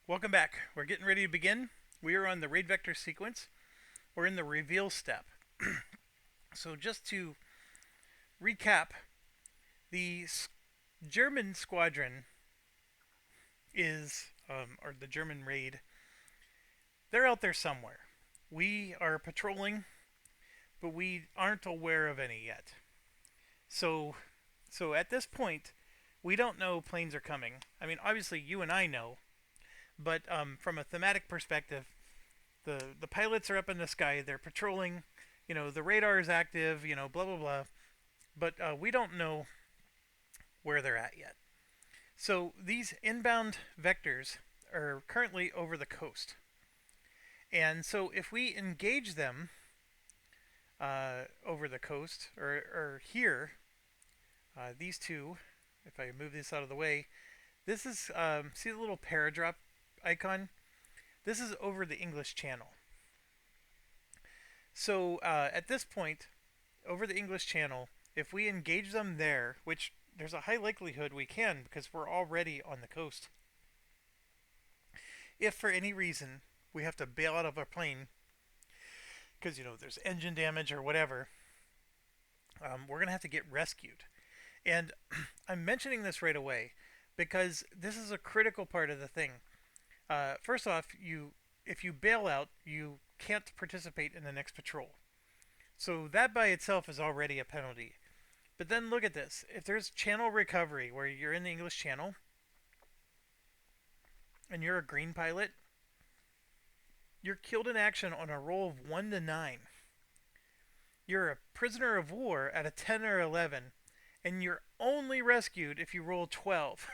Welcome back. We're getting ready to begin. We are on the raid vector sequence. We're in the reveal step. So just to recap, the German squadron or the German raid, they're out there somewhere. We are patrolling, but we aren't aware of any yet. So, so at this point, we don't know planes are coming. I mean, obviously you and I know, but from a thematic perspective, the pilots are up in the sky. They're patrolling. The radar is active. Blah blah blah. But we don't know where they're at yet. So these inbound vectors are currently over the coast, and so if we engage them over the coast or here, these two, if I move this out of the way, this is see the little paradrop icon. This is over the English Channel. So at this point, over the English Channel, if we engage them there, which there's a high likelihood we can because we're already on the coast. If for any reason we have to bail out of our plane because there's engine damage or whatever, we're gonna have to get rescued. And I'm mentioning this right away because this is a critical part of the thing. First off, if you bail out, you can't participate in the next patrol. So that by itself is already a penalty. But then look at this. If there's channel recovery where you're in the English Channel and you're a green pilot, you're killed in action on a roll of 1 to 9. You're a prisoner of war at a 10 or 11, and you're only rescued if you roll 12.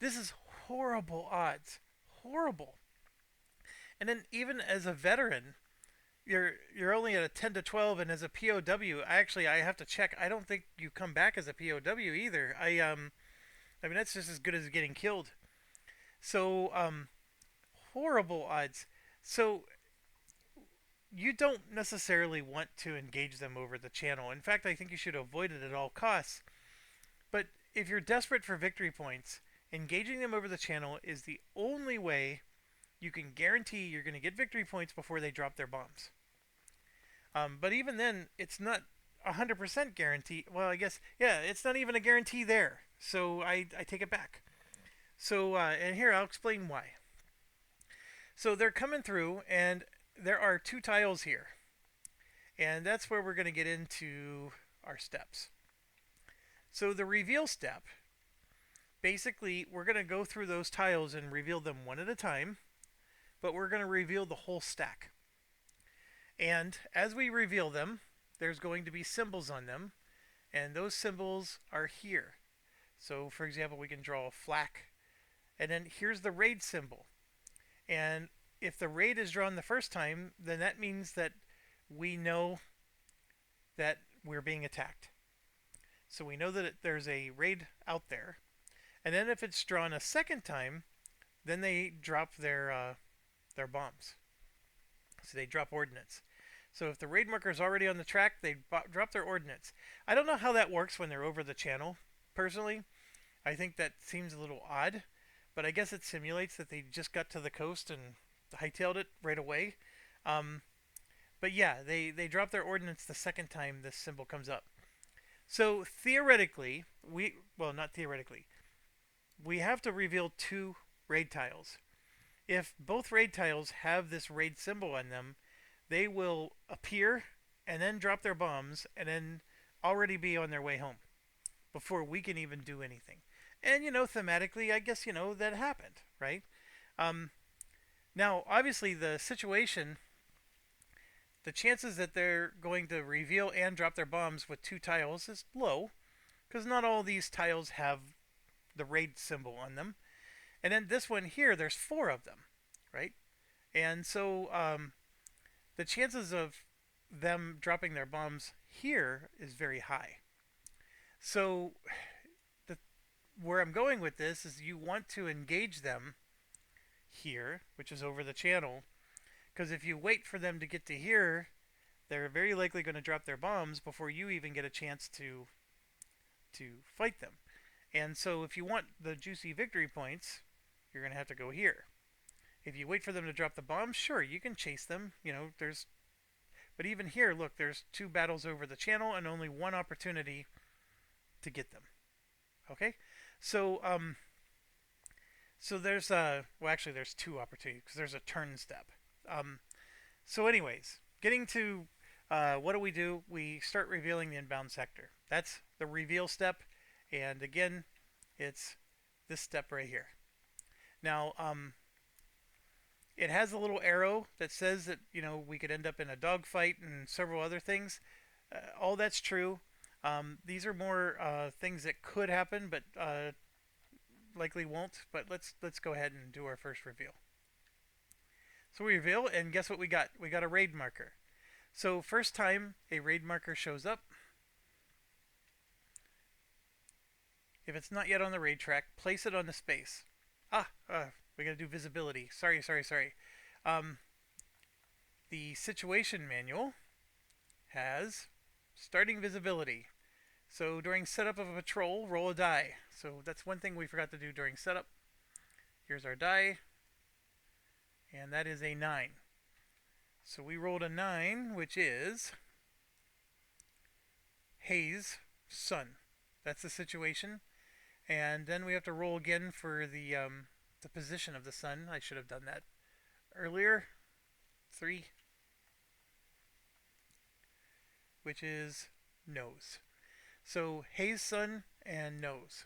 This is horrible odds. Horrible. And then even as a veteran, you're only at a 10 to 12, and as a POW, I have to check. I don't think you come back as a POW either. I mean that's just as good as getting killed. So horrible odds. So you don't necessarily want to engage them over the channel. In fact, I think you should avoid it at all costs. But if you're desperate for victory points, engaging them over the channel is the only way you can guarantee you're going to get victory points before they drop their bombs. But even then, it's not 100% guarantee. Well, I guess, yeah, it's not even a guarantee there. So I take it back. So, and here, I'll explain why. So they're coming through, and there are 2 tiles here. And that's where we're going to get into our steps. So the reveal step, basically, we're going to go through those tiles and reveal them one at a time, but we're going to reveal the whole stack. And as we reveal them, there's going to be symbols on them, and those symbols are here. So, for example, we can draw a flak, and then here's the raid symbol. And if the raid is drawn the first time, then that means that we know that we're being attacked. So we know that there's a raid out there. And then if it's drawn a second time, then they drop their bombs. So they drop ordnance. So if the raid marker is already on the track, they drop their ordnance. I don't know how that works when they're over the channel, personally. I think that seems a little odd, but I guess it simulates that they just got to the coast and hightailed it right away. But yeah, they drop their ordnance the second time this symbol comes up. So theoretically, not theoretically, we have to reveal 2 raid tiles. If both raid tiles have this raid symbol on them, they will appear and then drop their bombs and then already be on their way home before we can even do anything. And thematically, I guess that happened, right? Now, obviously, the situation, the chances that they're going to reveal and drop their bombs with 2 tiles is low, because not all these tiles have the raid symbol on them. And then this one here, there's 4 of them, right? And so the chances of them dropping their bombs here is very high. So where I'm going with this is you want to engage them here, which is over the channel, because if you wait for them to get to here, they're very likely going to drop their bombs before you even get a chance to fight them. And so if you want the juicy victory points, you're going to have to go here. If you wait for them to drop the bomb, sure, you can chase them. But even here, look, there's 2 battles over the channel and only 1 opportunity to get them. Okay, so there's actually there's 2 opportunities because there's a turn step. So anyways, getting to what do? We start revealing the inbound sector. That's the reveal step, and again, it's this step right here. Now, it has a little arrow that says that we could end up in a dogfight and several other things. All that's true. These are more things that could happen, but likely won't. But let's go ahead and do our first reveal. So we reveal, and guess what we got? We got a raid marker. So first time a raid marker shows up, if it's not yet on the raid track, place it on the space. We gotta do visibility. Sorry. The situation manual has starting visibility. So during setup of a patrol, roll a die. So that's one thing we forgot to do during setup. Here's our die, and that is a 9. So we rolled a 9, which is haze, sun. That's the situation. And then we have to roll again for the position of the sun. I should have done that earlier. 3, which is nose. So haze, sun, and nose.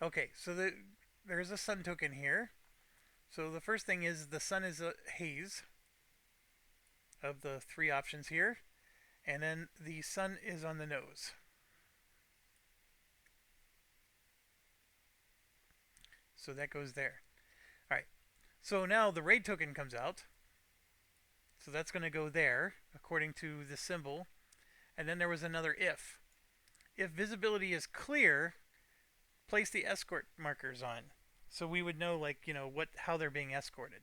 Okay, so there's a sun token here. So the first thing is the sun is a haze of the 3 options here, and then the sun is on the nose. So that goes there. Alright, so now the raid token comes out. So that's going to go there, according to the symbol. And then there was another if. If visibility is clear, place the escort markers on. So we would know, how they're being escorted.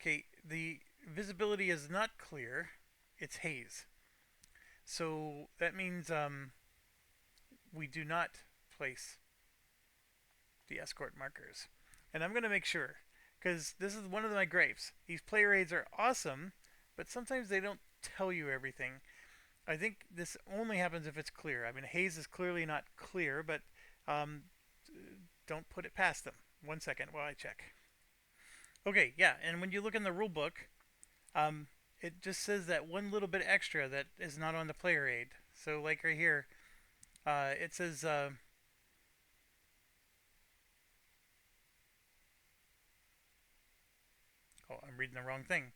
Okay, the visibility is not clear. It's haze. So that means we do not place the escort markers. And I'm going to make sure, because this is one of my gripes. These play raids are awesome, but sometimes they don't tell you everything. I think this only happens if it's clear. I mean, haze is clearly not clear, but don't put it past them. 1 second while I check. Okay, yeah, and when you look in the rule book, it just says that one little bit extra that is not on the player aid. So, like right here, it says I'm reading the wrong thing.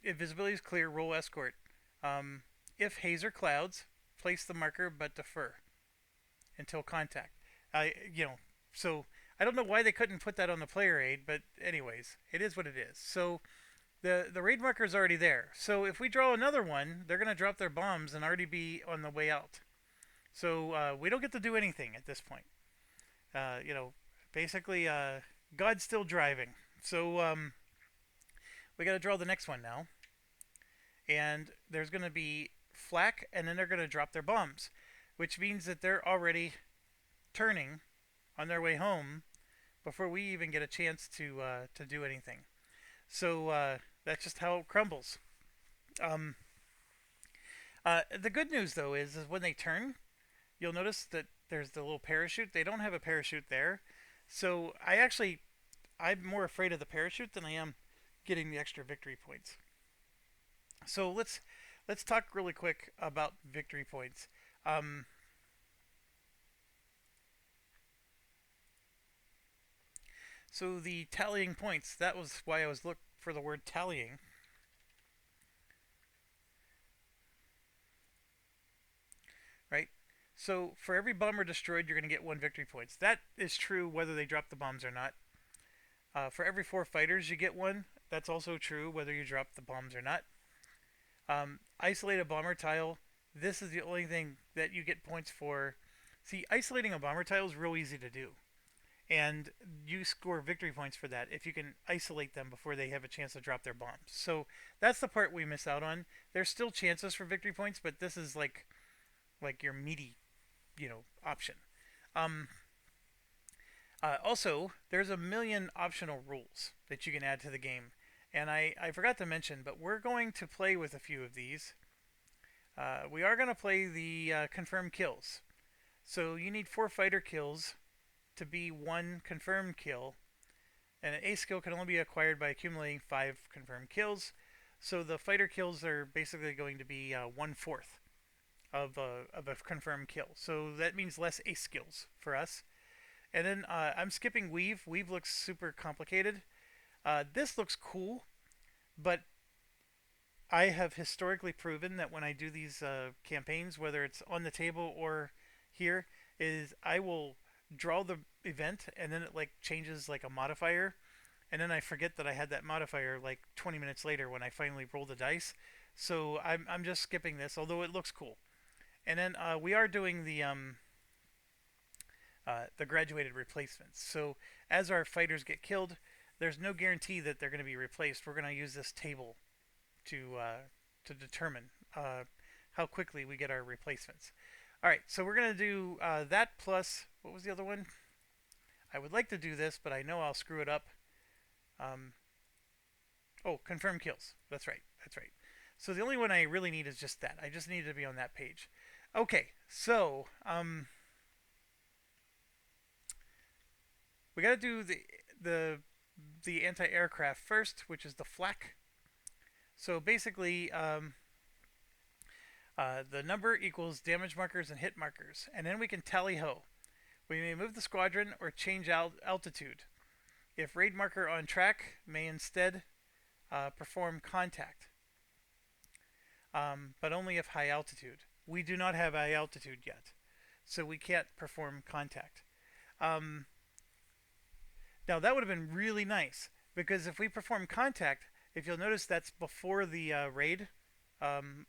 If visibility is clear, roll escort. If haze or clouds, place the marker but defer until contact. So I don't know why they couldn't put that on the player aid, but anyways, it is what it is. So the raid marker is already there. So if we draw another one, they're going to drop their bombs and already be on the way out. So we don't get to do anything at this point. Basically, God's still driving. So we got to draw the next one now. And there's going to be flak, and then they're going to drop their bombs, which means that they're already turning on their way home before we even get a chance to do anything. So that's just how it crumbles. The good news, though, is when they turn, you'll notice that there's the little parachute. They don't have a parachute there. So I'm more afraid of the parachute than I am getting the extra victory points. So let's talk really quick about victory points. So the tallying points, that was why I was looking for the word tallying. Right? So for every bomber destroyed, you're going to get 1 victory points. That is true whether they drop the bombs or not. For every 4 fighters, you get 1. That's also true whether you drop the bombs or not. Isolate a bomber tile. This is the only thing that you get points for. See, isolating a bomber tile is real easy to do. And you score victory points for that if you can isolate them before they have a chance to drop their bombs. So that's the part we miss out on. There's still chances for victory points, but this is like your meaty option. Um, Also, there's a million optional rules that you can add to the game. And I forgot to mention, but we're going to play with a few of these. We are going to play the confirmed kills. So you need 4 fighter kills to be 1 confirmed kill. And an A skill can only be acquired by accumulating 5 confirmed kills. So the fighter kills are basically going to be 1/4 of a confirmed kill. So that means less ace skills for us. And then I'm skipping weave. Weave looks super complicated. This looks cool, but I have historically proven that when I do these campaigns, whether it's on the table or here, is I will draw the event and then it like changes like a modifier, and then I forget that I had that modifier like 20 minutes later when I finally roll the dice. So I'm just skipping this, although it looks cool. And then we are doing the graduated replacements. So as our fighters get killed, there's no guarantee that they're going to be replaced. We're going to use this table to determine how quickly we get our replacements. All right, so we're going to do that plus what was the other one? I would like to do this, but I know I'll screw it up. Um, oh, confirm kills. That's right. That's right. So the only one I really need is just that. I just need to be on that page. Okay, so we got to do the anti-aircraft first, which is the flak. So basically, the number equals damage markers and hit markers, and then we can tally ho. We may move the squadron or change altitude. If raid marker on track, may instead perform contact, but only if high altitude. We do not have high altitude yet, so we can't perform contact. Um, Now that would have been really nice because if we perform contact, if you'll notice, that's before the um,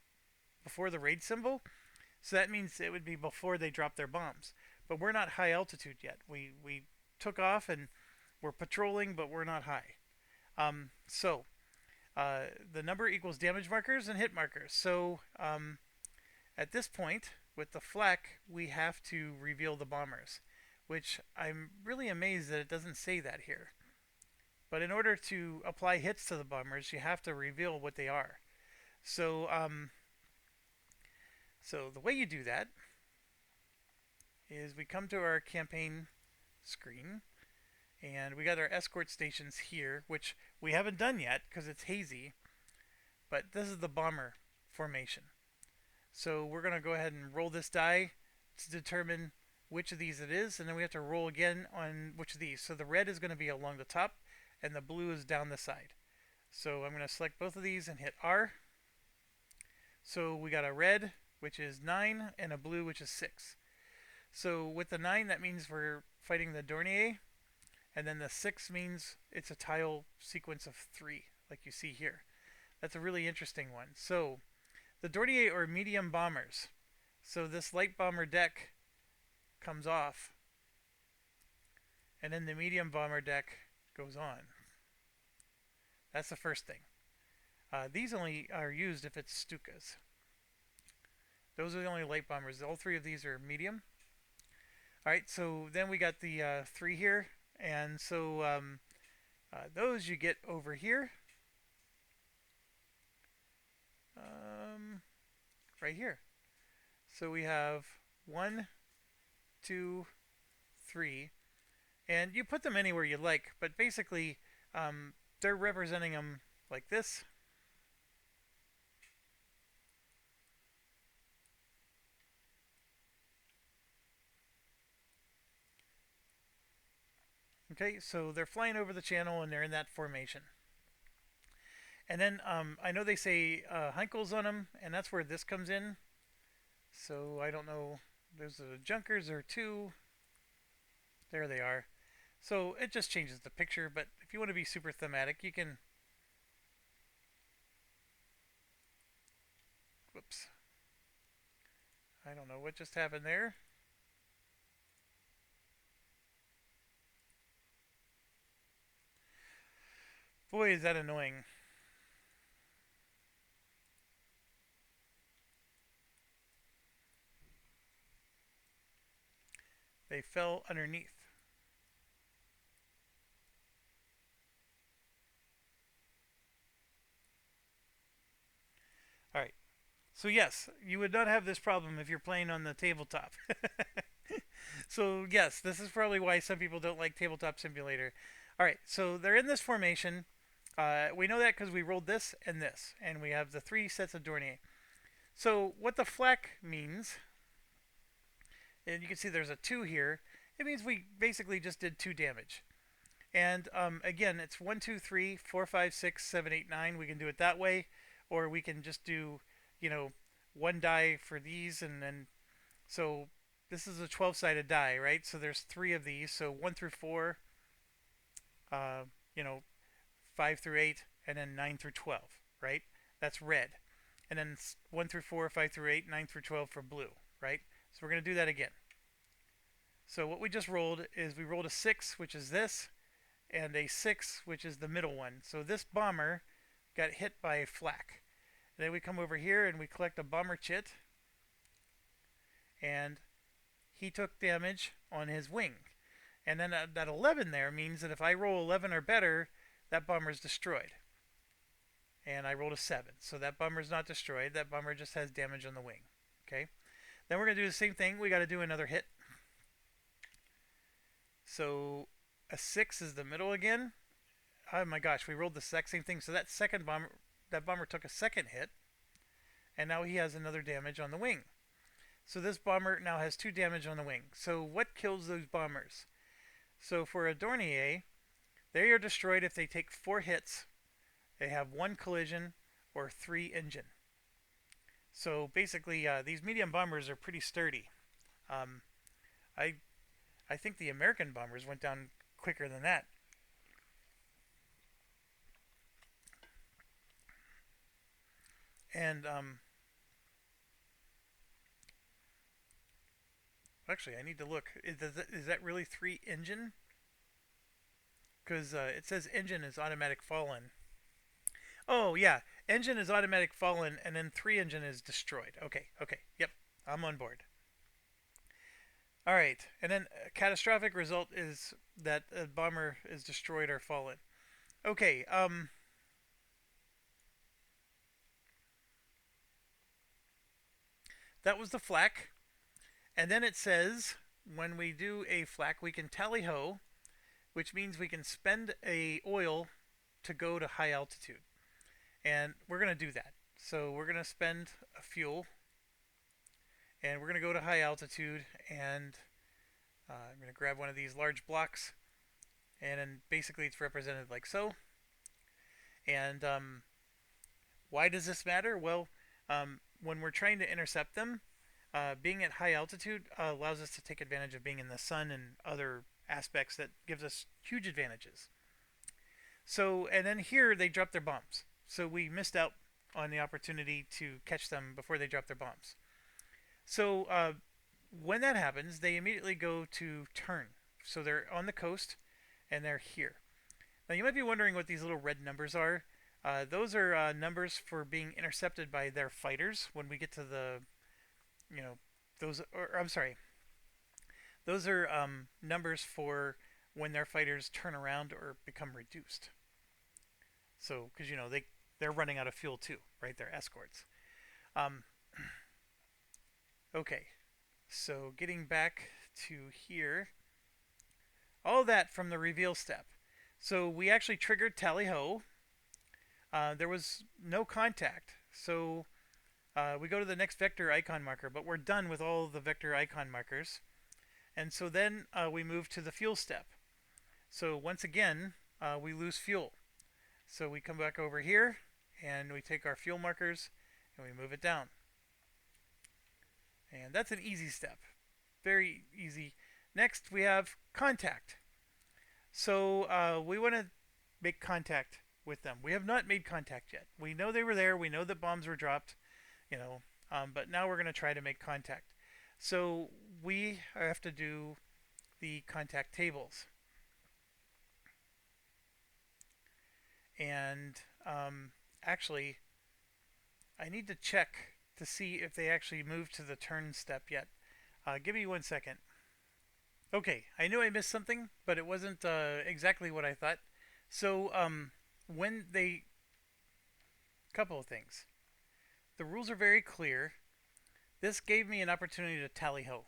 before the raid symbol. So that means it would be before they drop their bombs. But we're not high altitude yet. We took off and we're patrolling, but we're not high. The number equals damage markers and hit markers. So at this point, with the flak, we have to reveal the bombers, which I'm really amazed that it doesn't say that here. But in order to apply hits to the bombers, you have to reveal what they are. So, so the way you do that is we come to our campaign screen, and we got our escort stations here, which we haven't done yet because it's hazy. But this is the bomber formation. So we're going to go ahead and roll this die to determine which of these it is, and then we have to roll again on which of these. So the red is going to be along the top, and the blue is down the side. So I'm going to select both of these and hit R. So we got a red, which is 9, and a blue, which is 6. So with the 9, that means we're fighting the Dornier, and then the 6 means it's a tile sequence of 3, like you see here. That's a really interesting one. So the Dornier are medium bombers. So this light bomber deck comes off, and then the medium bomber deck goes on. That's the first thing. These only are used if it's Stukas. Those are the only light bombers. All 3 of these are medium. Alright, so then we got the 3 here, and so those you get over here. Right here. So we have 1, 2, 3, and you put them anywhere you like, but basically they're representing them like this. Okay, so they're flying over the channel and they're in that formation. And then I know they say Heinkel's on them, and that's where this comes in. So I don't know. There's the Junkers are 2. There they are. So it just changes the picture, but if you want to be super thematic, you can... Whoops. I don't know what just happened there. Boy, is that annoying. They fell underneath. All right. So yes, you would not have this problem if you're playing on the tabletop. So yes, this is probably why some people don't like Tabletop Simulator. All right, so they're in this formation. We know that because we rolled this, and we have the three sets of Dornier. So what the flak means, and you can see there's a 2 here, it means we basically just did 2 damage. And again, it's 1, 2, 3, 4, 5, 6, 7, 8, 9. We can do it that way, or we can just do, you know, 1 die for these, and then so this is a 12-sided die, right? So there's 3 of these, so 1 through 4, uh, you know, 5 through 8, and then 9 through 12, right? That's red. And then 1 through 4, 5 through 8, 9 through 12 for blue, right? So we're going to do that again. So what we just rolled is we rolled a 6, which is this, and a 6, which is the middle one. So this bomber got hit by a flak. And then we come over here and we collect a bomber chit, and he took damage on his wing. And then that 11 there means that if I roll 11 or better, that bomber is destroyed. And I rolled a 7, so that bomber is not destroyed. That bomber just has damage on the wing. Okay. Then we're going to do the same thing. We got to do another hit. So a 6 is the middle again. Oh my gosh, we rolled the exact same thing. So that second bomber, that bomber took a second hit, and now he has another damage on the wing. So this bomber now has 2 damage on the wing. So what kills those bombers? So for a Dornier, they are destroyed if they take 4 hits, they have 1 collision, or 3 engine. So basically, these medium bombers are pretty sturdy. Um, I I think the American bombers went down quicker than that. And actually, I need to look. Is that really 3 engine? Because it says engine is automatic fallen. Oh yeah, engine is automatic fallen, and then 3 engine is destroyed. Okay, okay, yep, I'm on board. All right, and then a catastrophic result is that a bomber is destroyed or fallen. Okay, that was the flak, and then it says when we do a flak, we can tally ho, which means we can spend a oil to go to high altitude, and we're gonna do that. So we're gonna spend a fuel, and we're gonna go to high altitude, and I'm gonna grab one of these large blocks, and then basically it's represented like so. And why does this matter? Well, when we're trying to intercept them, being at high altitude allows us to take advantage of being in the sun and other aspects that gives us huge advantages. So, and then here they drop their bombs. So we missed out on the opportunity to catch them before they drop their bombs. So when that happens, they immediately go to turn. So they're on the coast and they're here. Now you might be wondering what these little red numbers are. Those are numbers for being intercepted by their fighters when we get to the, you know, those, or I'm sorry, those are numbers for when their fighters turn around or become reduced. So, because you know they're running out of fuel too, right? They're escorts. Um, okay, so getting back to here, all that from the reveal step. So we actually triggered tally ho. There was no contact, so we go to the next vector icon marker, but we're done with all the vector icon markers. And so then we move to the fuel step. So once again, we lose fuel. So we come back over here, and we take our fuel markers, and we move it down. And that's an easy step. Very easy. Next, we have contact. So we want to make contact with them. We have not made contact yet. We know they were there. We know that bombs were dropped, you know, but now we're going to try to make contact. So we have to do the contact tables. And actually, I need to check to see if they actually moved to the turn step yet. Give me 1 second. Okay, I knew I missed something, but it wasn't exactly what I thought. So, when they. Couple of things. The rules are very clear. This gave me an opportunity to tally ho.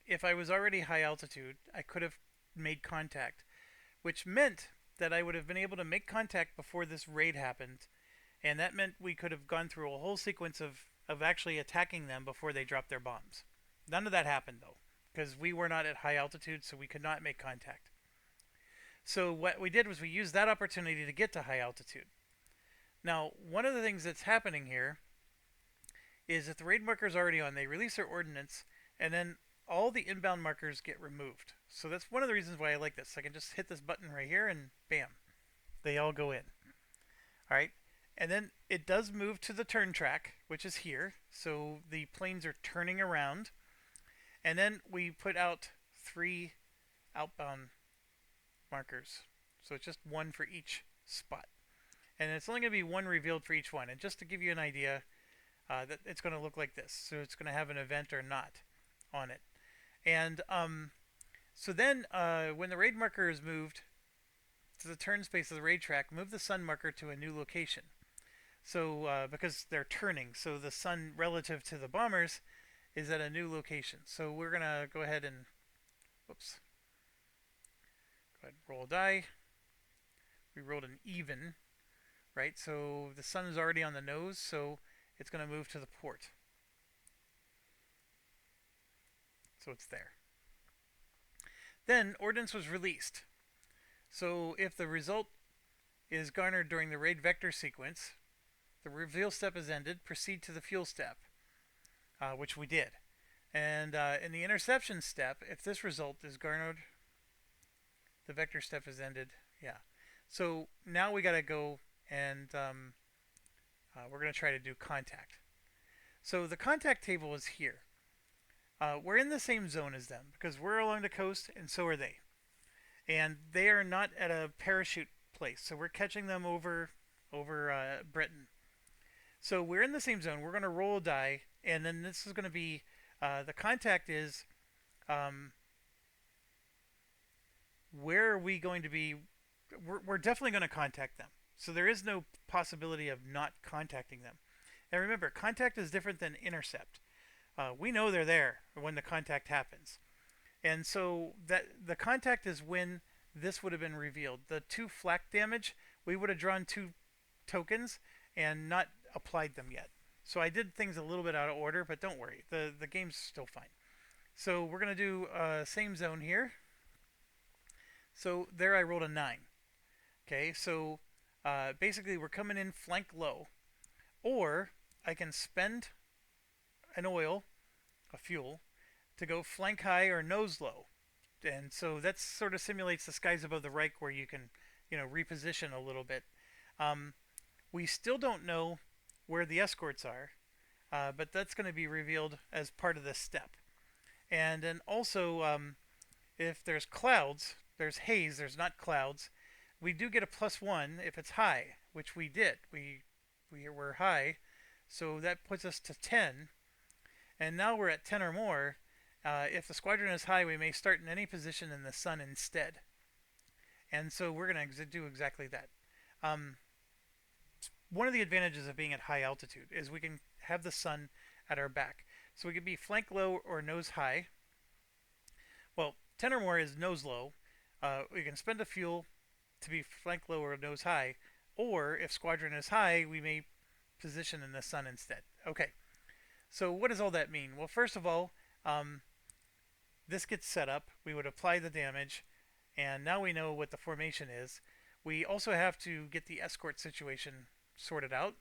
If I was already high altitude, I could have made contact, which meant that I would have been able to make contact before this raid happened, and that meant we could have gone through a whole sequence of actually attacking them before they dropped their bombs. None of that happened though, because we were not at high altitude, so we could not make contact. So what we did was we used that opportunity to get to high altitude. Now, one of the things that's happening here is if the raid marker's already on, they release their ordnance, and then all the inbound markers get removed. So that's one of the reasons why I like this. I can just hit this button right here, and bam, they all go in. All right, and then it does move to the turn track, which is here. So the planes are turning around, and then we put out 3 outbound markers. So it's just 1 for each spot, and it's only going to be 1 revealed for each one. And just to give you an idea, that it's going to look like this. So it's going to have an event or not on it. And so then when the raid marker is moved to the turn space of the raid track, move the sun marker to a new location. So because they're turning, so the sun relative to the bombers is at a new location. So we're going to go ahead and, whoops, go ahead and roll a die. We rolled an even, right? So the sun is already on the nose, so it's going to move to the port. So it's there. Then ordnance was released. So if the result is garnered during the raid vector sequence, the reveal step is ended, proceed to the fuel step, which we did. And in the interception step, if this result is garnered, the vector step is ended. Yeah. So now we got to go and we're going to try to do contact. So the contact table is here. We're in the same zone as them because we're along the coast and so are they. And they are not at a parachute place, so we're catching them over Britain. So we're in the same zone. We're going to roll a die, and then this is going to be the contact is where are we going to be? We're definitely going to contact them. So there is no possibility of not contacting them. And remember, contact is different than intercept. We know they're there when the contact happens. And so that the contact is when this would have been revealed. The 2 flak damage, we would have drawn 2 tokens and not applied them yet. So I did things a little bit out of order, but don't worry, the game's still fine. So we're going to do same zone here. So there I rolled a 9. Okay, so basically we're coming in flank low. Or I can spend an oil, a fuel, to go flank high or nose low. And so that sort of simulates the skies above the Reich where you can, reposition a little bit. We still don't know where the escorts are, but that's going to be revealed as part of this step. And then also, if there's clouds, there's haze, there's not clouds, we do get a +1 if it's high, which we did. We were high, so that puts us to 10. And now we're at 10 or more. If the squadron is high, we may start in any position in the sun instead. And so we're going to do exactly that. One of the advantages of being at high altitude is we can have the sun at our back. So we could be flank low or nose high. Well, 10 or more is nose low. We can spend a fuel to be flank low or nose high. Or if squadron is high, we may position in the sun instead. Okay. So what does all that mean? Well, first of all, this gets set up. We would apply the damage, and now we know what the formation is. We also have to get the escort situation sorted out,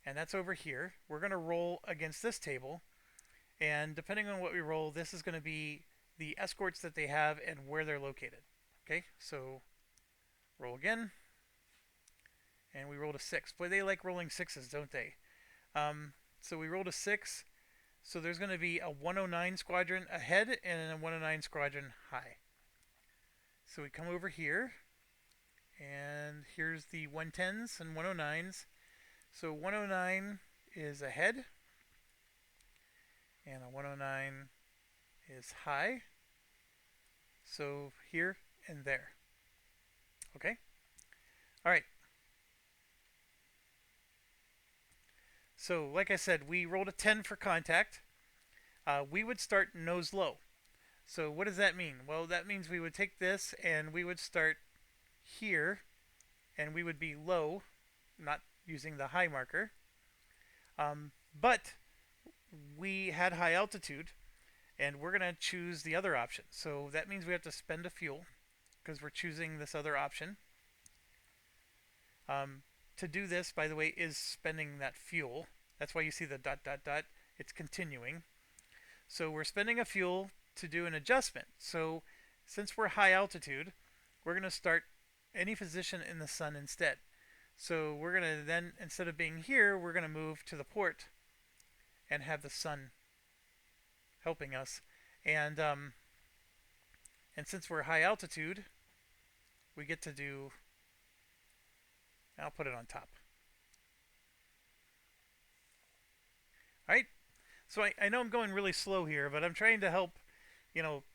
and that's over here. We're going to roll against this table, and depending on what we roll, this is going to be the escorts that they have and where they're located. Okay, so roll again, and we rolled a 6. Boy, they like rolling 6s, don't they? So we rolled a 6. So there's going to be a 109 squadron ahead and a 109 squadron high. So we come over here, and here's the 110s and 109s. So 109 is ahead, and a 109 is high. So here and there. Okay? All right. So, like I said, we rolled a 10 for contact. We would start nose low. So, what does that mean? Well, that means we would take this and we would start here and we would be low, not using the high marker. But we had high altitude and we're going to choose the other option. So, that means we have to spend a fuel because we're choosing this other option. To do this, by the way, is spending that fuel. That's why you see the dot dot dot. It's continuing. So we're spending a fuel to do an adjustment. So since we're high altitude, we're going to start any position in the sun instead. So we're going to then, instead of being here, we're going to move to the port and have the sun helping us. And since we're high altitude, we get to do. I'll put it on top. All right. So I know I'm going really slow here, but I'm trying to help,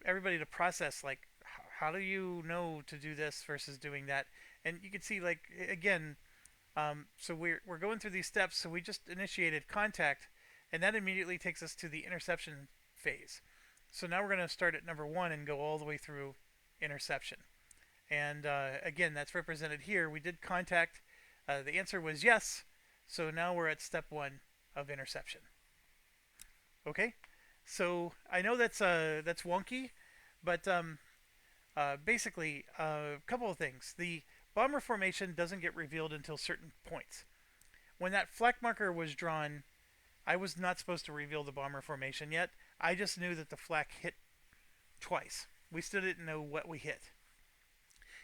everybody to process like how do you know to do this versus doing that. And you can see like again, so we're going through these steps. So we just initiated contact, and that immediately takes us to the interception phase. So now we're going to start at number 1 and go all the way through interception. And again, that's represented here. We did contact. The answer was yes. So now we're at step 1 of interception. Okay, so I know that's wonky, but basically a couple of things. The bomber formation doesn't get revealed until certain points. When that flak marker was drawn, I was not supposed to reveal the bomber formation yet. I just knew that the flak hit twice. We still didn't know what we hit.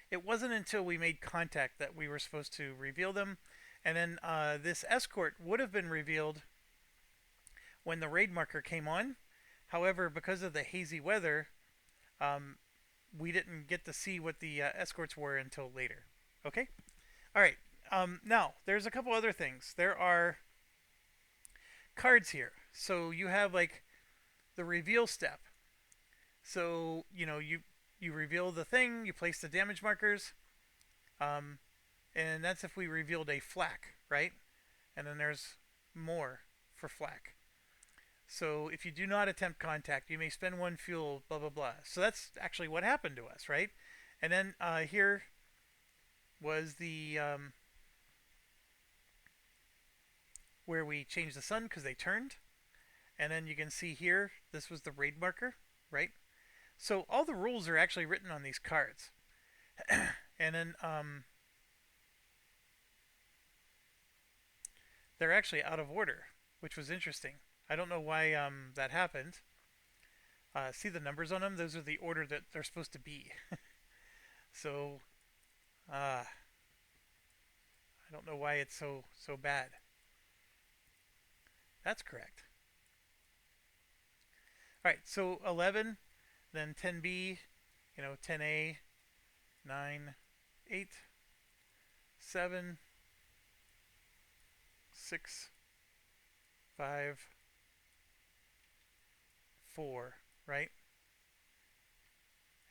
It wasn't until we made contact that we were supposed to reveal them, and then this escort would have been revealed when the raid marker came on. However, because of the hazy weather, we didn't get to see what the escorts were until later. Okay? All right. Now, there's a couple other things. There are cards here. So you have like the reveal step. So, you reveal the thing, you place the damage markers, and that's if we revealed a flak, right? And then there's more for flak. So if you do not attempt contact, you may spend 1 fuel, blah, blah, blah. So that's actually what happened to us, right? And then here was the where we changed the sun because they turned. And then you can see here, this was the raid marker, right? So all the rules are actually written on these cards. And then they're actually out of order, which was interesting. I don't know why that happened. See the numbers on them? Those are the order that they're supposed to be. So, I don't know why it's so bad. That's correct. All right, so 11, then 10B, 10A, 9, 8, 7, 6, 5, 4, right?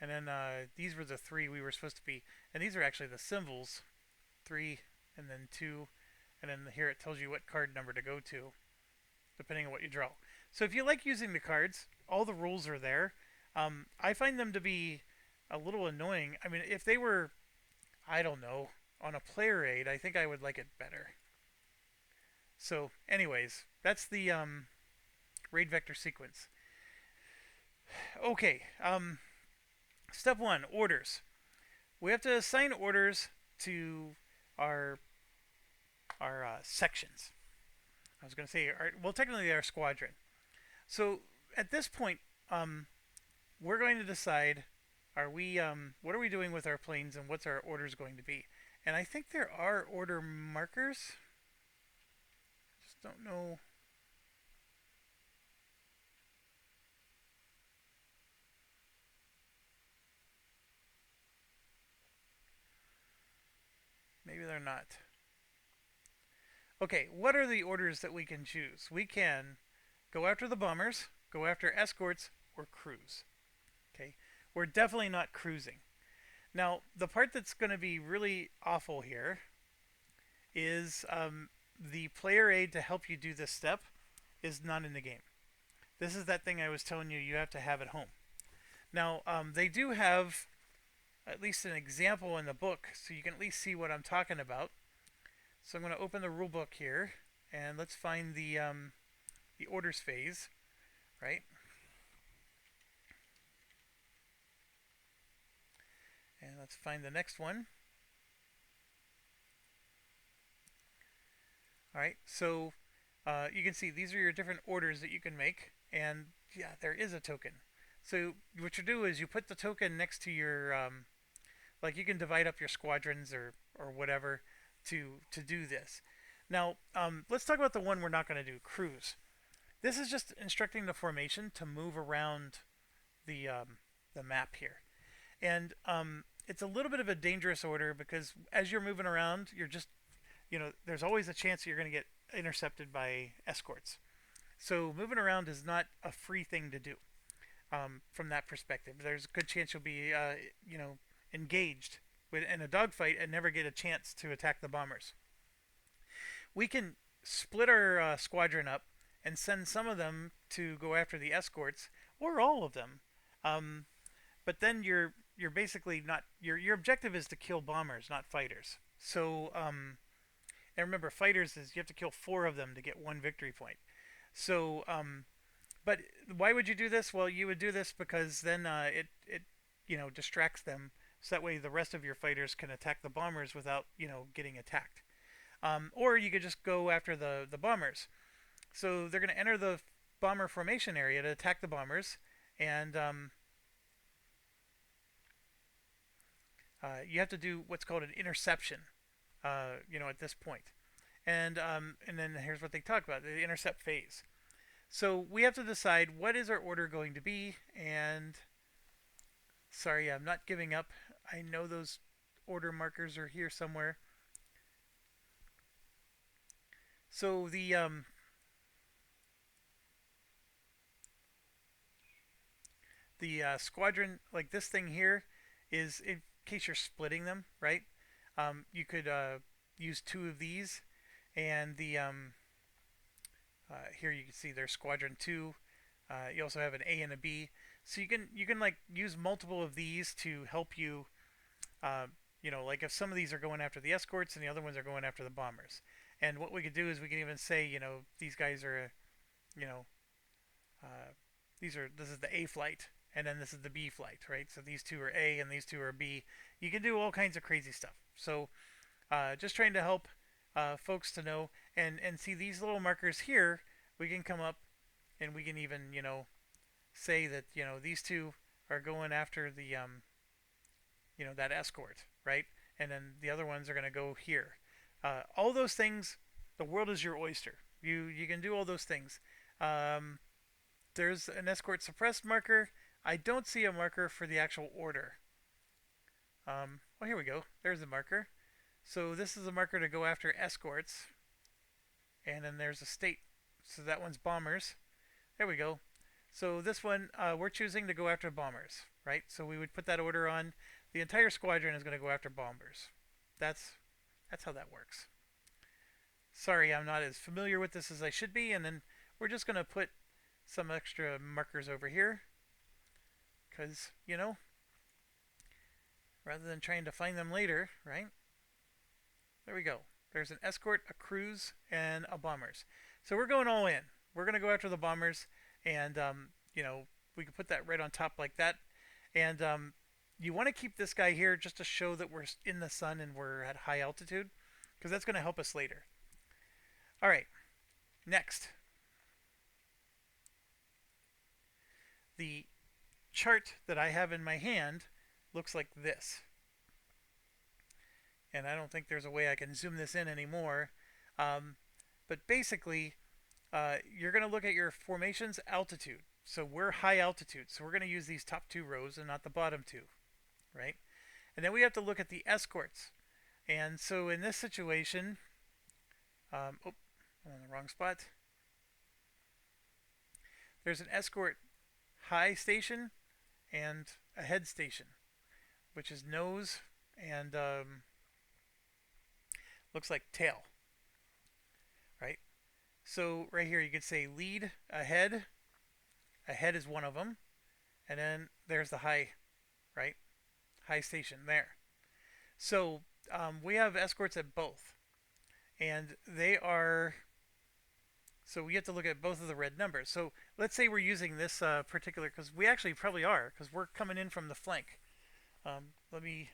And then these were the 3 we were supposed to be. And these are actually the symbols. 3, and then 2. And then here it tells you what card number to go to, depending on what you draw. So if you like using the cards, all the rules are there. I find them to be a little annoying. I mean, if they were, I don't know, on a player aid, I think I would like it better. So anyways, that's the raid vector sequence. Okay, step 1, orders. We have to assign orders to our sections. I was going to say, technically our squadron. So at this point, we're going to decide, what are we doing with our planes and what's our orders going to be? And I think there are order markers. Just don't know. Maybe they're not. Okay, what are the orders that we can choose? We can go after the bombers, go after escorts, or crews. Okay, we're definitely not cruising. Now, the part that's going to be really awful here is the player aid to help you do this step is not in the game. This is that thing I was telling you you have to have at home. Now, they do have at least an example in the book, so you can at least see what I'm talking about. So I'm going to open the rule book here, and let's find the orders phase, right? And let's find the next one. All right, so you can see these are your different orders that you can make, and yeah, there is a token. So what you do is you put the token next to your, like you can divide up your squadrons or whatever to do this. Now, let's talk about the one we're not going to do, cruise. This is just instructing the formation to move around the map here, and it's a little bit of a dangerous order because as you're moving around, you're just there's always a chance that you're going to get intercepted by escorts. So moving around is not a free thing to do. From that perspective, there's a good chance you'll be, engaged in a dogfight and never get a chance to attack the bombers. We can split our squadron up and send some of them to go after the escorts, or all of them. But then you're basically not your objective is to kill bombers, not fighters. So and remember, fighters is you have to kill 4 of them to get 1 victory point. So, but why would you do this? Well, you would do this because then it distracts them, so that way the rest of your fighters can attack the bombers without getting attacked. Or you could just go after the bombers. So they're going to enter the bomber formation area to attack the bombers, and you have to do what's called an interception. At this point. And then here's what they talk about, the intercept phase. So we have to decide what is our order going to be, and sorry, I'm not giving up. I know those order markers are here somewhere. So the squadron, like this thing here, is in case you're splitting them, right? You could use 2 of these, and here you can see there's squadron 2. You also have an A and a B, so you can like use multiple of these to help you. Like if some of these are going after the escorts and the other ones are going after the bombers. And what we could do is we can even say, these guys are, you know, this is the A flight, and then this is the B flight, right? So these 2 are A and these 2 are B. You can do all kinds of crazy stuff. So just trying to help folks to know and see these little markers here. We can come up and we can even say that these 2 are going after the that escort, right? And then the other ones are going to go here. All those things, the world is your oyster. You can do all those things. There's an escort suppressed marker. I don't see a marker for the actual order. Oh, here we go. There's the marker. So this is a marker to go after escorts. And then there's a state. So that one's bombers. There we go. So this one, we're choosing to go after bombers, right? So we would put that order on. The entire squadron is going to go after bombers. That's how that works. Sorry, I'm not as familiar with this as I should be. And then we're just going to put some extra markers over here. Because, rather than trying to find them later, right? There we go. There's an escort, a cruise, and a bombers. So we're going all in. We're going to go after the bombers, and we can put that right on top like that. And you want to keep this guy here just to show that we're in the sun and we're at high altitude, because that's going to help us later. All right, next. The chart that I have in my hand looks like this. And I don't think there's a way I can zoom this in anymore. But basically, you're going to look at your formation's altitude. So we're high altitude, so we're going to use these top 2 rows and not the bottom 2, right? And then we have to look at the escorts. And so in this situation, I'm in the wrong spot. There's an escort high station and ahead station, which is nose and looks like tail, right? So right here you could say lead ahead. Ahead is one of them, and then there's the high, right? High station there. So we have escorts at both, and they are. So we have to look at both of the red numbers. So let's say we're using this particular, because we actually probably are, because we're coming in from the flank. Let me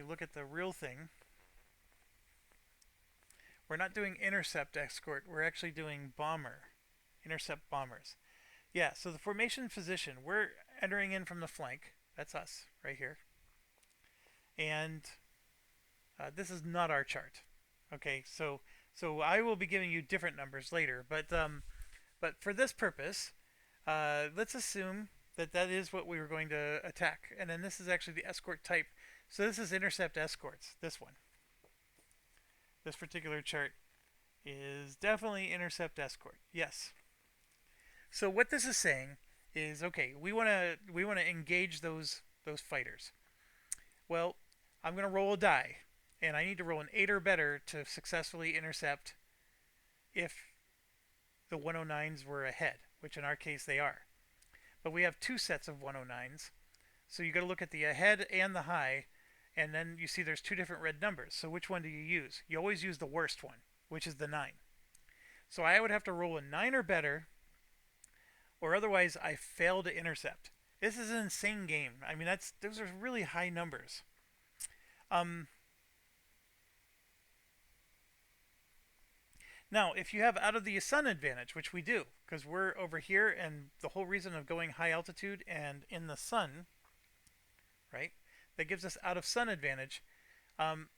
look at the real thing. We're not doing intercept escort. We're actually doing bomber, intercept bombers. Yeah. So the formation position, we're entering in from the flank. That's us right here, and this is not our chart. Okay. So I will be giving you different numbers later, but for this purpose, let's assume that that is what we were going to attack, and then this is actually the escort type. So this is intercept escorts. This one, this particular chart is definitely intercept escort. Yes. So what this is saying is, okay, we want to engage those fighters. Well, I'm going to roll a die, and I need to roll an 8 or better to successfully intercept if the 109s were ahead, which in our case they are. But we have two sets of 109s, so you got to look at the ahead and the high, and then you see there's two different red numbers. So which one do you use? You always use the worst one, which is the 9. So I would have to roll a 9 or better, or otherwise I fail to intercept. This is an insane game. I mean, those are really high numbers. Um, Now, if you have out of the sun advantage, which we do, because we're over here, and the whole reason of going high altitude and in the sun, right, that gives us out of sun advantage. Um,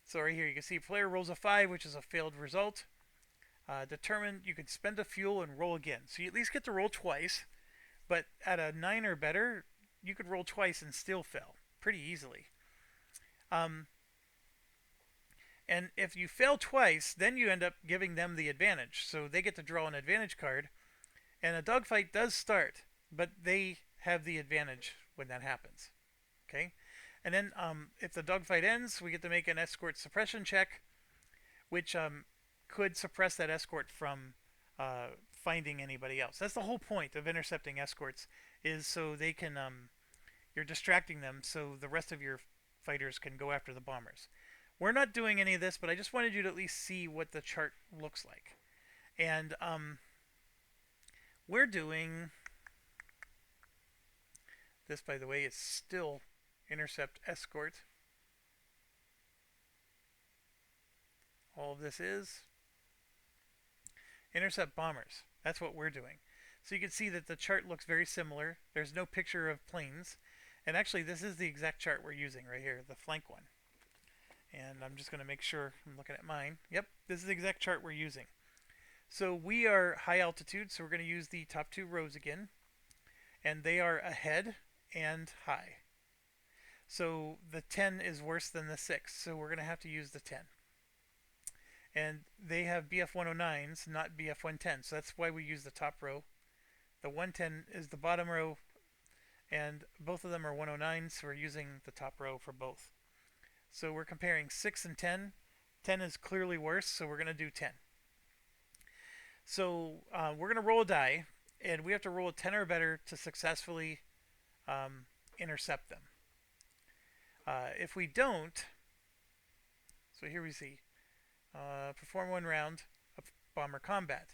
so right here, you can see player rolls a 5, which is a failed result. Determined, you can spend a fuel and roll again. So you at least get to roll twice, but at a 9 or better, you could roll twice and still fail pretty easily. Um, And if you fail twice, then you end up giving them the advantage. So they get to draw an advantage card. And a dogfight does start, but they have the advantage when that happens. Okay? And then if the dogfight ends, we get to make an escort suppression check, which could suppress that escort from finding anybody else. That's the whole point of intercepting escorts, is so they can, you're distracting them so the rest of your fighters can go after the bombers. We're not doing any of this, but I just wanted you to at least see what the chart looks like. And we're doing this, by the way, is still intercept escort. All of this is intercept bombers. That's what we're doing. So you can see that the chart looks very similar. There's no picture of planes. And actually, this is the exact chart we're using right here, the flank one. And I'm just going to make sure I'm looking at mine. Yep, this is the exact chart we're using. So we are high altitude, so we're going to use the top two rows again. And they are ahead and high. So the 10 is worse than the 6, so we're going to have to use the 10. And they have BF 109s, not BF 110, so that's why we use the top row. The 110 is the bottom row, and both of them are 109s, so we're using the top row for both. So we're comparing 6 and 10. 10 is clearly worse, so we're going to do 10. So we're going to roll a die, and we have to roll a 10 or better to successfully intercept them. If we don't, so here we see, perform one round of bomber combat.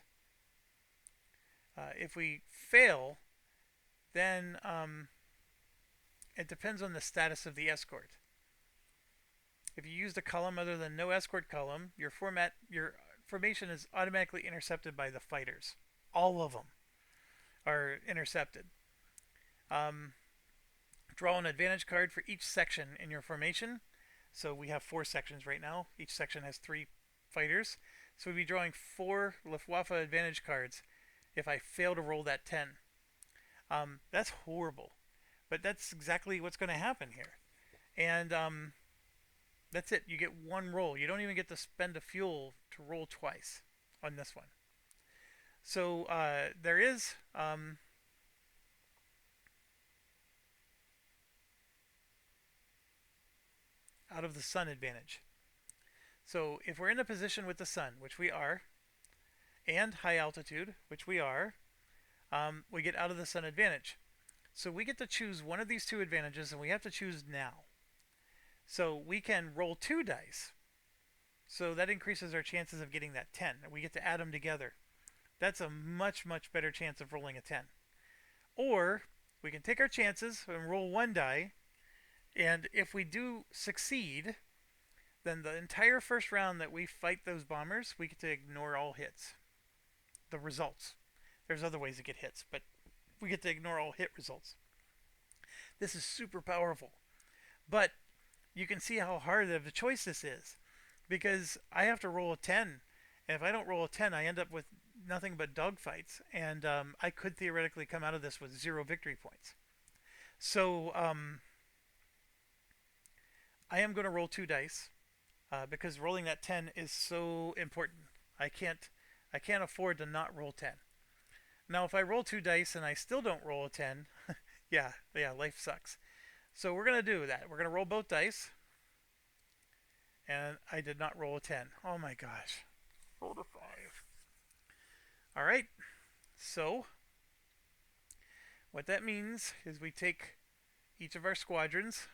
If we fail, then it depends on the status of the escort. If you used a column other than no escort column, your formation is automatically intercepted by the fighters. All of them are intercepted. Draw an advantage card for each section in your formation. So we have 4 sections right now. Each section has 3 fighters. So we'd be drawing 4 Luftwaffe advantage cards if I fail to roll that 10. That's horrible. But that's exactly what's going to happen here. And that's it. You get 1 roll. You don't even get to spend a fuel to roll twice on this one. So there is out of the sun advantage. So if we're in a position with the sun, which we are, and high altitude, which we are, we get out of the sun advantage. So we get to choose one of these two advantages, and we have to choose now. So we can roll 2 dice. So that increases our chances of getting that 10. We get to add them together. That's a much, much better chance of rolling a 10. Or we can take our chances and roll 1 die, and if we do succeed, then the entire first round that we fight those bombers, we get to ignore all hits. The results. There's other ways to get hits, but we get to ignore all hit results. This is super powerful. But you can see how hard of a choice this is, because I have to roll a 10, and if I don't roll a 10, I end up with nothing but dogfights, and I could theoretically come out of this with 0 victory points. So I am going to roll 2 dice, because rolling that 10 is so important. I can't afford to not roll 10. Now, if I roll 2 dice and I still don't roll a 10, yeah, life sucks. So we're going to do that. We're going to roll both dice. And I did not roll a 10. Oh my gosh. Rolled a 5. Alright. So, what that means is we take each of our squadrons.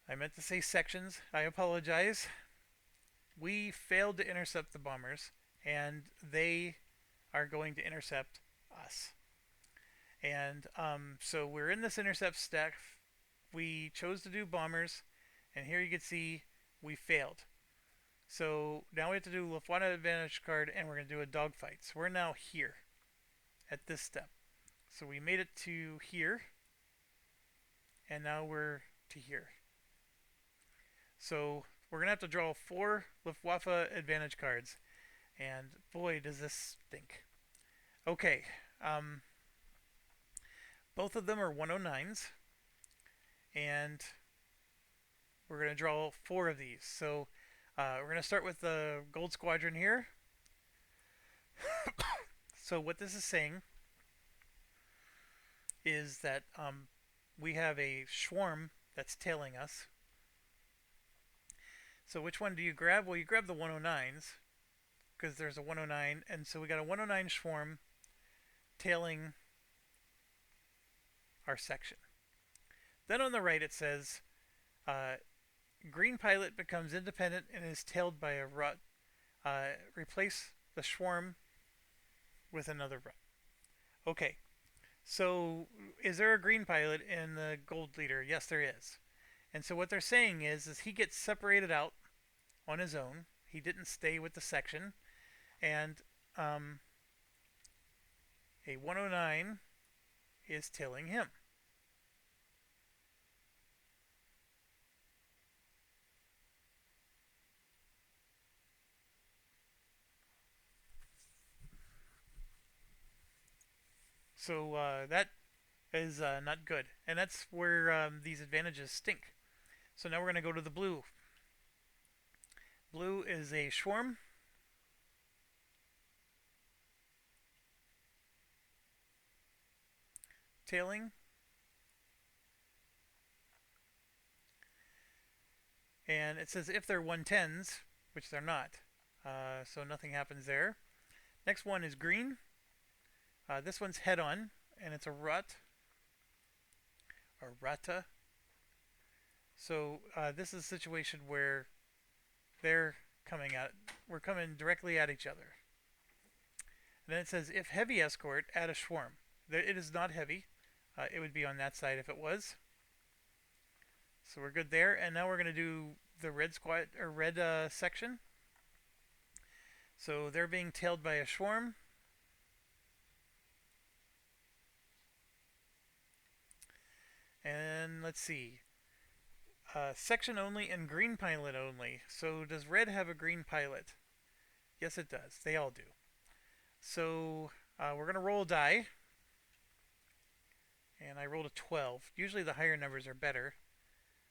I meant to say sections. I apologize. We failed to intercept the bombers, and they are going to intercept us. And so we're in this intercept stack. We chose to do bombers, and here you can see we failed. So now we have to do Luftwaffe advantage card, and we're going to do a dogfight. So we're now here at this step. So we made it to here, and now we're to here. So we're going to have to draw 4 Luftwaffe advantage cards. And boy, does this stink. Okay. Both of them are 109s. And we're going to draw 4 of these. So we're going to start with the gold squadron here. So what this is saying is that we have a swarm that's tailing us. So which one do you grab? Well, you grab the 109s, because there's a 109, and so we got a 109 swarm tailing our section. Then on the right it says, green pilot becomes independent and is tailed by a rut. Replace the swarm with another rut. Okay, so is there a green pilot in the gold leader? Yes, there is. And so what they're saying is he gets separated out on his own. He didn't stay with the section. And a 109 is tailing him. So that is not good. And that's where these advantages stink. So now we're going to go to the blue. Blue is a swarm. Tailing. And it says if they're 110s, which they're not. So nothing happens there. Next one is green. This one's head on, and it's a rut. Or rutta. So this is a situation where they're coming at, we're coming directly at each other. And then it says if heavy escort, add a swarm. It is not heavy. It would be on that side if it was. So we're good there. And now we're going to do the red squad or red section. So they're being tailed by a swarm. And let's see. Section only and green pilot only. So does red have a green pilot? Yes, it does. They all do. So we're going to roll a die. And I rolled a 12. Usually the higher numbers are better.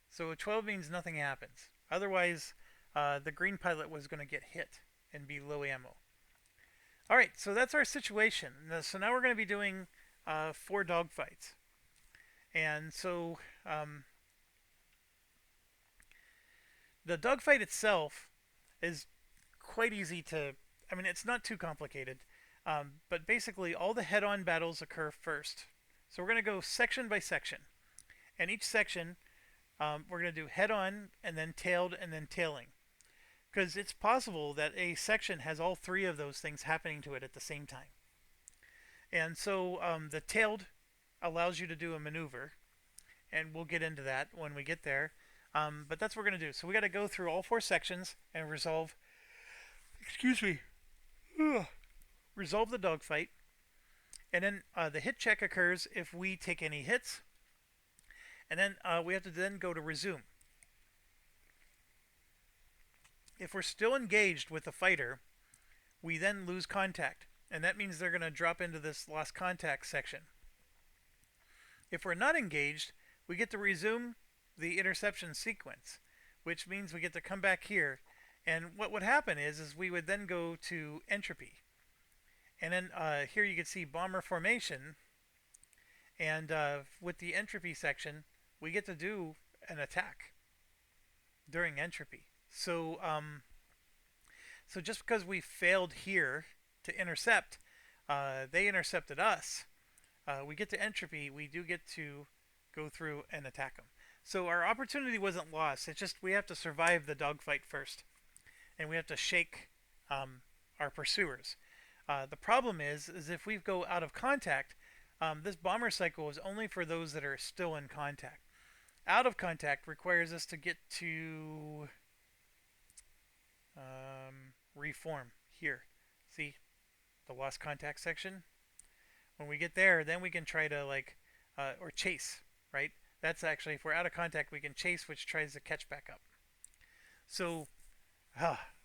So a 12 means nothing happens. Otherwise, the green pilot was going to get hit and be low ammo. All right, so that's our situation. So now we're going to be doing 4 dogfights. And so the dogfight itself is quite easy to. I mean, it's not too complicated. But basically, all the head on battles occur first. So we're going to go section by section. And each section, we're going to do head on, and then tailed, and then tailing. Because it's possible that a section has all three of those things happening to it at the same time. And so the tailed allows you to do a maneuver, and we'll get into that when we get there. But that's what we're going to do. So we got to go through all 4 sections and resolve. Excuse me. Resolve the dogfight, and then the hit check occurs if we take any hits, and then we have to then go to resume. If we're still engaged with the fighter, we then lose contact, and that means they're going to drop into this lost contact section. If we're not engaged, we get to resume the interception sequence, which means we get to come back here. And what would happen is we would then go to entropy. And then here you can see bomber formation. And with the entropy section, we get to do an attack during entropy. So just because we failed here to intercept, they intercepted us. We get to entropy, we do get to go through and attack them. So our opportunity wasn't lost. It's just we have to survive the dogfight first, and we have to shake our pursuers. The problem is if we go out of contact, this bomber cycle is only for those that are still in contact. Out of contact requires us to get to reform here. See the lost contact section? When we get there, then we can try to or chase, right? That's actually, if we're out of contact, we can chase, which tries to catch back up. So,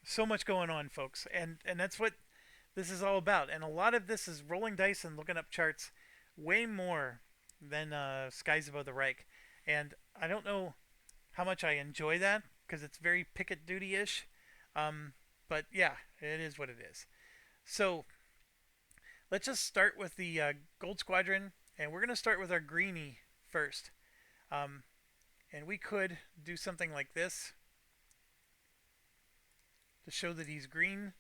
so much going on, folks. And that's what this is all about. And a lot of this is rolling dice and looking up charts way more than Skies Above the Reich. And I don't know how much I enjoy that, because it's very picket duty-ish. But yeah, it is what it is. So let's just start with the gold squadron, and we're going to start with our greenie first. And we could do something like this to show that he's green.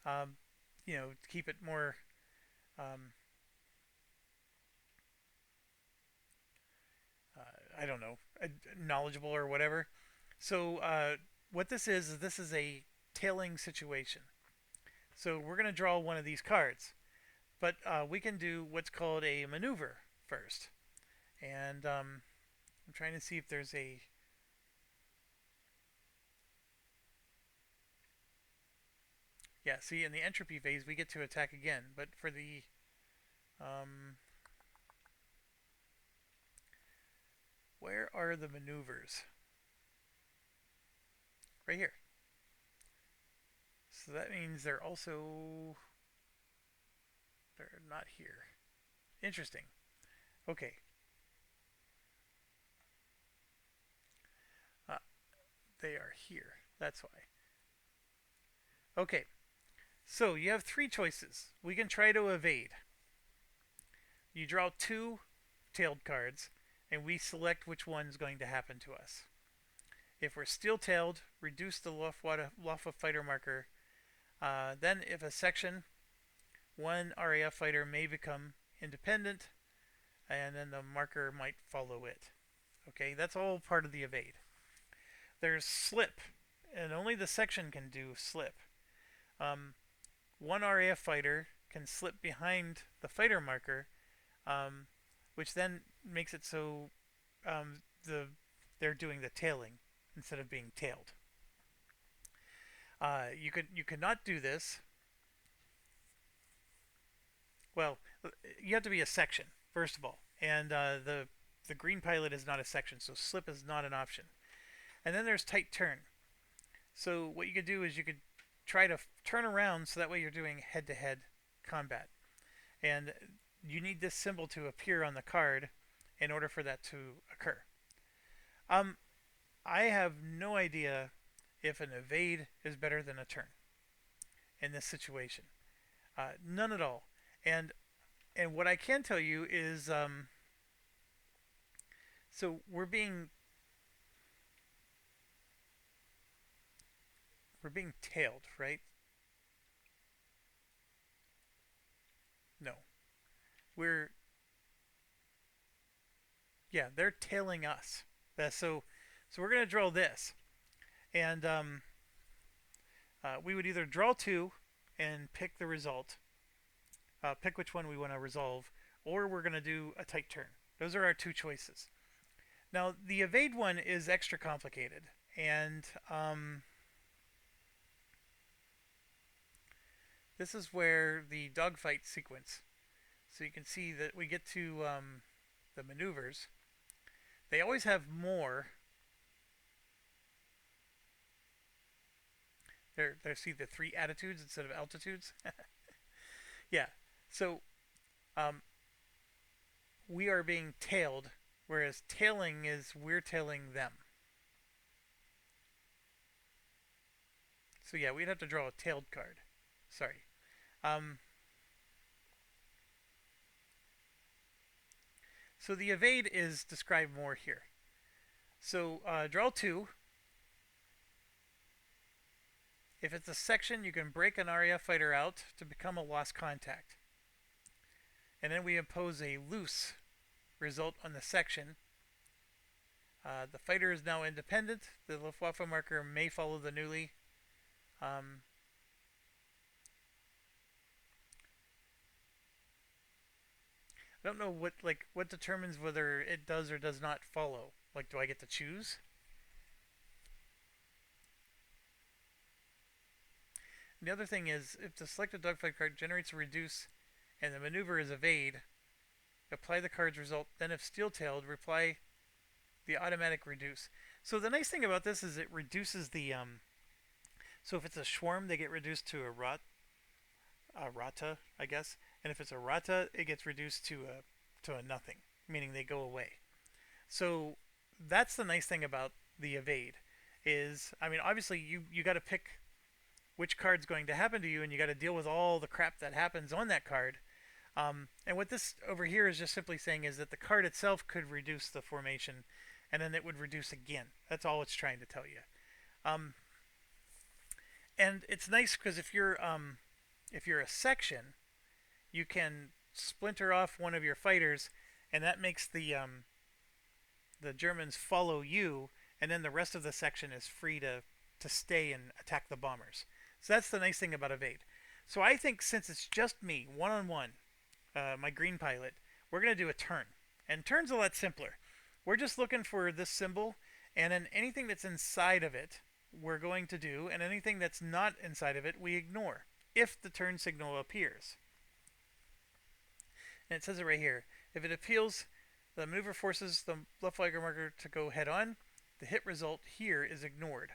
To keep it more I don't know, knowledgeable or whatever. So what this is a tailing situation. So we're going to draw one of these cards, but we can do what's called a maneuver first. And I'm trying to see if there's a... Yeah, see, in the entropy phase, we get to attack again. But for the... where are the maneuvers? Right here. So that means they're also... they're not here. Interesting. Okay. They are here. That's why. Okay. So you have 3 choices. We can try to evade. You draw 2 tailed cards, and we select which one's going to happen to us. If we're steel-tailed, reduce the Luftwaffe fighter marker. Then if a section, 1 RAF fighter may become independent, and then the marker might follow it. Okay, that's all part of the evade. There's slip, and only the section can do slip. 1 RAF fighter can slip behind the fighter marker, which then makes it so they're doing the tailing instead of being tailed. You could not do this. Well, you have to be a section first of all, and the green pilot is not a section, so slip is not an option. And then there's tight turn. So what you could do is you could try to turn around, so that way you're doing head-to-head combat. And you need this symbol to appear on the card in order for that to occur. I have no idea if an evade is better than a turn in this situation. None at all. And and what I can tell you is, so we're being tailed, right? No, we're yeah, they're tailing us. So we're gonna draw this, and we would either draw two and pick the result, pick which one we want to resolve, or we're gonna do a tight turn. Those are our two choices. Now the evade one is extra complicated, and this is where the dogfight sequence. So you can see that we get to the maneuvers. They always have more. There, see the three attitudes instead of altitudes. Yeah. So um, we are being tailed, whereas tailing is we're tailing them. So yeah, we'd have to draw a tailed card. Sorry. Um, so the evade is described more here. So draw two. If it's a section, you can break an RAF fighter out to become a lost contact. And then we impose a loose result on the section. The fighter is now independent. The Luftwaffe marker may follow the newly. Um, I don't know what determines whether it does or does not follow. Like, do I get to choose? And the other thing is, if the selected dogfight card generates a reduce and the maneuver is evade, apply the card's result. Then, if steel-tailed, reply the automatic reduce. So the nice thing about this is it reduces the. So if it's a swarm, they get reduced to a rata, I guess. And if it's a rata, it gets reduced to a nothing, meaning they go away. So that's the nice thing about the evade is, I mean, obviously you got to pick which card's going to happen to you, and you got to deal with all the crap that happens on that card. And what this over here is just simply saying is that the card itself could reduce the formation, and then it would reduce again. That's all it's trying to tell you. Um, and it's nice because if you're a section, you can splinter off one of your fighters, and that makes the Germans follow you, and then the rest of the section is free to stay and attack the bombers. So that's the nice thing about evade. So I think since it's just me, one on one, my green pilot, we're going to do a turn. And turn's a lot simpler. We're just looking for this symbol, and then anything that's inside of it, we're going to do, and anything that's not inside of it, we ignore, if the turn signal appears. And it says it right here. If it appeals, the maneuver forces the left flagger marker to go head on. The hit result here is ignored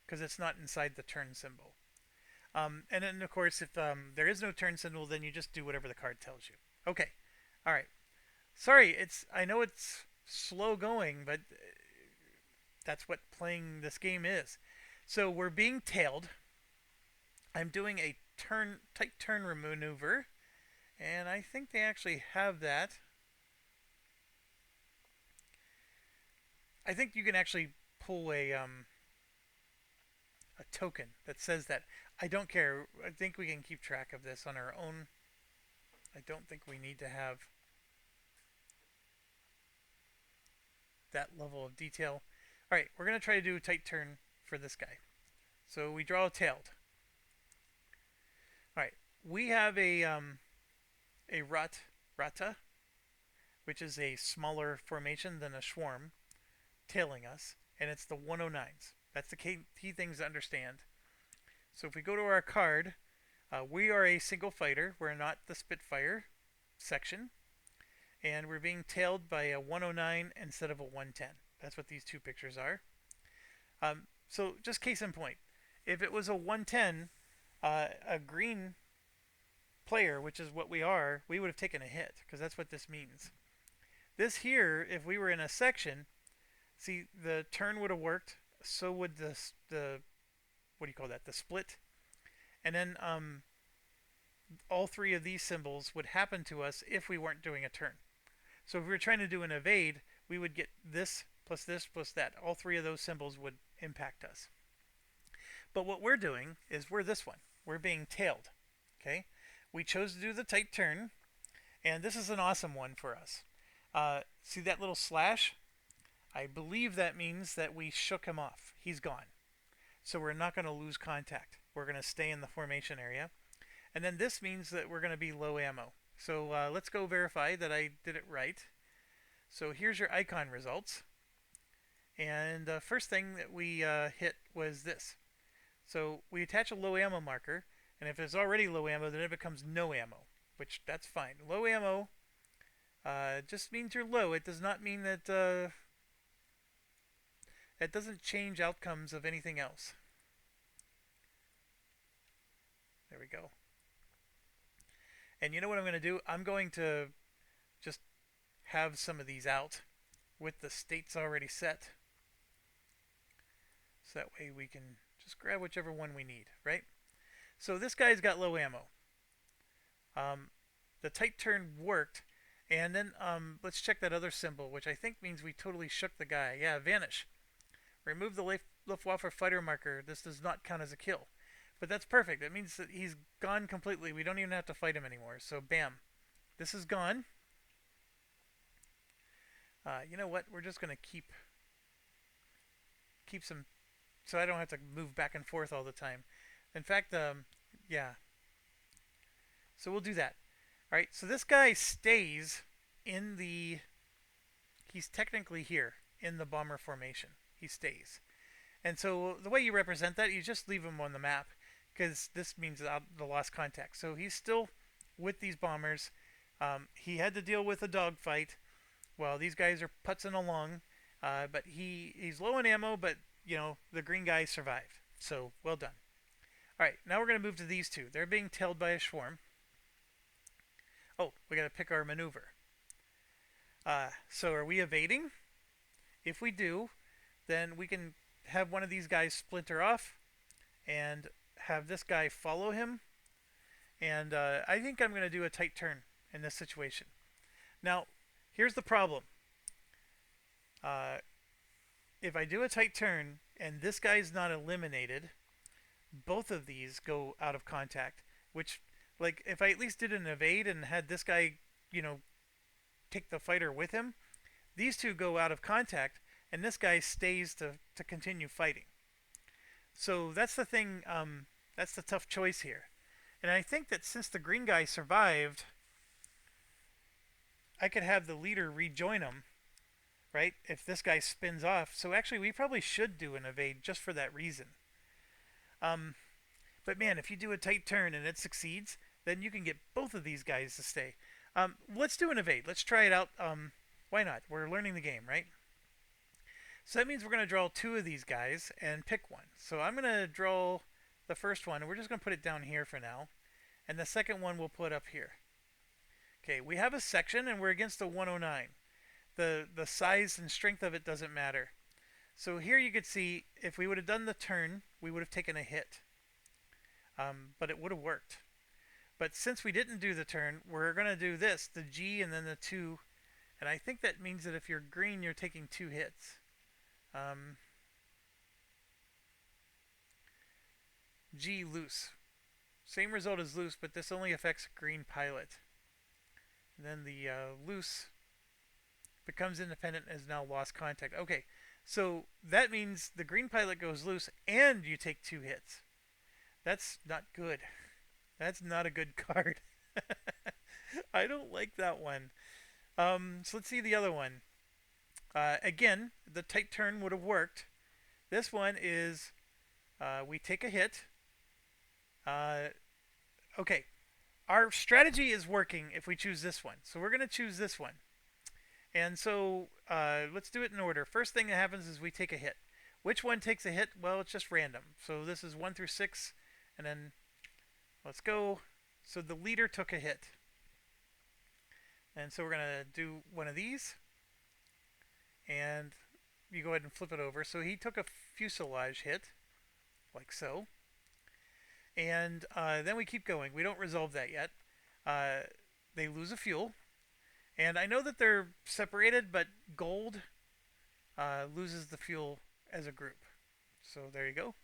because it's not inside the turn symbol. And then, of course, if there is no turn symbol, then you just do whatever the card tells you. Okay. All right. Sorry, I know it's slow going, but that's what playing this game is. So we're being tailed. I'm doing a tight turn maneuver, and I think they actually have that. I think you can actually pull a token that says that. I don't care. I think we can keep track of this on our own. I don't think we need to have that level of detail. All right, we're going to try to do a tight turn for this guy. So we draw a tailed. All right, we have a rata, which is a smaller formation than a swarm, tailing us, and it's the 109s. That's the key things to understand. So if we go to our card, we are a single fighter. We're not the Spitfire section, and we're being tailed by a 109 instead of a 110. That's what these two pictures are. So just case in point, if it was a 110, a green player, which is what we are, we would have taken a hit because that's what this means. This here, if we were in a section, see the turn would have worked. So would the what do you call that? The split, and then all three of these symbols would happen to us if we weren't doing a turn. So if we were trying to do an evade, we would get this plus that. All three of those symbols would impact us. But what we're doing is we're this one. We're being tailed. Okay? We chose to do the tight turn, and this is an awesome one for us. See that little slash? I believe that means that we shook him off. He's gone. So we're not going to lose contact. We're going to stay in the formation area. And then this means that we're going to be low ammo. So let's go verify that I did it right. So here's your icon results. And the first thing that we hit was this. So we attach a low ammo marker, and if it's already low ammo, then it becomes no ammo, which that's fine. Low ammo just means you're low. It does not mean that it doesn't change outcomes of anything else. There we go. And you know what I'm going to do? I'm going to just have some of these out with the states already set. So that way we can just grab whichever one we need, right? So this guy's got low ammo. The tight turn worked. And then let's check that other symbol, which I think means we totally shook the guy. Yeah, vanish. Remove the Luftwaffe fighter marker. This does not count as a kill. But that's perfect. That means that he's gone completely. We don't even have to fight him anymore. So bam. This is gone. You know what? We're just going to keep some so I don't have to move back and forth all the time. In fact, yeah. So we'll do that. All right, so this guy stays in the... He's technically here in the bomber formation. He stays. And so the way you represent that, you just leave him on the map, because this means the lost contact. So he's still with these bombers. He had to deal with a dogfight while these guys are putzing along. But he's low on ammo, but, you know, the green guy survived. So, well done. All right, now we're going to move to these two. They're being tailed by a swarm. Oh, we got to pick our maneuver. So are we evading? If we do, then we can have one of these guys splinter off and have this guy follow him. And I think I'm going to do a tight turn in this situation. Now, here's the problem. If I do a tight turn and this guy's not eliminated, both of these go out of contact, which... Like, if I at least did an evade and had this guy, you know, take the fighter with him, these two go out of contact, and this guy stays to continue fighting. So that's the thing, that's the tough choice here. And I think that since the green guy survived, I could have the leader rejoin him, right, if this guy spins off. So actually, we probably should do an evade just for that reason. But man, if you do a tight turn and it succeeds, then you can get both of these guys to stay. Let's do an evade. Let's try it out. Why not? We're learning the game, right? So that means we're going to draw two of these guys and pick one. So I'm going to draw the first one, and we're just going to put it down here for now. And the second one we'll put up here. Okay, we have a section, and we're against a 109. The size and strength of it doesn't matter. So here you could see, if we would have done the turn, we would have taken a hit. But it would have worked. But since we didn't do the turn, we're going to do this, the G and then the 2. And I think that means that if you're green, you're taking 2 hits. G, loose. Same result as loose, but this only affects green pilot. And then the loose becomes independent and has now lost contact. Okay, so that means the green pilot goes loose and you take 2 hits. That's not good. That's not a good card. I don't like that one. So let's see the other one. Again, the tight turn would have worked. This one is we take a hit. Okay. Our strategy is working if we choose this one. So we're going to choose this one. And so let's do it in order. First thing that happens is we take a hit. Which one takes a hit? Well, it's just random. So this is 1 through 6. And then let's go. So the leader took a hit. And so we're going to do one of these. And you go ahead and flip it over. So he took a fuselage hit, like so. And then we keep going. We don't resolve that yet. Uh, they lose a fuel. And I know that they're separated, but gold loses the fuel as a group. So there you go.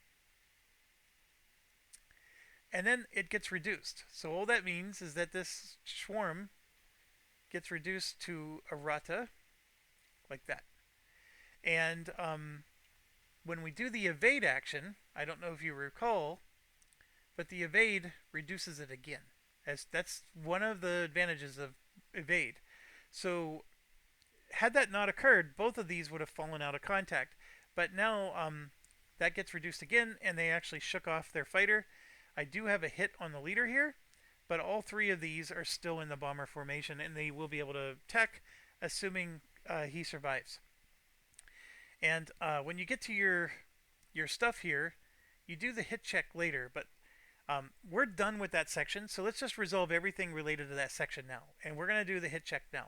And then it gets reduced. So all that means is that this swarm gets reduced to a rata, like that. And when we do the evade action, I don't know if you recall, but the evade reduces it again. As that's one of the advantages of evade. So had that not occurred, both of these would have fallen out of contact. But now that gets reduced again, and they actually shook off their fighter. I do have a hit on the leader here, but all three of these are still in the bomber formation, and they will be able to attack, assuming he survives. And when you get to your stuff here, you do the hit check later, but we're done with that section, so let's just resolve everything related to that section now. And we're going to do the hit check now.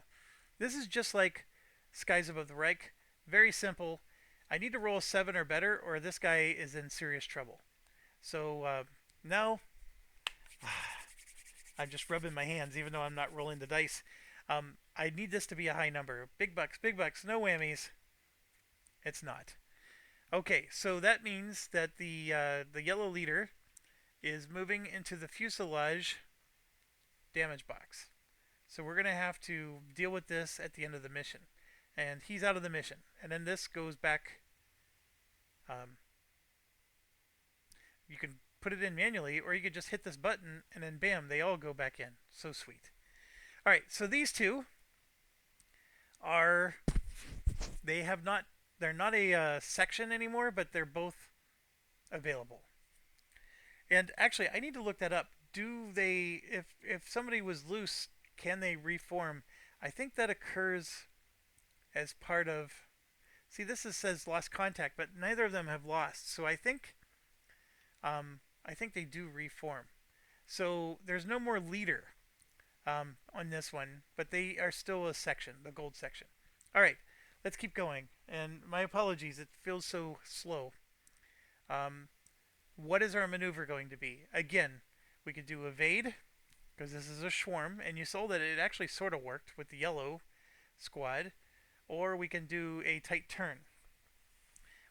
This is just like Skies Above the Reich. Very simple. I need to roll a 7 or better, or this guy is in serious trouble. So now, I'm just rubbing my hands, even though I'm not rolling the dice. I need this to be a high number. Big bucks, no whammies. It's not. Okay, so that means that the yellow leader is moving into the fuselage damage box. So we're going to have to deal with this at the end of the mission. And he's out of the mission. And then this goes back. You can put it in manually, or you could just hit this button, and then bam, they all go back in. So sweet. Alright, so these two are... They're not a section anymore, but they're both available. And actually, I need to look that up. Do they, if somebody was loose, can they reform? I think that occurs as part of. See, says lost contact, but neither of them have lost. So I think they do reform. So there's no more leader on this one, but they are still a section, the gold section. All right, let's keep going. And my apologies, it feels so slow. What is our maneuver going to be? Again, we could do evade, because this is a swarm, and you saw that it actually sort of worked with the yellow squad, or we can do a tight turn,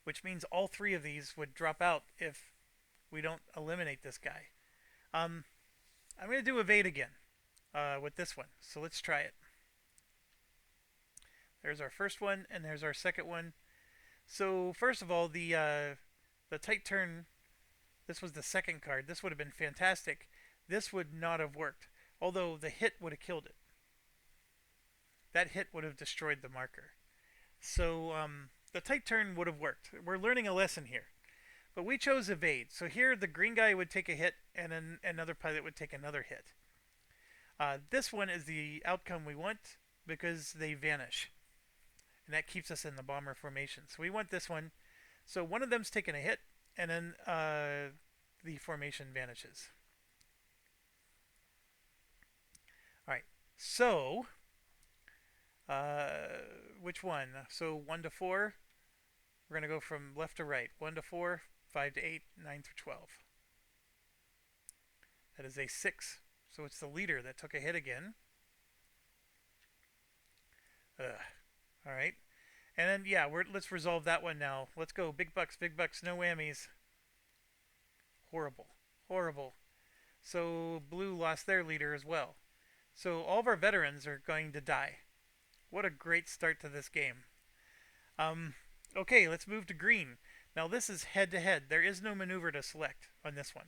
which means all three of these would drop out if we don't eliminate this guy. I'm going to do evade again with this one, so let's try it. There's our first one, and there's our second one. So first of all, the tight turn, this was the second card. This would have been fantastic. This would not have worked, although the hit would have killed it. That hit would have destroyed the marker. So the tight turn would have worked. We're learning a lesson here. But we chose evade. So here the green guy would take a hit, and then another pilot would take another hit. This one is the outcome we want because they vanish. And that keeps us in the bomber formation. So we want this one. So one of them's taking a hit, and then the formation vanishes. Alright, so which one? So 1 to 4, we're going to go from left to right. 1 to 4, 5 to 8, 9 through 12. That is a 6. So it's the leader that took a hit again. Alright. And then, yeah, let's resolve that one now. Let's go. Big bucks, no whammies. Horrible. Horrible. So blue lost their leader as well. So all of our veterans are going to die. What a great start to this game. Okay, let's move to green. Now this is head-to-head. There is no maneuver to select on this one.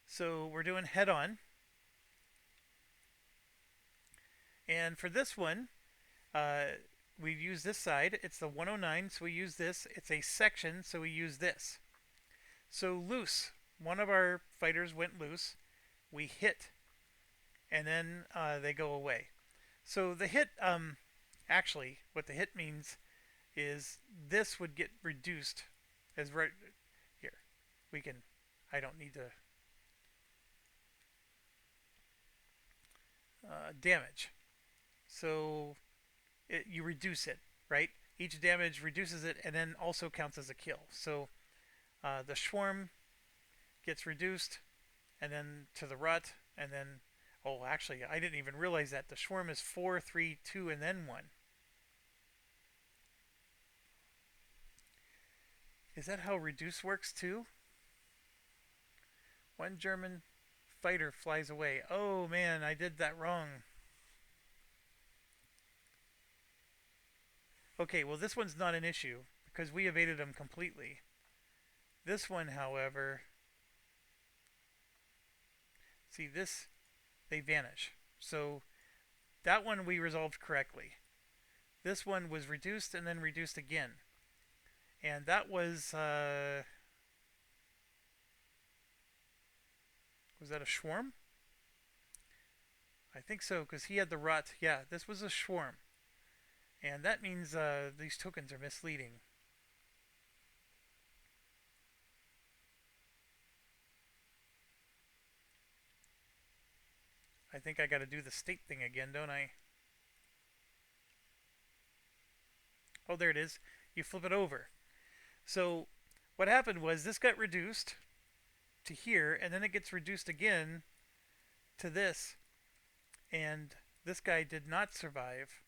So we're doing head-on. And for this one, we use this side. It's the 109, so we use this. It's a section, so we use this. So loose. One of our fighters went loose. We hit. And then they go away. So the hit, actually, what the hit means is this would get reduced as right here. We can, I don't need to, damage. So you reduce it, right? Each damage reduces it and then also counts as a kill. So the swarm gets reduced, and then to the rut, and then, oh, actually, I didn't even realize that. The swarm is 4, 3, 2, and then 1. Is that how reduce works too? One German fighter flies away. Oh man, I did that wrong. Okay, well this one's not an issue because we evaded them completely. This one, however, see this, they vanish. So that one we resolved correctly. This one was reduced and then reduced again. And that was that a swarm? I think so, because he had the rot. Yeah, this was a swarm. And that means these tokens are misleading. I think I got to do the state thing again, don't I? Oh, there it is. You flip it over. So what happened was this got reduced to here, and then it gets reduced again to this. And this guy did not survive.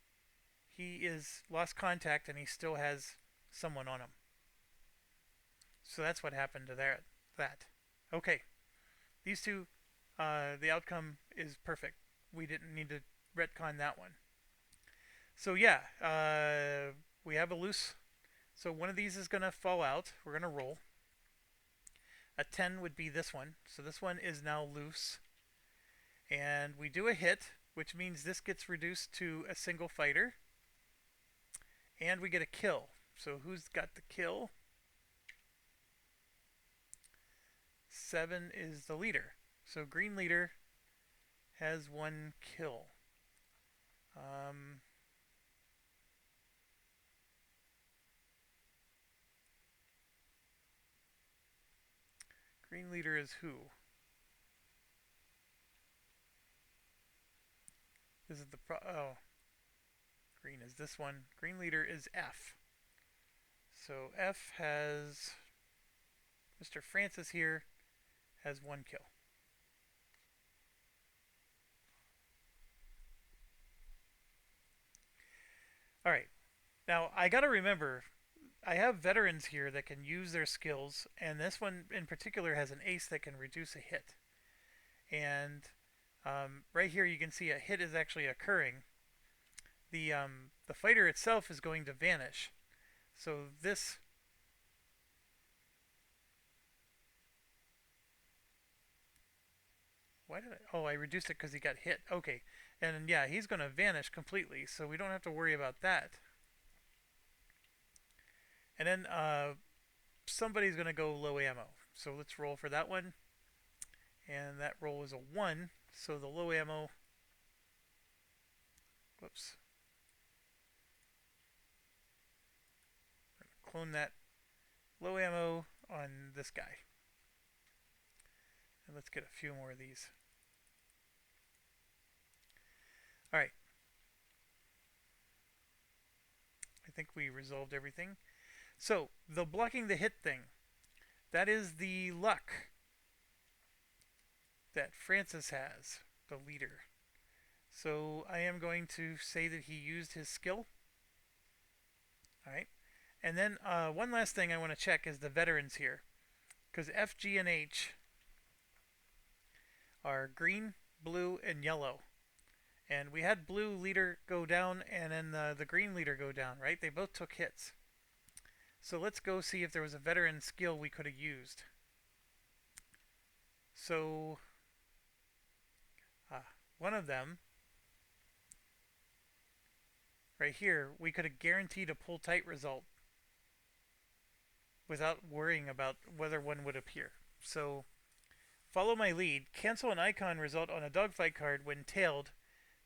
He is lost contact, and he still has someone on him. So that's what happened to that. Okay. These two, the outcome is perfect. We didn't need to retcon that one. So yeah, we have a loose. So one of these is going to fall out. We're going to roll. A 10 would be this one. So this one is now loose. And we do a hit, which means this gets reduced to a single fighter. And we get a kill. So who's got the kill? 7 is the leader. So green leader has 1 kill. Green leader is who? This is the oh. Green is this one. Green leader is F. So F has Mr. Francis here has 1 kill. Alright. Now I gotta remember I have veterans here that can use their skills, and this one in particular has an ace that can reduce a hit. And right here you can see a hit is actually occurring. The fighter itself is going to vanish. So this why did I? Oh, I reduced it because he got hit. Okay, and yeah, he's going to vanish completely, so we don't have to worry about that. And then somebody's going to go low ammo. So let's roll for that one. And that roll is a 1. So the low ammo... Whoops. Clone that low ammo on this guy. And let's get a few more of these. Alright. I think we resolved everything. So, the blocking the hit thing. That is the luck that Francis has, the leader. So, I am going to say that he used his skill. Alright. And then one last thing I want to check is the veterans here. Because F, G, and H are green, blue, and yellow. And we had blue leader go down and then the green leader go down, right? They both took hits. So let's go see if there was a veteran skill we could have used. So, one of them, right here, we could have guaranteed a pull tight result without worrying about whether one would appear. So, follow my lead. Cancel an icon result on a dogfight card when tailed.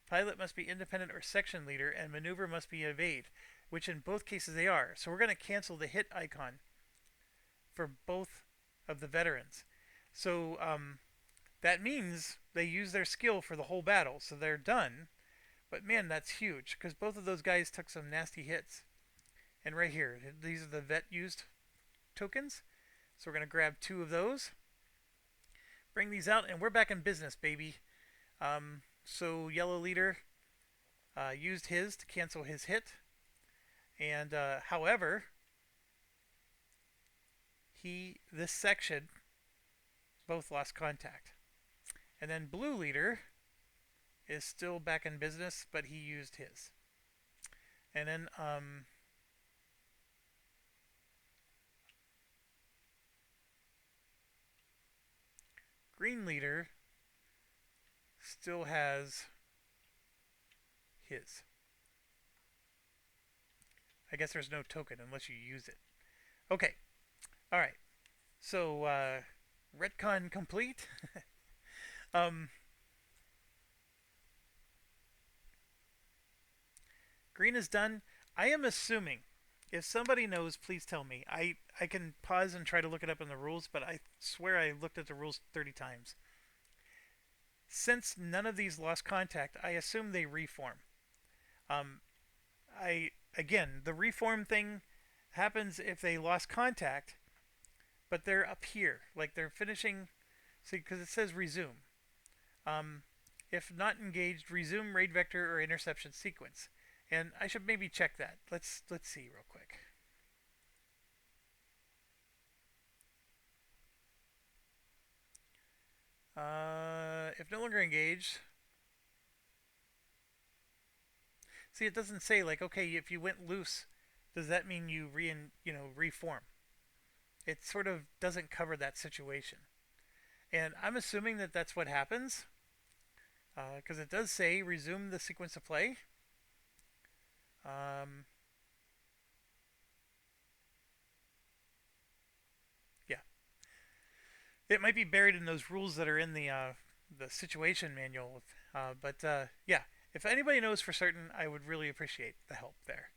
Pilot must be independent or section leader, and maneuver must be evade, which in both cases they are. So we're going to cancel the hit icon for both of the veterans. So that means they use their skill for the whole battle, so they're done. But man, that's huge, because both of those guys took some nasty hits. And right here, these are the vet used tokens. So we're going to grab 2 of those. Bring these out, and we're back in business, baby. So yellow leader used his to cancel his hit, and however, this section both lost contact. And then blue leader is still back in business, but he used his. And then green leader still has his. I guess there's no token unless you use it. Okay. All right. So retcon complete. um, green is done. I am assuming, if somebody knows, please tell me. I can pause and try to look it up in the rules, but I swear I looked at the rules 30 times. Since none of these lost contact, I assume they reform. Um, the reform thing happens if they lost contact, but they're up here, like they're finishing. See, because it says resume. Um, if not engaged, resume raid vector or interception sequence. And I should maybe check that. Let's see real quick. If no longer engaged. See, it doesn't say like, okay, if you went loose, does that mean you reform? It sort of doesn't cover that situation, and I'm assuming that that's what happens because it does say resume the sequence of play. Um, yeah, it might be buried in those rules that are in the situation manual. But yeah, if anybody knows for certain, I would really appreciate the help there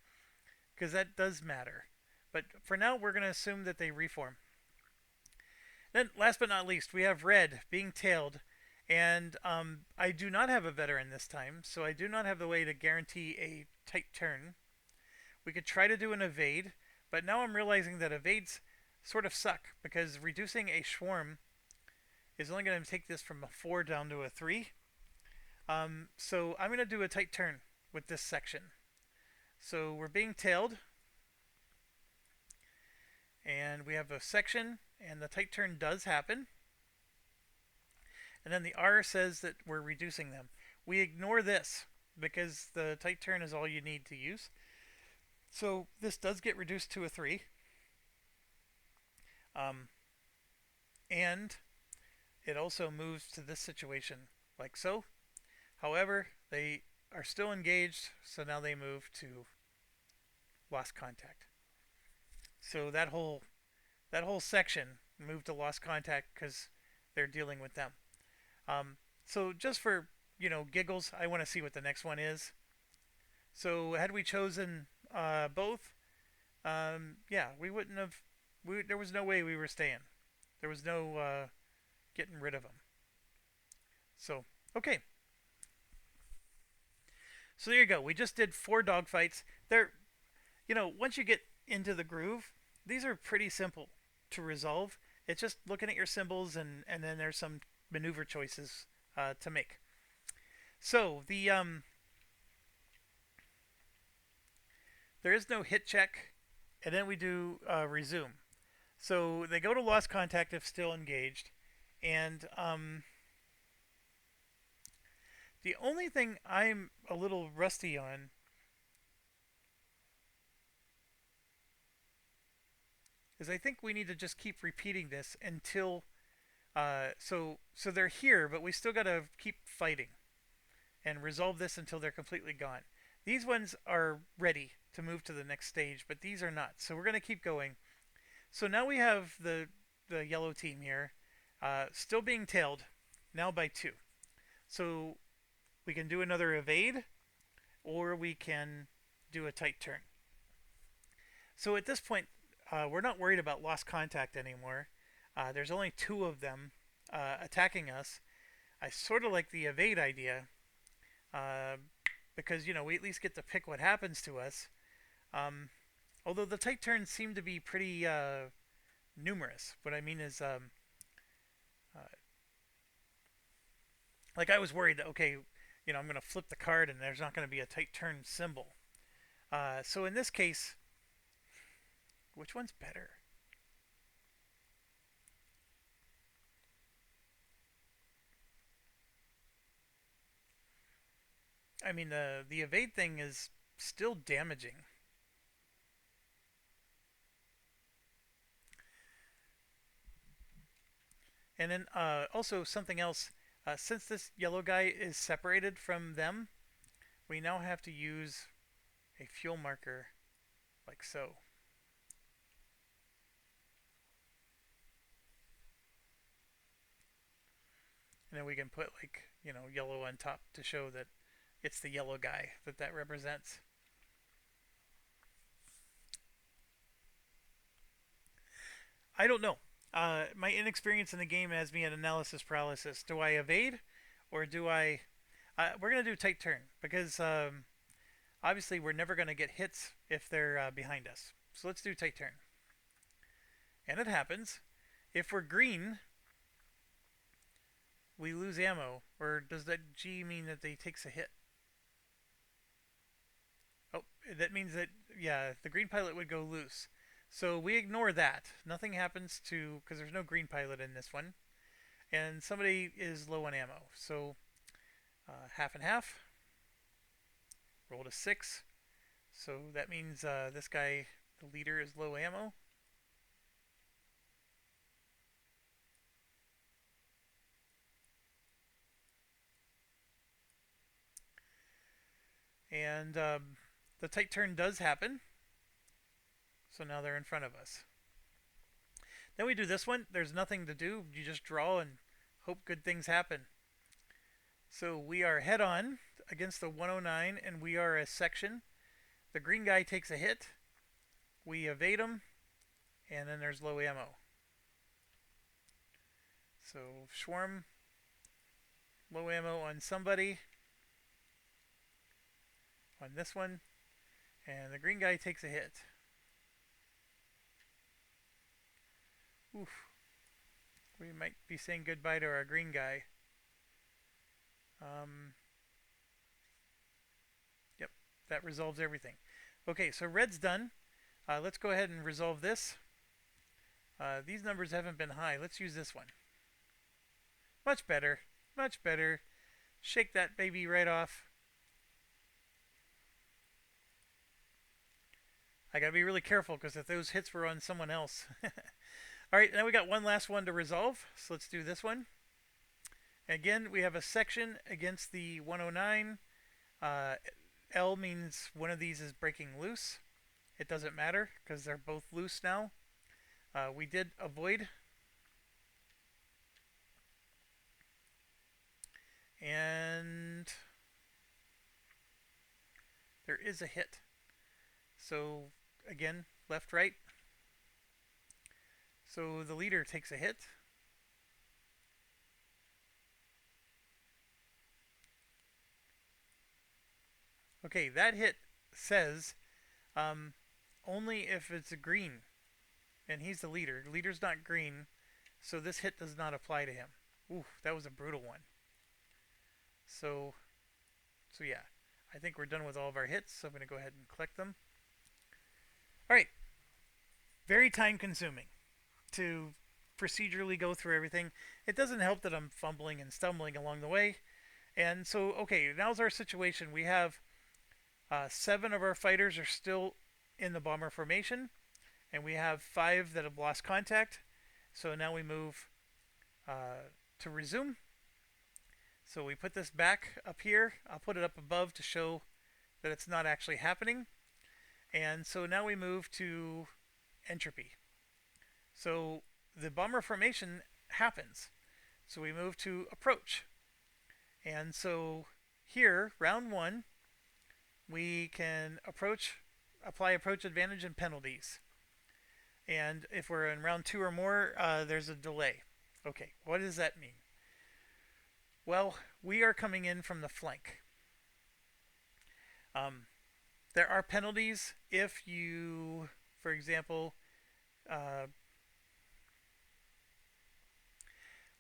because that does matter. But for now, we're going to assume that they reform. Then, last but not least, we have red being tailed, and I do not have a veteran this time, so I do not have the way to guarantee a tight turn. We could try to do an evade, but now I'm realizing that evades sort of suck because reducing a swarm is only going to take this from a 4 down to a 3. So I'm going to do a tight turn with this section. So we're being tailed, and we have a section, and the tight turn does happen. And then the R says that we're reducing them. We ignore this because the tight turn is all you need to use. So this does get reduced to a 3. And it also moves to this situation like so. However, they are still engaged, so now they move to lost contact. So that whole section moved to lost contact because they're dealing with them. So just for giggles, I want to see what the next one is. So had we chosen both, yeah, we wouldn't have. There was no way we were staying. There was no getting rid of them. So okay. So there you go. We just did 4 dogfights. They're, once you get into the groove, these are pretty simple to resolve. It's just looking at your symbols and then there's some maneuver choices to make. So there is no hit check, and then we do resume. So they go to lost contact if still engaged, and the only thing I'm a little rusty on is I think we need to just keep repeating this until so they're here, but we still got to keep fighting and resolve this until they're completely gone. These ones are ready to move to the next stage, but these are not. So we're going to keep going. So now we have the yellow team here, still being tailed, now by 2. So we can do another evade, or we can do a tight turn. So at this point, we're not worried about lost contact anymore. There's only 2 of them attacking us. I sort of like the evade idea because we at least get to pick what happens to us. Although the tight turns seem to be pretty numerous. What I mean is Like I was worried that okay, I'm going to flip the card and there's not going to be a tight turn symbol. So in this case, which one's better? I mean, the evade thing is still damaging. And then also something else. Since this yellow guy is separated from them, we now have to use a fuel marker like so. And then we can put like, yellow on top to show that it's the yellow guy that represents. I don't know. My inexperience in the game has me at analysis paralysis. Do I evade or do I. We're going to do tight turn because obviously we're never going to get hits if they're behind us. So let's do tight turn. And it happens. If we're green, we lose ammo. Or does that G mean that they takes a hit? Oh, that means that, yeah, the green pilot would go loose. So we ignore that. Nothing happens to, because there's no green pilot in this one. And somebody is low on ammo. So half and half. Rolled a 6. So that means this guy, the leader, is low ammo. And the tight turn does happen. So now they're in front of us. Then we do this one. There's nothing to do. You just draw and hope good things happen. So we are head on against the 109, and we are a section. The green guy takes a hit. We evade him, and then there's low ammo. So Schwarm, low ammo on somebody. On this one, and the green guy takes a hit. Oof. We might be saying goodbye to our green guy. Yep, that resolves everything. Okay, so red's done. Let's go ahead and resolve this. These numbers haven't been high. Let's use this one. Much better. Much better. Shake that baby right off. I gotta be really careful because if those hits were on someone else. Alright, now we got one last one to resolve. So let's do this one. Again, we have a section against the 109. L means one of these is breaking loose. It doesn't matter because they're both loose now. We did avoid. And there is a hit. So again, left, right. So the leader takes a hit. Okay, that hit says only if it's a green, and he's the leader. The leader's not green, so this hit does not apply to him. Ooh, that was a brutal one. So yeah, I think we're done with all of our hits. So I'm going to go ahead and collect them. All right, very time consuming to procedurally go through everything. It doesn't help that I'm fumbling and stumbling along the way. And so, okay, now's our situation. We have 7 of our fighters are still in the bomber formation, and we have 5 that have lost contact. So now we move to resume. So we put this back up here. I'll put it up above to show that it's not actually happening. And so now we move to entropy. So the bomber formation happens. So we move to approach. And so here, round 1, we can apply approach advantage and penalties. And if we're in round 2 or more, there's a delay. Okay, what does that mean? Well, we are coming in from the flank. There are penalties if you, for example,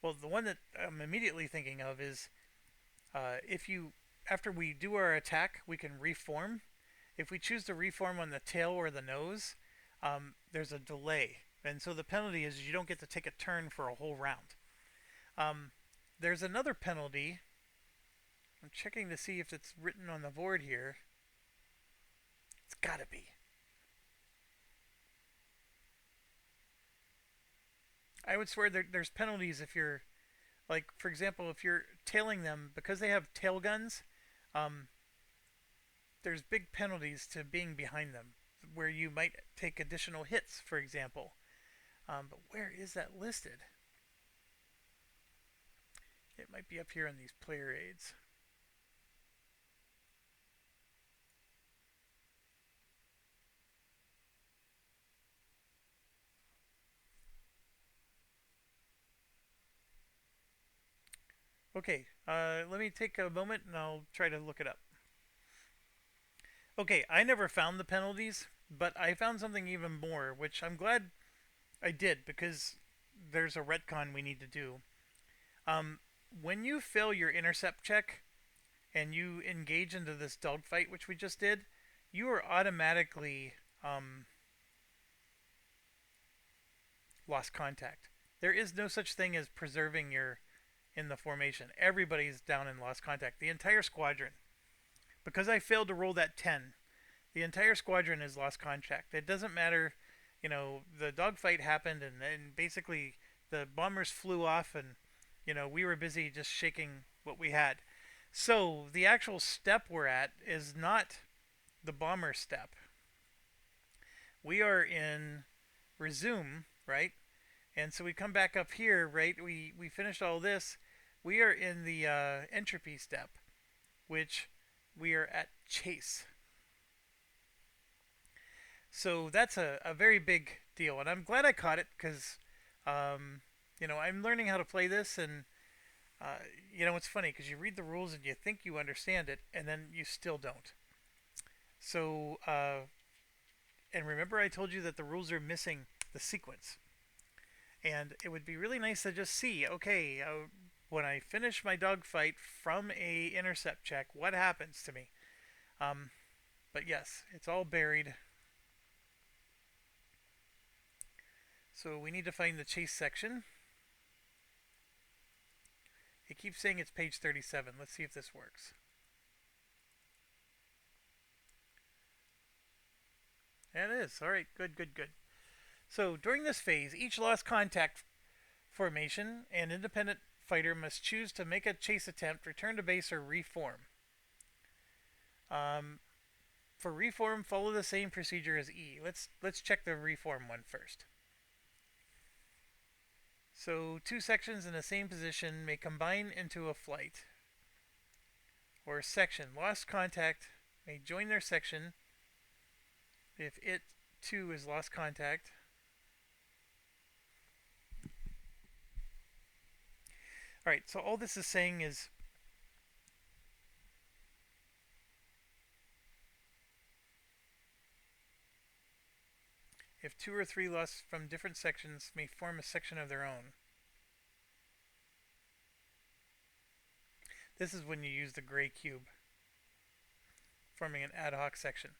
well, the one that I'm immediately thinking of is If you After we do our attack, we can reform. If we choose to reform on the tail or the nose, there's a delay, and so the penalty is you don't get to take a turn for a whole round. Um, there's another penalty. I'm checking to see if it's written on the board here. It's gotta be. I would swear there's penalties if you're, like, for example, if you're tailing them because they have tail guns. Um, there's big penalties to being behind them, where you might take additional hits, for example. But where is that listed? It might be up here in these player aids. Okay, let me take a moment and I'll try to look it up. Okay, I never found the penalties, but I found something even more, which I'm glad I did because there's a retcon we need to do. Um, when you fail your intercept check and you engage into this dogfight, which we just did, you are automatically lost contact. There is no such thing as preserving your in the formation. Everybody's down in lost contact. The entire squadron. Because I failed to roll that 10, the entire squadron is lost contact. It doesn't matter, the dogfight happened and basically the bombers flew off and, we were busy just shaking what we had. So the actual step we're at is not the bomber step. We are in resume, right? And so we come back up here, right? We finished all this. We are in the entropy step, which we are at chase. So that's a very big deal, and I'm glad I caught it because, I'm learning how to play this, and it's funny because you read the rules and you think you understand it, and then you still don't. So, and remember I told you that the rules are missing the sequence. And it would be really nice to just see, okay, when I finish my dogfight from a intercept check, what happens to me? But yes, it's all buried. So we need to find the chase section. It keeps saying it's page 37. Let's see if this works. And it is. All right, good, good, good. So during this phase, each lost contact formation and independent fighter must choose to make a chase attempt, return to base, or reform. For reform, follow the same procedure as E. Let's check the reform one first. So two sections in the same position may combine into a flight or a section. Lost contact may join their section if it too is lost contact. Alright, so all this is saying is if two or three lost from different sections may form a section of their own. This is when you use the gray cube, forming an ad hoc section.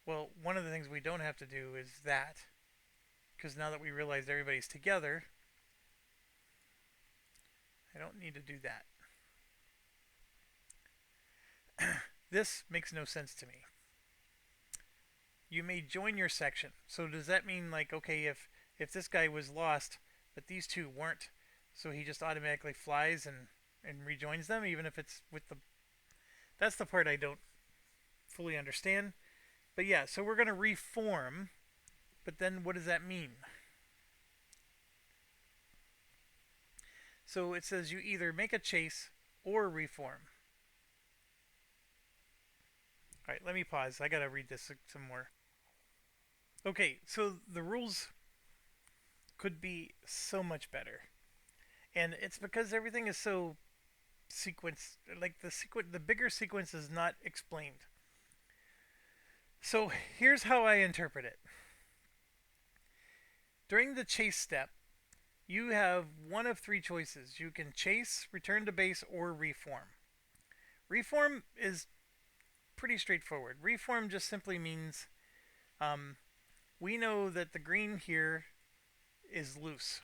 Well, one of the things we don't have to do is that, because now that we realize everybody's together, I don't need to do that. This makes no sense to me. You may join your section. So does that mean, like, okay, if this guy was lost, but these two weren't, so he just automatically flies and rejoins them, even if it's with the... That's the part I don't fully understand. But yeah, so we're going to reform, but then what does that mean? So it says you either make a chase or reform. Alright, let me pause. I gotta read this some more. Okay, so the rules could be so much better. And it's because everything is so sequence, like the bigger sequence is not explained. So here's how I interpret it. During the chase step, you have one of three choices. You can chase, return to base, or reform. Reform is pretty straightforward. Reform just simply means um, we know that the green here is loose.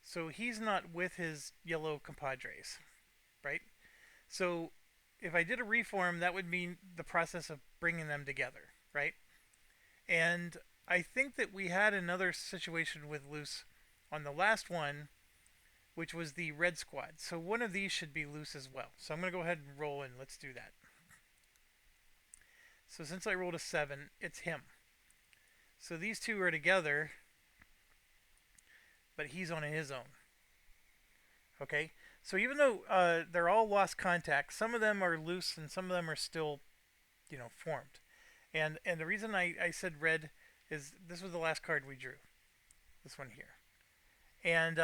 So he's not with his yellow compadres, right? So if I did a reform, that would mean the process of bringing them together, right? And I think that we had another situation with loose on the last one, which was the red squad. So one of these should be loose as well. So I'm going to go ahead and roll and let's do that. So since I rolled a 7, it's him. So these two are together, but he's on his own. Okay? So even though they're all lost contact, some of them are loose and some of them are still, formed. And the reason I said red is this was the last card we drew. This one here. And,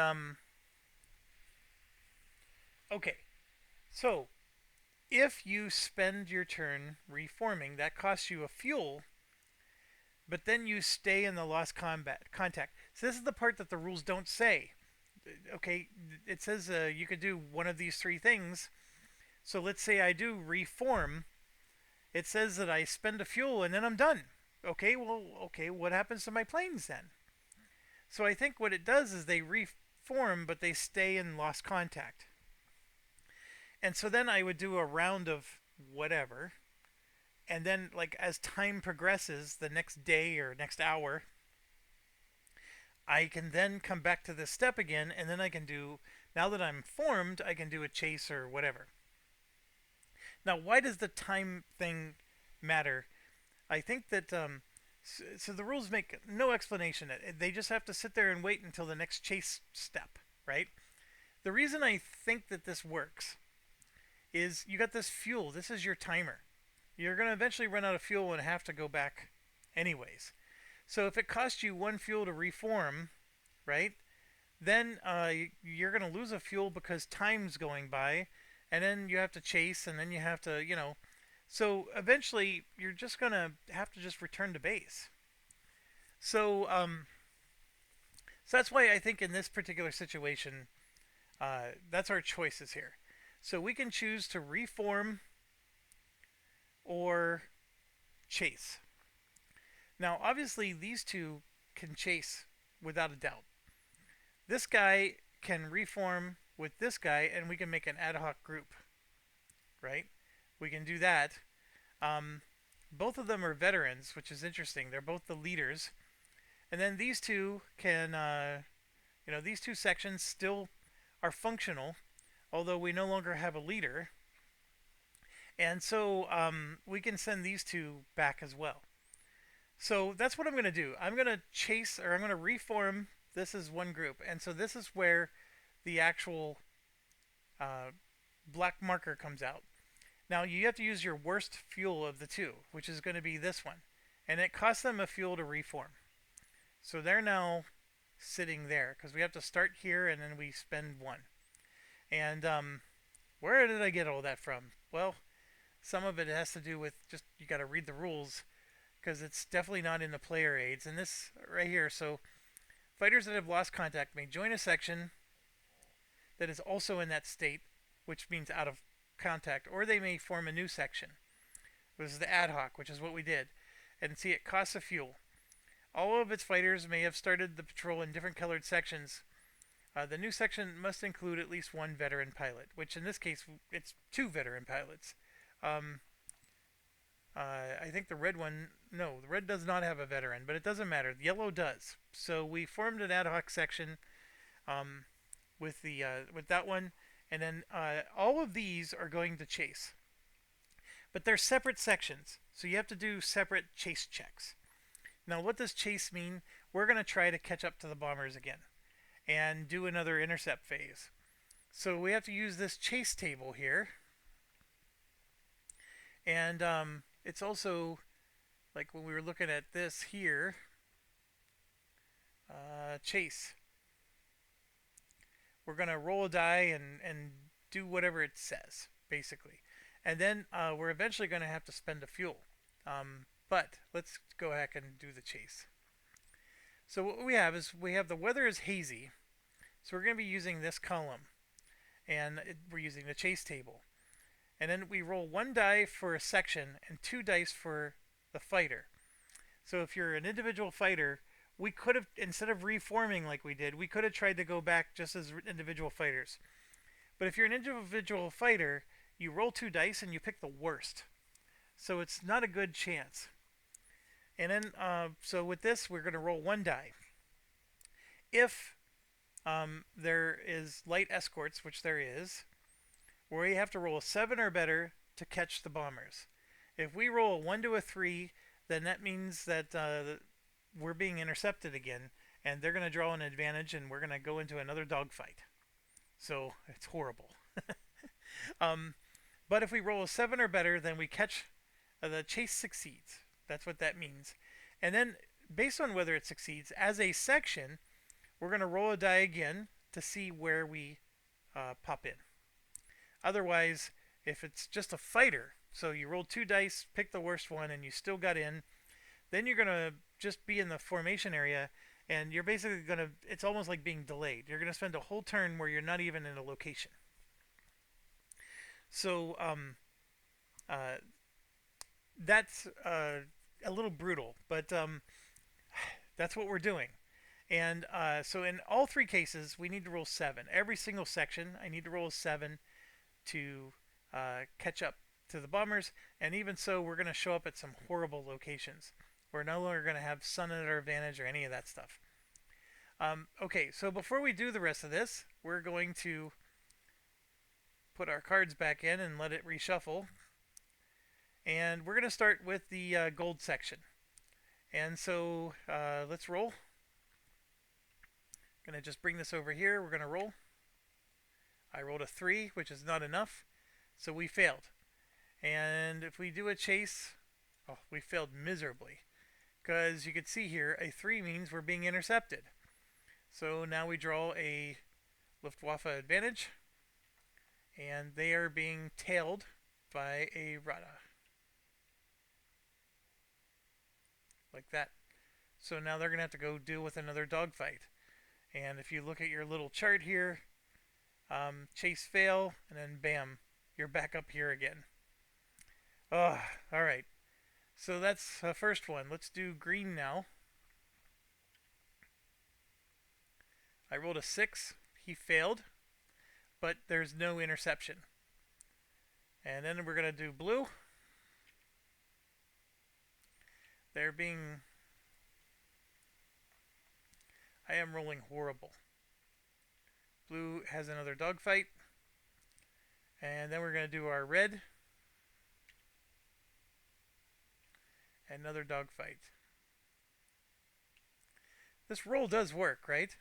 okay. So, if you spend your turn reforming, that costs you a fuel, but then you stay in the lost combat contact. So this is the part that the rules don't say. Okay, it says you could do one of these three things. So let's say I do reform. It says that I spend a fuel and then I'm done. Okay, well, what happens to my planes then? So I think what it does is they reform, but they stay in lost contact. And so then I would do a round of whatever. And then, like, as time progresses, the next day or next hour, I can then come back to this step again, and then I can do, now that I'm formed, I can do a chase or whatever. Now, why does the time thing matter? I think that, so the rules make no explanation. They just have to sit there and wait until the next chase step, right? The reason I think that this works is you got this fuel. This is your timer. You're going to eventually run out of fuel and have to go back anyways. So if it costs you one fuel to reform, right, then you're going to lose a fuel because time's going by, and then you have to chase, and then you have to, So eventually you're just going to have to just return to base. So, so that's why I think in this particular situation, that's our choices here. So we can choose to reform or chase. Now, obviously, these two can chase without a doubt. This guy can reform with this guy, and we can make an ad hoc group, right? We can do that. Both of them are veterans, which is interesting. They're both the leaders. And then these two can, these two sections still are functional, although we no longer have a leader. And so we can send these two back as well. So that's what I'm going to do. I'm going to chase, or I'm going to reform. This is one group. And so this is where the actual black marker comes out. Now you have to use your worst fuel of the two, which is going to be this one. And it costs them a fuel to reform. So they're now sitting there, because we have to start here and then we spend one. And where did I get all that from? Well, some of it has to do with just, you got to read the rules, because it's definitely not in the player aids. And this right here, so fighters that have lost contact may join a section that is also in that state, which means out of contact, or they may form a new section. This is the ad hoc, which is what we did. And see, it costs a fuel. All of its fighters may have started the patrol in different colored sections. The new section must include at least one veteran pilot, which in this case, it's 2 veteran pilots. I think the red one, no, the red does not have a veteran, but it doesn't matter. The yellow does. So we formed an ad hoc section with that one, and then all of these are going to chase. But they're separate sections, so you have to do separate chase checks. Now, what does chase mean? We're going to try to catch up to the bombers again and do another intercept phase. So we have to use this chase table here. And it's also, like when we were looking at this here, chase. We're going to roll a die and do whatever it says, basically. And then we're eventually going to have to spend a fuel. But let's go back and do the chase. So what we have is we have the weather is hazy. So we're going to be using this column. And we're using the chase table. and then we roll 1 die for a section and 2 dice for the fighter. So if you're an individual fighter, we could have, instead of reforming like we did, we could have tried to go back just as individual fighters. But if you're an individual fighter, you roll 2 dice and you pick the worst. So it's not a good chance. And then, so with this, we're going to roll 1 die. If there is light escorts, which there is, where you have to roll a 7 or better to catch the bombers. If we roll a 1 to a 3, then that means that we're being intercepted again, and they're going to draw an advantage, and we're going to go into another dogfight. So it's horrible. But if we roll a 7 or better, then we catch, the chase succeeds. That's what that means. And then, based on whether it succeeds, as a section, we're going to roll a die again to see where we pop in. Otherwise, if it's just a fighter, so you roll 2 dice, pick the worst one, and you still got in, then you're going to just be in the formation area, and you're basically going to, it's almost like being delayed. You're going to spend a whole turn where you're not even in a location. So that's a little brutal, but that's what we're doing. And so in all 3 cases, we need to roll 7. Every single section, I need to roll a 7 to catch up to the bombers. And even so, we're going to show up at some horrible locations. We're no longer going to have sun at our advantage or any of that stuff. Okay, so before we do the rest of this, we're going to put our cards back in and let it reshuffle. And we're going to start with the gold section. And so let's roll. Going to just bring this over here. We're going to roll. I rolled a 3, which is not enough. So we failed. And if we do a chase, oh, we failed miserably. Because you can see here, a 3 means we're being intercepted. So now we draw a Luftwaffe advantage. And they are being tailed by a Rada. Like that. So now they're going to have to go deal with another dogfight. And if you look at your little chart here, chase fail, and then bam, you're back up here again. Oh, alright. So that's the first one. Let's do green now. I rolled a 6. He failed, but there's no interception. And then we're going to do blue. They're being... I am rolling horrible. Blue has another dogfight. And then we're going to do our red. Another dogfight. This roll does work, right?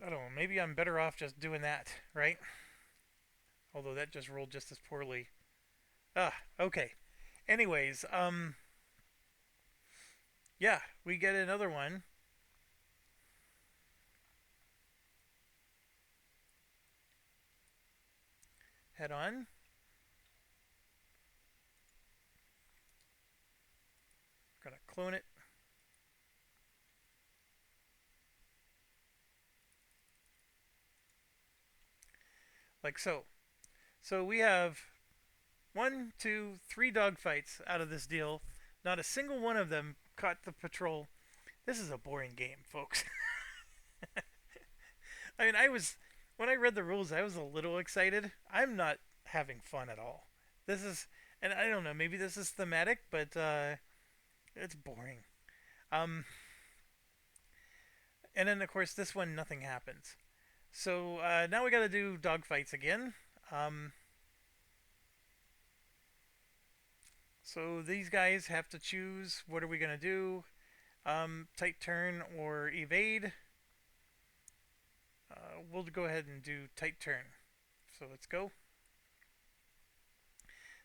I don't know, maybe I'm better off just doing that, right? Although that just rolled just as poorly. Okay. Anyways, yeah, we get another one. Head on. Gonna clone it. Like so. So we have 1, 2, 3 dogfights out of this deal. Not a single one of them caught the patrol. This is a boring game, folks. I mean, when I read the rules, I was a little excited. I'm not having fun at all. This is, and I don't know, maybe this is thematic, but it's boring. And then of course this one, nothing happens. So now we got to do dogfights again. So these guys have to choose what are we going to do. Tight turn or evade. We'll go ahead and do tight turn. So let's go.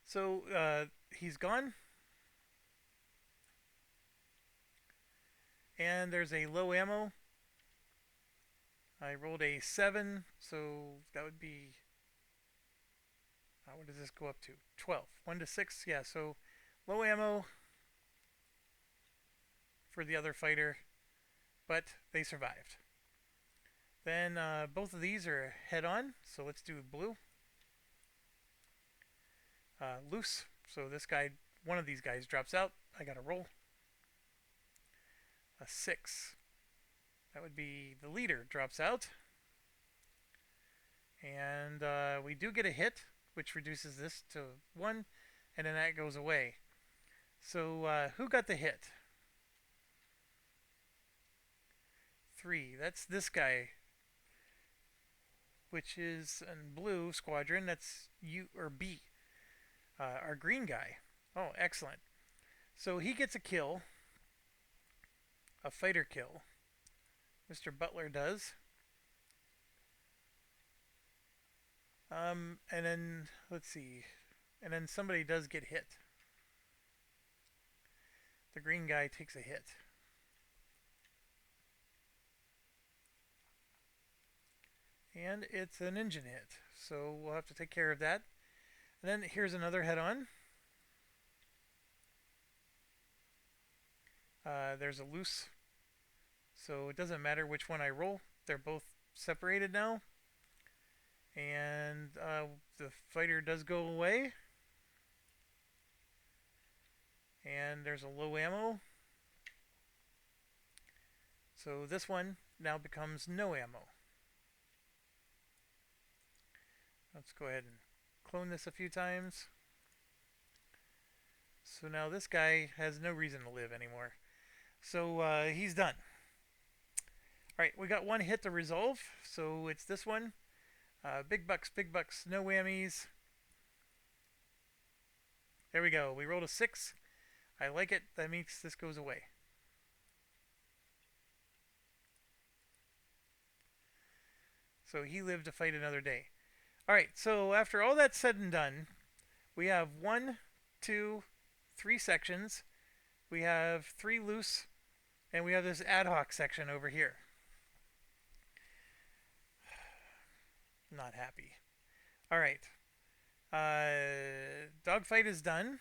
So he's gone. And there's a low ammo. I rolled a 7, so that would be What does this go up to? 12. 1 to 6. Yeah, so low ammo for the other fighter, but they survived. Then both of these are head on, so let's do blue. Loose, so this guy, one of these guys drops out. I got to roll. A 6. That would be the leader drops out. And we do get a hit, which reduces this to 1, and then that goes away. So who got the hit? 3. That's this guy, which is in blue squadron. That's U or B. Our green guy. Oh, excellent. So he gets a kill, a fighter kill. Mr. Butler does. And then let's see, and then somebody does get hit. The green guy takes a hit. And it's an engine hit, so we'll have to take care of that. And then here's another head-on. There's a loose, so it doesn't matter which one I roll. They're both separated now. And the fighter does go away. And there's a low ammo. So this one now becomes no ammo. Let's go ahead and clone this a few times. So now this guy has no reason to live anymore. So he's done. Alright, we got one hit to resolve. So it's this one. Big bucks, no whammies. There we go. We rolled a 6. I like it. That means this goes away. So he lived to fight another day. Alright, so after all that's said and done, we have 1, 2, 3 sections. We have 3 loose, and we have this ad hoc section over here. Not happy. Alright. Dogfight is done.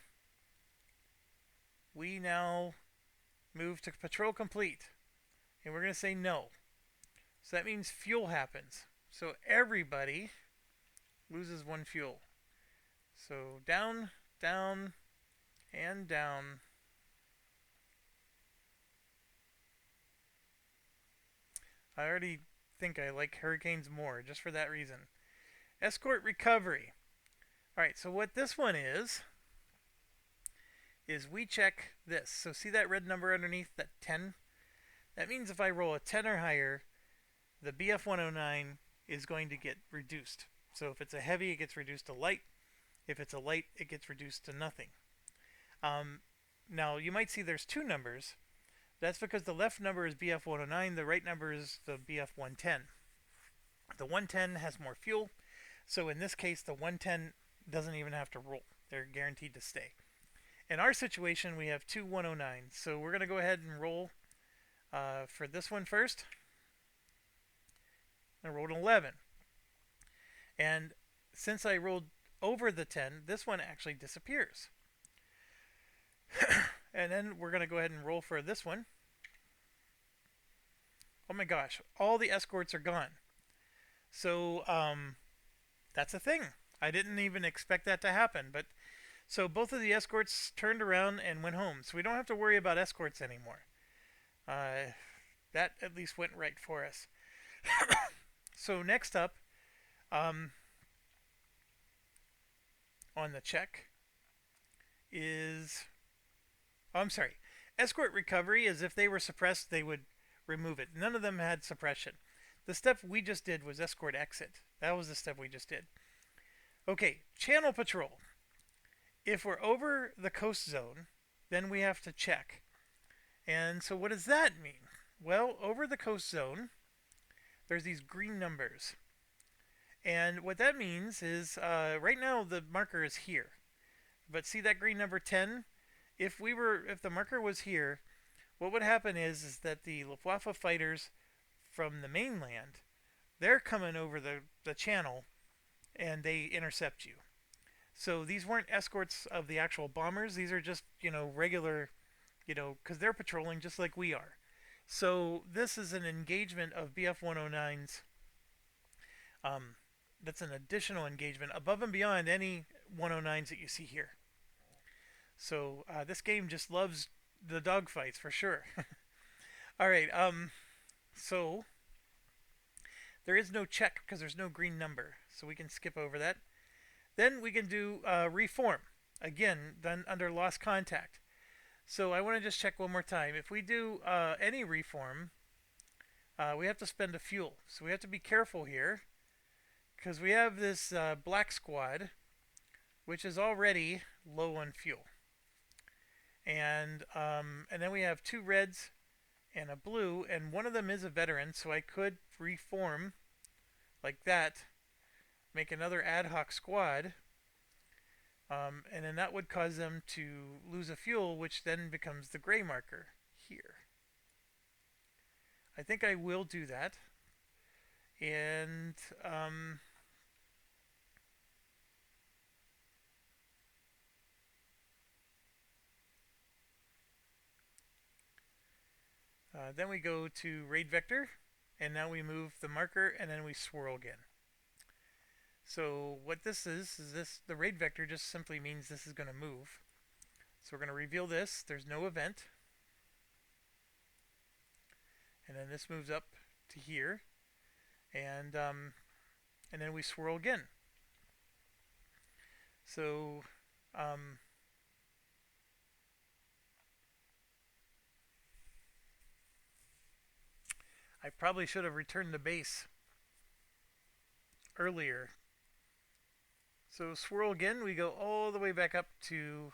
We now move to patrol complete. And we're going to say no. So that means fuel happens. So everybody loses 1 fuel. So down, down, and down. I already think I like hurricanes more just for that reason. Escort recovery. Alright, so what this one is we check this. So see that red number underneath, that 10? That means if I roll a 10 or higher, the BF-109 is going to get reduced. So if it's a heavy, it gets reduced to light. If it's a light, it gets reduced to nothing. Now, you might see there's 2 numbers. That's because the left number is BF-109, the right number is the BF-110. The 110 has more fuel, so in this case, the 110 doesn't even have to roll. They're guaranteed to stay. In our situation, we have 2 109s, so we're going to go ahead and roll for this one first. I rolled an 11. And since I rolled over the 10, this one actually disappears. And then we're going to go ahead and roll for this one. Oh my gosh, all the escorts are gone. So that's a thing. I didn't even expect that to happen. But so both of the escorts turned around and went home. So we don't have to worry about escorts anymore. That at least went right for us. So next up, on the check is... Oh, I'm sorry. Escort recovery is if they were suppressed, they would remove it. None of them had suppression. The step we just did was escort exit. That was the step we just did. Okay, channel patrol. If we're over the coast zone, then we have to check. And so what does that mean? Well, over the coast zone, there's these green numbers. And what that means is, right now the marker is here. But see that green number 10? If the marker was here, what would happen is that the Luftwaffe fighters from the mainland, they're coming over the channel and they intercept you. So these weren't escorts of the actual bombers. These are just, regular, because they're patrolling just like we are. So this is an engagement of BF 109s. Um, that's an additional engagement above and beyond any 109s that you see here. So this game just loves the dogfights for sure. All right. So there is no check because there's no green number, so we can skip over that. Then we can do reform again, done under lost contact. So I want to just check one more time. If we do any reform, we have to spend a fuel. So we have to be careful here because we have this black squad, which is already low on fuel, and then we have two reds and a blue, and one of them is a veteran, so I could reform like that, make another ad hoc squad, and then that would cause them to lose a fuel, which then becomes the gray marker here. I think I will do that. And then we go to raid vector, and now we move the marker, and then we swirl again. So what this is this the raid vector just simply means this is going to move. So we're going to reveal this. There's no event. And then this moves up to here. And then we swirl again. So I probably should have returned to base earlier. So swirl again, we go all the way back up to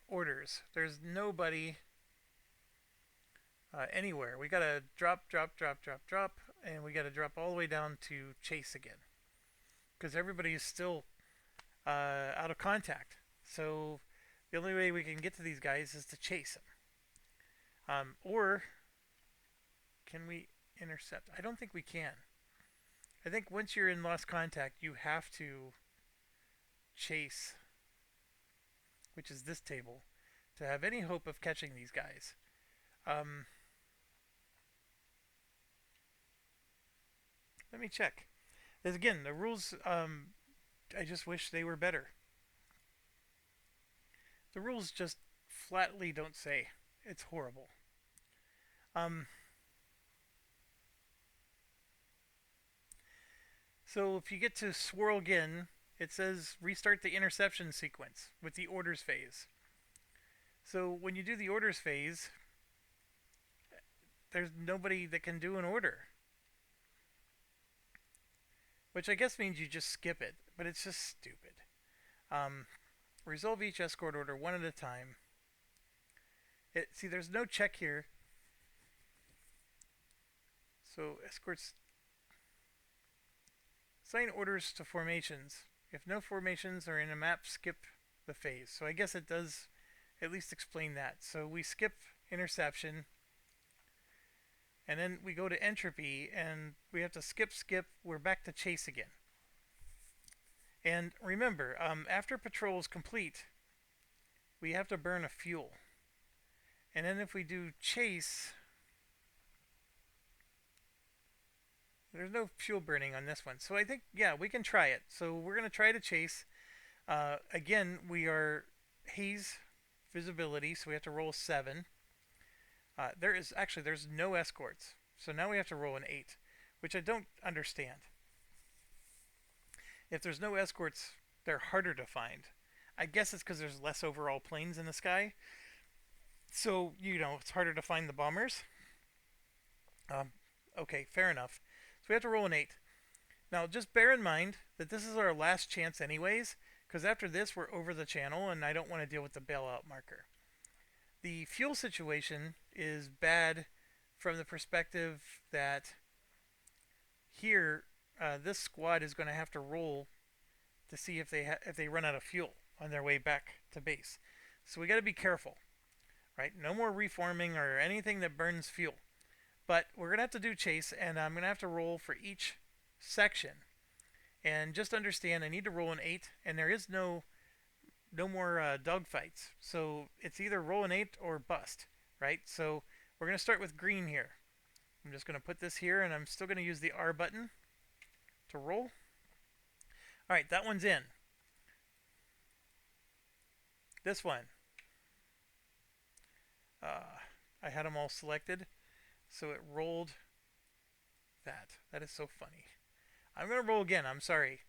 orders. There's nobody anywhere. We gotta drop, drop, drop, drop, drop, and we gotta drop all the way down to chase again. Because everybody is still out of contact. So the only way we can get to these guys is to chase them. Or can we intercept? I don't think we can. I think once you're in lost contact, you have to chase, which is this table, to have any hope of catching these guys. Let me check. As again, the rules, I just wish they were better. The rules just flatly don't say. It's horrible. Um, so if you get to swirl again, it says restart the interception sequence with the orders phase. So when you do the orders phase, there's nobody that can do an order. Which I guess means you just skip it, but it's just stupid. Resolve each escort order one at a time. See, there's no check here. So escorts assign orders to formations. If no formations are in a map, skip the phase. So I guess it does at least explain that. So we skip interception, and then we go to entropy, and we have to skip, we're back to chase again. And remember, after patrol is complete, we have to burn a fuel. And then if we do chase, there's no fuel burning on this one. So I think, yeah, we can try it. So we're going to try to chase. Again, we are haze visibility, so we have to roll 7. There's no escorts. So now we have to roll an 8, which I don't understand. If there's no escorts, they're harder to find. I guess it's because there's less overall planes in the sky. So, it's harder to find the bombers. Okay, fair enough. So we have to roll an 8. Now, just bear in mind that this is our last chance anyways, because after this, we're over the channel, and I don't want to deal with the bailout marker. The fuel situation is bad from the perspective that here, this squad is going to have to roll to see if they run out of fuel on their way back to base. So we got to be careful, right? No more reforming or anything that burns fuel. But we're going to have to do chase, and I'm going to have to roll for each section. And just understand, I need to roll an 8, and there is no more dogfights. So it's either roll an 8 or bust, right? So we're going to start with green here. I'm just going to put this here, and I'm still going to use the R button to roll. All right, that one's in. This one, I had them all selected, so it rolled that. That is so funny. I'm going to roll again. I'm sorry.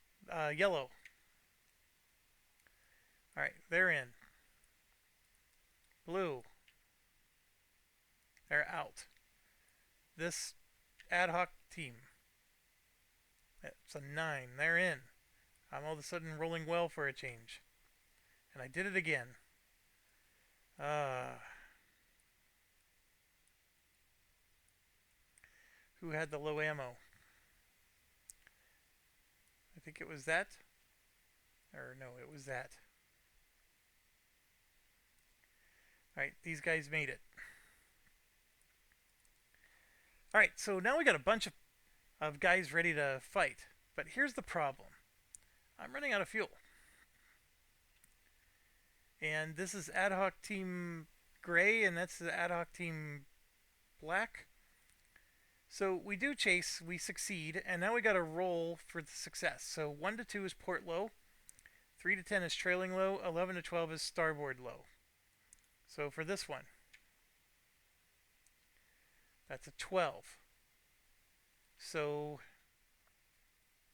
Yellow. All right, they're in. Blue. They're out. This ad hoc team. It's a 9. They're in. I'm all of a sudden rolling well for a change. And I did it again. Who had the low ammo? I think it was that. Or no, it was that. Alright, these guys made it. Alright, so now we got a bunch of guys ready to fight. But here's the problem. I'm running out of fuel. And this is ad hoc team gray, and that's the ad hoc team black. So we do chase, we succeed, and now we got to roll for the success. So 1 to 2 is port low, 3 to 10 is trailing low, 11 to 12 is starboard low. So for this one, that's a 12. So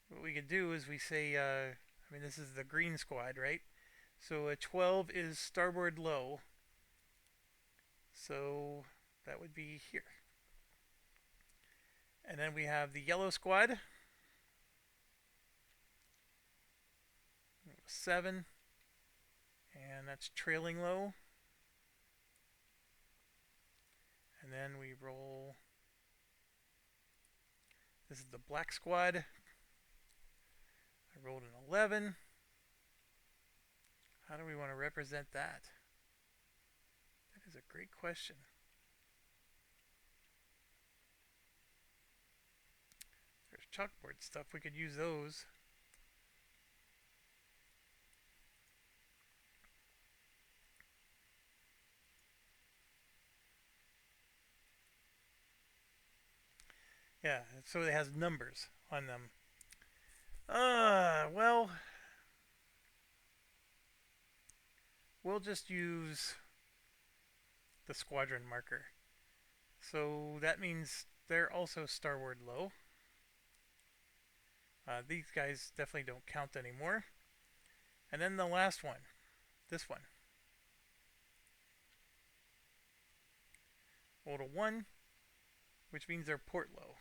what we could do is we say, this is the green squad, right? So a 12 is starboard low. So that would be here. And then we have the yellow squad. 7. And that's trailing low. And then we roll. This is the black squad. I rolled an 11. How do we want to represent that? That is a great question. There's chalkboard stuff. We could use those. Yeah, so it has numbers on them. Well, we'll just use the squadron marker. So that means they're also starboard low. These guys definitely don't count anymore. And then the last one, this one. Roll to 1, which means they're port low.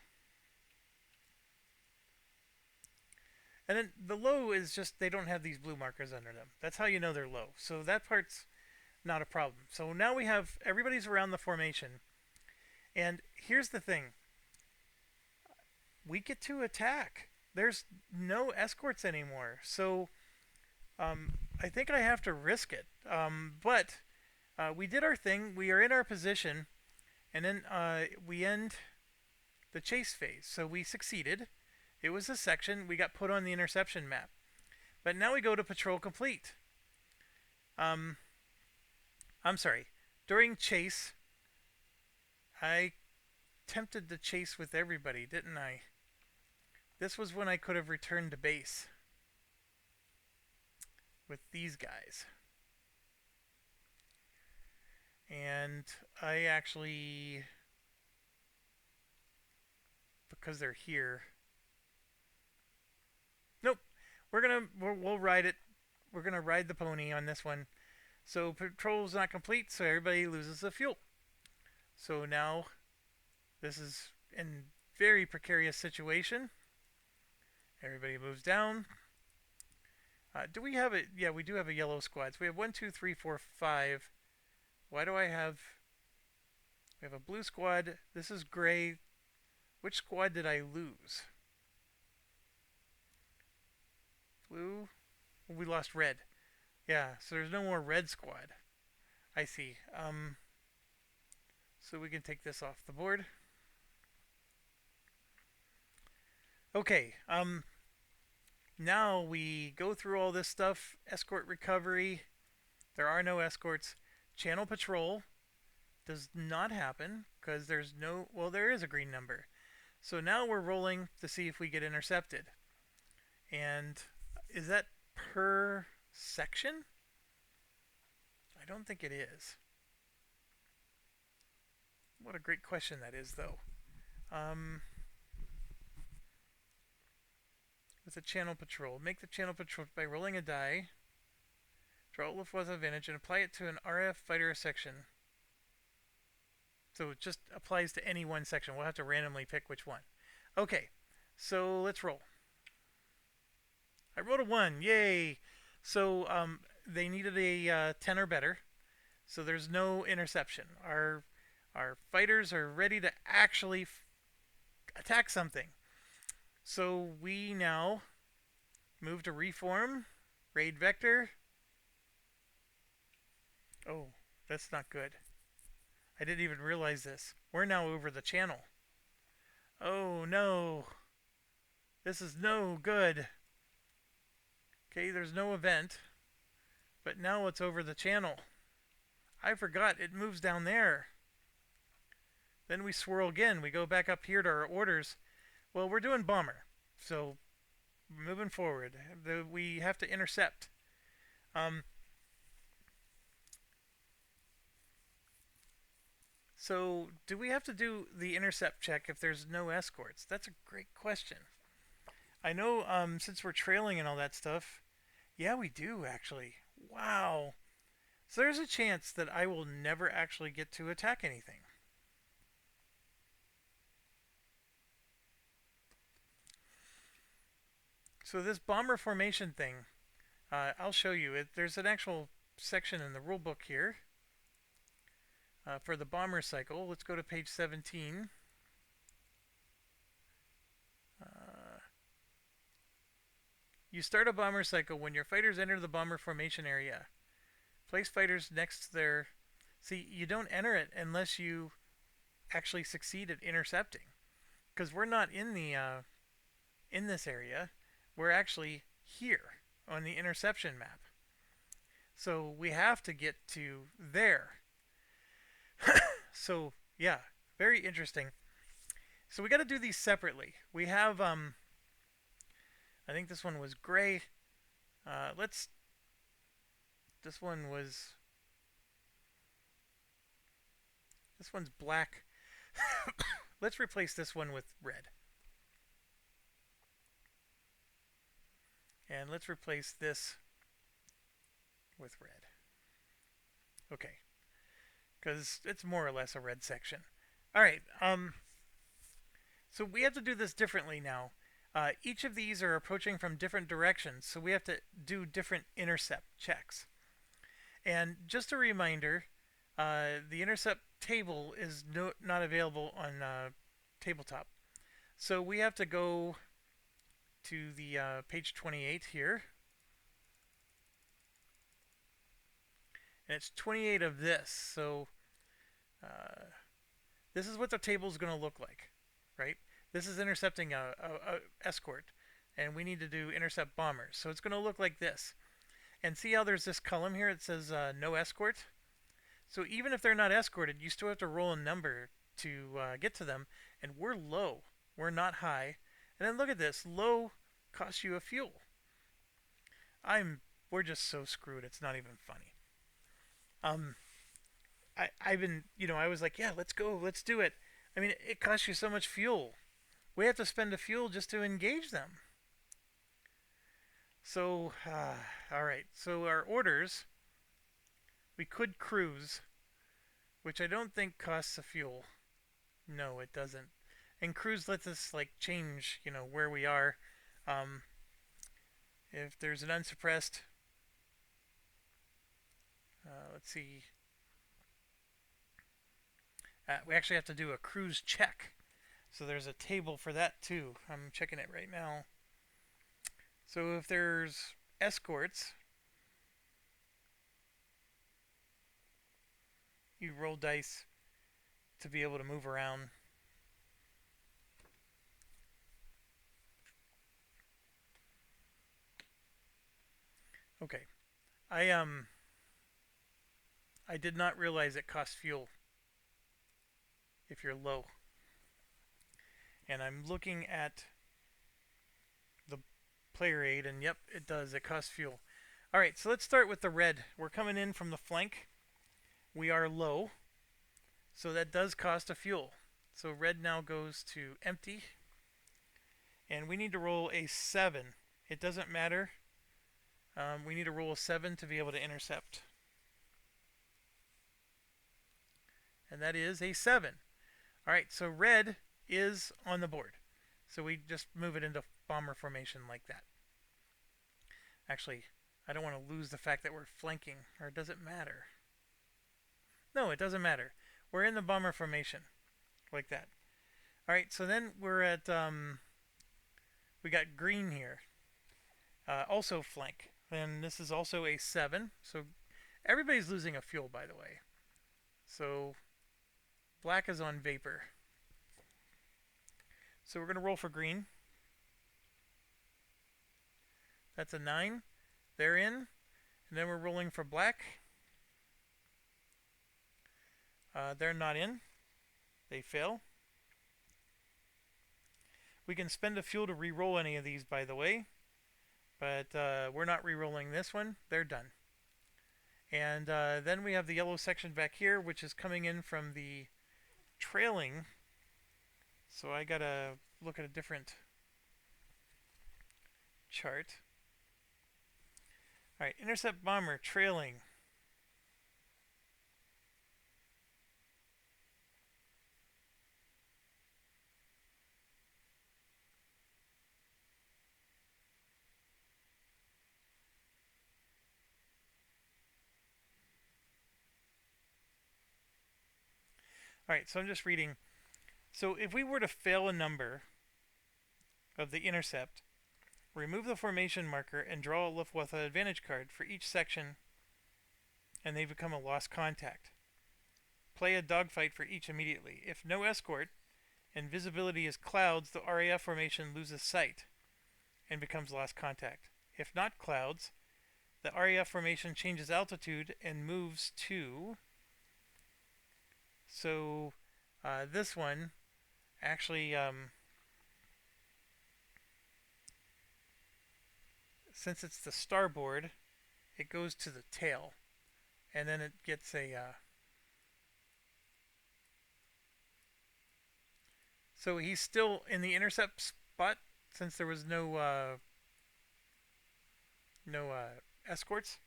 And then the low is just they don't have these blue markers under them. That's how you know they're low. So that part's not a problem. So now we have everybody's around the formation. And here's the thing. We get to attack. There's no escorts anymore. So I think I have to risk it. But we did our thing. We are in our position. And then we end the chase phase. So we succeeded. It was a section. We got put on the interception map. But now we go to patrol complete. I'm sorry. During chase, I attempted to chase with everybody, didn't I? This was when I could have returned to base with these guys. And I actually, because they're here, nope, we'll ride it. We're gonna ride the pony on this one. So patrol's not complete, so everybody loses the fuel. So now this is in very precarious situation. Everybody moves down. Do we have it? Yeah, we do have a yellow squad. So we have 1, 2, 3, 4, 5. Why do I have? We have a blue squad. This is gray. Which squad did I lose? Blue. We lost red. Yeah, so there's no more red squad. I see. So we can take this off the board. Okay. Now we go through all this stuff. Escort recovery. There are no escorts. Channel patrol does not happen because there's no. Well, there is a green number. So now we're rolling to see if we get intercepted. And is that per section? I don't think it is. What a great question that is, though. With a channel patrol, make the channel patrol by rolling a die. Draw Wolf was advantage and apply it to an RF fighter section. So it just applies to any one section. We'll have to randomly pick which one. Okay, so let's roll. I rolled a 1. Yay! So they needed a 10 or better. So there's no interception. Our fighters are ready to actually attack something. So we now move to reform, raid vector. Oh, that's not good. I didn't even realize this. We're now over the channel. Oh no. This is no good. Okay, there's no event. But now it's over the channel. I forgot it moves down there. Then we swirl again. We go back up here to our orders. Well, we're doing bomber. So, moving forward. We have to intercept. So, do we have to do the intercept check if there's no escorts? That's a great question. I know since we're trailing and all that stuff, yeah, we do actually. Wow. So there's a chance that I will never actually get to attack anything. So this bomber formation thing, I'll show you. There's an actual section in the rulebook here for the bomber cycle. Let's go to page 17. You start a bomber cycle when your fighters enter the bomber formation area. Place fighters next to their... See, you don't enter it unless you actually succeed at intercepting. Because we're not in the in this area. We're actually here on the interception map. So we have to get to there. So, yeah, very interesting. So we got to do these separately. We have, I think this one was gray. This one's black. Let's replace this one with red. And let's replace this with red. Okay. Because it's more or less a red section. Alright, so we have to do this differently now. Each of these are approaching from different directions, so we have to do different intercept checks. And just a reminder, the intercept table is not available on tabletop. So we have to go to the page 28 here. And it's 28 of this. So this is what the table is going to look like, right? This is intercepting a escort, and we need to do intercept bombers. So it's going to look like this. And see how there's this column here? It says no escort. So even if they're not escorted, you still have to roll a number to get to them. And we're low. We're not high. And then look at this. Low costs you a fuel. We're just so screwed. It's not even funny. I've been, I was like, yeah, let's go. Let's do it. I mean, it costs you so much fuel. We have to spend the fuel just to engage them. So, alright. So our orders, we could cruise, which I don't think costs a fuel. No, it doesn't. And cruise lets us, like, change, where we are. If there's an unsuppressed, let's see. We actually have to do a cruise check. So there's a table for that too. I'm checking it right now. So if there's escorts, you roll dice to be able to move around. Okay. I did not realize it costs fuel if you're low. And I'm looking at the player aid, and yep, it does. It costs fuel. All right, so let's start with the red. We're coming in from the flank. We are low, so that does cost a fuel. So red now goes to empty, and we need to roll a 7. It doesn't matter. We need to roll a 7 to be able to intercept. And that is a 7. All right, so red is on the board. So we just move it into bomber formation like that. Actually, I don't want to lose the fact that we're flanking, or does it matter? No, it doesn't matter. We're in the bomber formation like that. All right, so then we're at we got green here, also flank, and this is also a 7. So everybody's losing a fuel, by the way. So black is on vapor. So we're going to roll for green. That's a 9. They're in. And then we're rolling for black. They're not in. They fail. We can spend a fuel to re-roll any of these, by the way. But we're not re-rolling this one. They're done. And then we have the yellow section back here, which is coming in from the trailing. So I gotta look at a different chart. Alright, intercept bomber, trailing. Alright, so I'm just reading. So if we were to fail a number of the intercept, remove the formation marker and draw a Luftwaffe advantage card for each section, and they become a lost contact. Play a dogfight for each immediately. If no escort and visibility is clouds, the RAF formation loses sight and becomes lost contact. If not clouds, the RAF formation changes altitude and moves to. So this one actually, since it's the starboard, it goes to the tail, and then it gets a. So he's still in the intercept spot since there was no escorts,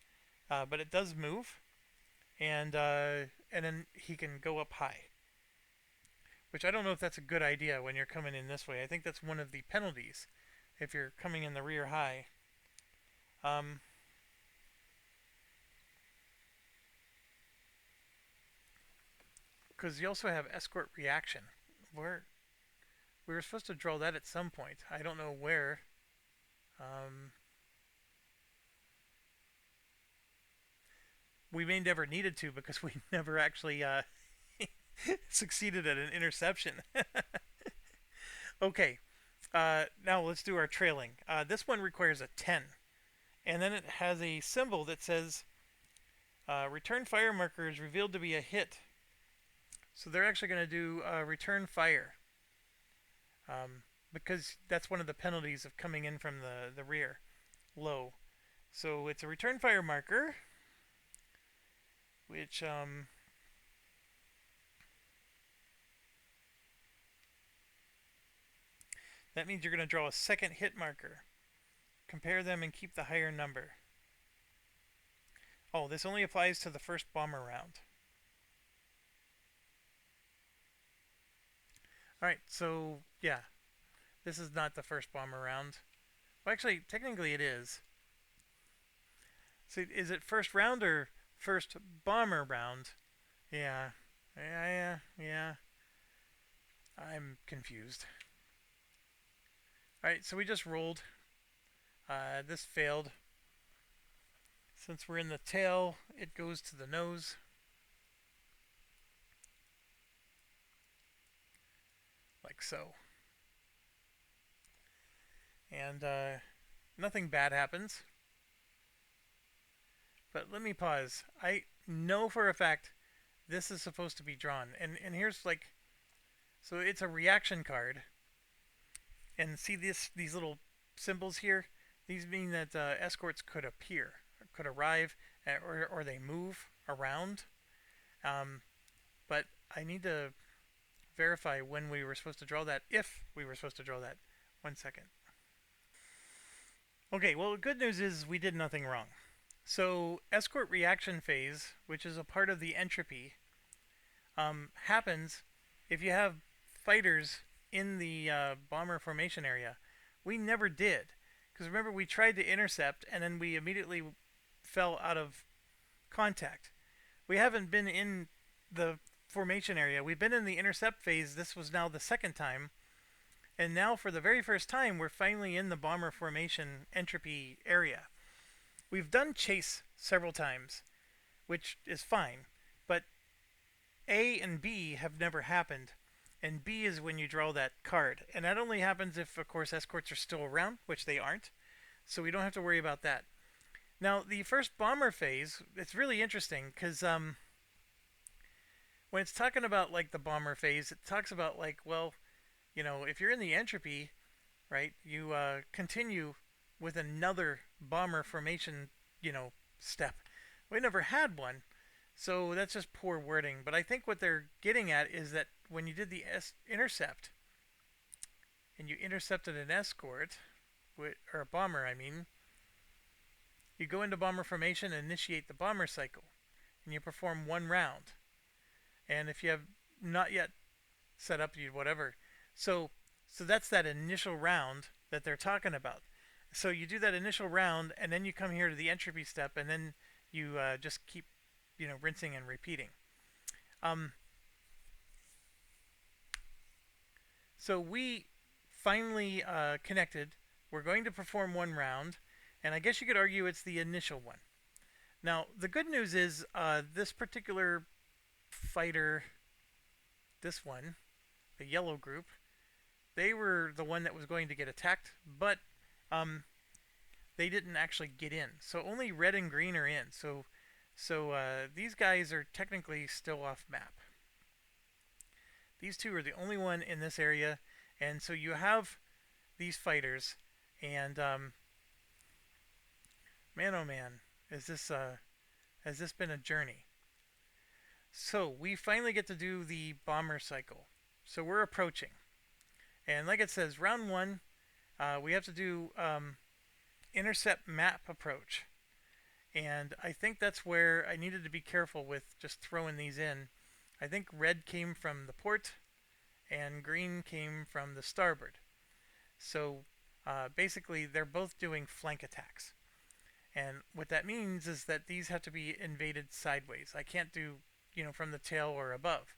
but it does move, and then he can go up high. Which I don't know if that's a good idea when you're coming in this way. I think that's one of the penalties if you're coming in the rear high. Because you also have escort reaction. Where we were supposed to draw that at some point. I don't know where. Um, we may never needed to because we never actually succeeded at an interception. Okay, now let's do our trailing. This one requires a 10. And then it has a symbol that says return fire marker is revealed to be a hit. So they're actually going to do return fire. Because that's one of the penalties of coming in from the rear, low. So it's a return fire marker, which that means you're going to draw a second hit marker. Compare them and keep the higher number. Oh, this only applies to the first bomber round. Alright, so yeah, this is not the first bomber round. Well, actually, technically it is. So is it first round or first bomber round? Yeah. Yeah. I'm confused. Alright, so we just rolled. This failed. Since we're in the tail, it goes to the nose. Like so. And nothing bad happens. But let me pause. I know for a fact this is supposed to be drawn. And here's like, so it's a reaction card. And see these little symbols here? These mean that escorts could appear, could arrive, or they move around. Um, but I need to verify when we were supposed to draw that, if we were supposed to draw that. 1 second. Okay, well, the good news is we did nothing wrong. So, escort reaction phase, which is a part of the entropy, happens if you have fighters in the bomber formation area. We never did. Because remember, we tried to intercept and then we immediately fell out of contact. We haven't been in the formation area. We've been in the intercept phase. This was now the second time. And now, for the very first time, we're finally in the bomber formation entropy area. We've done chase several times, which is fine. But A and B have never happened. And B is when you draw that card. And that only happens if, of course, escorts are still around, which they aren't. So we don't have to worry about that. Now, the first bomber phase, it's really interesting because when it's talking about like the bomber phase, it talks about like, well, if you're in the entropy, right, you continue with another bomber formation, step. We never had one, so that's just poor wording. But I think what they're getting at is that when you did the intercept, and you intercepted an escort, or a bomber, I mean, you go into bomber formation and initiate the bomber cycle, and you perform one round. And if you have not yet set up, you whatever. So that's that initial round that they're talking about. So you do that initial round, and then you come here to the entropy step, and then you just keep, rinsing and repeating. So we finally connected. We're going to perform one round, and I guess you could argue it's the initial one. Now, the good news is this particular fighter, this one, the yellow group, they were the one that was going to get attacked, but they didn't actually get in. So only red and green are in. So these guys are technically still off map. These two are the only one in this area, and so you have these fighters, and man oh man, has this been a journey? So we finally get to do the bomber cycle. So we're approaching. And like it says, round one, we have to do intercept map approach. And I think that's where I needed to be careful with just throwing these in. I think red came from the port and green came from the starboard. So basically they're both doing flank attacks. And what that means is that these have to be invaded sideways. I can't do, from the tail or above.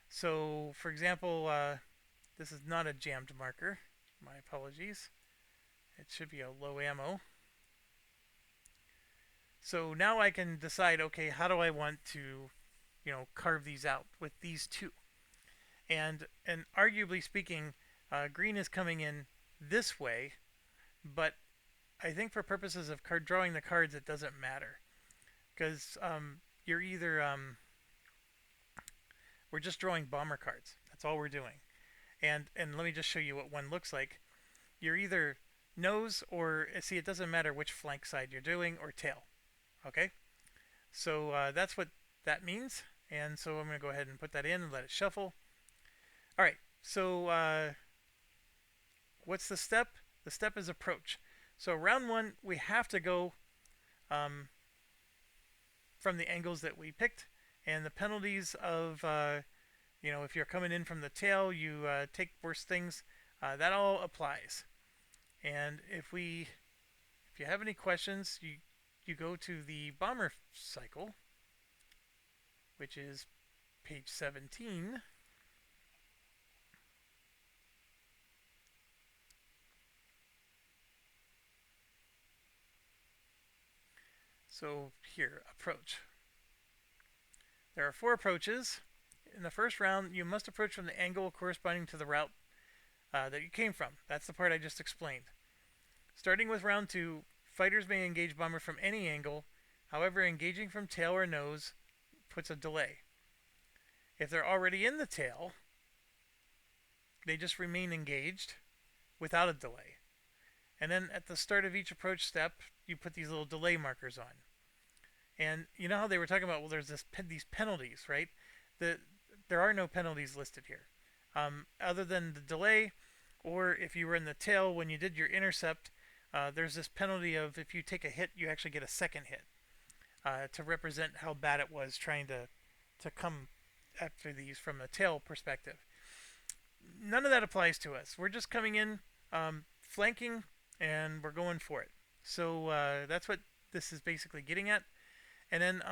So, for example, this is not a jammed marker. My apologies. It should be a low ammo. So now I can decide, okay, how do I want to, carve these out with these two? And arguably speaking, green is coming in this way, but I think for purposes of drawing the cards, it doesn't matter. Because you're either... we're just drawing bomber cards. That's all we're doing. And let me just show you what one looks like. You're either nose or... See, it doesn't matter which flank side you're doing, or tail. Okay? So that's what that means. And so I'm going to go ahead and put that in and let it shuffle. Alright, so what's the step? The step is approach. So round one, we have to go from the angles that we picked. And the penalties of, if you're coming in from the tail, you take worse things. That all applies. And if you have any questions, you go to the bomber cycle, which is page 17. So here, approach. There are 4 approaches. In the first round, you must approach from the angle corresponding to the route that you came from. That's the part I just explained. Starting with round 2, fighters may engage bomber from any angle However, engaging from tail or nose puts a delay. If they're already in the tail, they just remain engaged without a delay. And then at the start of each approach step, you put these little delay markers on. And you know how they were talking about, well, there's these penalties, right? There are no penalties listed here, other than the delay, or if you were in the tail when you did your intercept, there's this penalty of if you take a hit, you actually get a second hit to represent how bad it was trying to come after these from a tail perspective. None of that applies to us. We're just coming in, flanking, and we're going for it. So that's what this is basically getting at. And then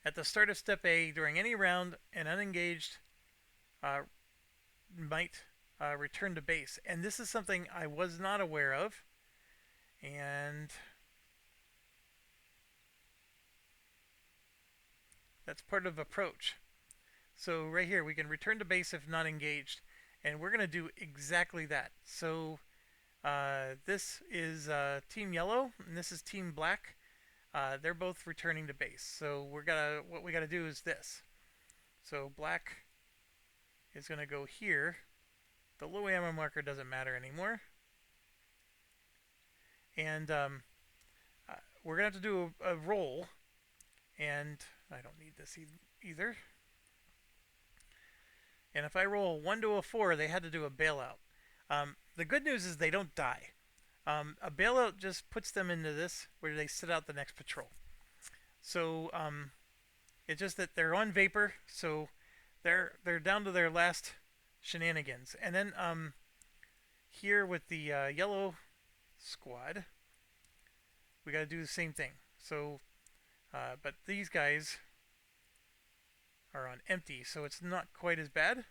at the start of step A, during any round, an unengaged might return to base. And this is something I was not aware of. And that's part of approach. So right here, we can return to base if not engaged. And we're going to do exactly that. So this is Team Yellow, and this is Team Black. They're both returning to base. So what we gotta do is this. So black is gonna go here. The low ammo marker doesn't matter anymore. And we're gonna have to do a roll. And I don't need this either. And if I roll a 1 to a 4, they had to do a bailout. The good news is they don't die. A bailout just puts them into this where they sit out the next patrol. So it's just that they're on vapor, so they're down to their last shenanigans. And then here with the yellow squad, we got to do the same thing. So, but these guys are on empty, so it's not quite as bad.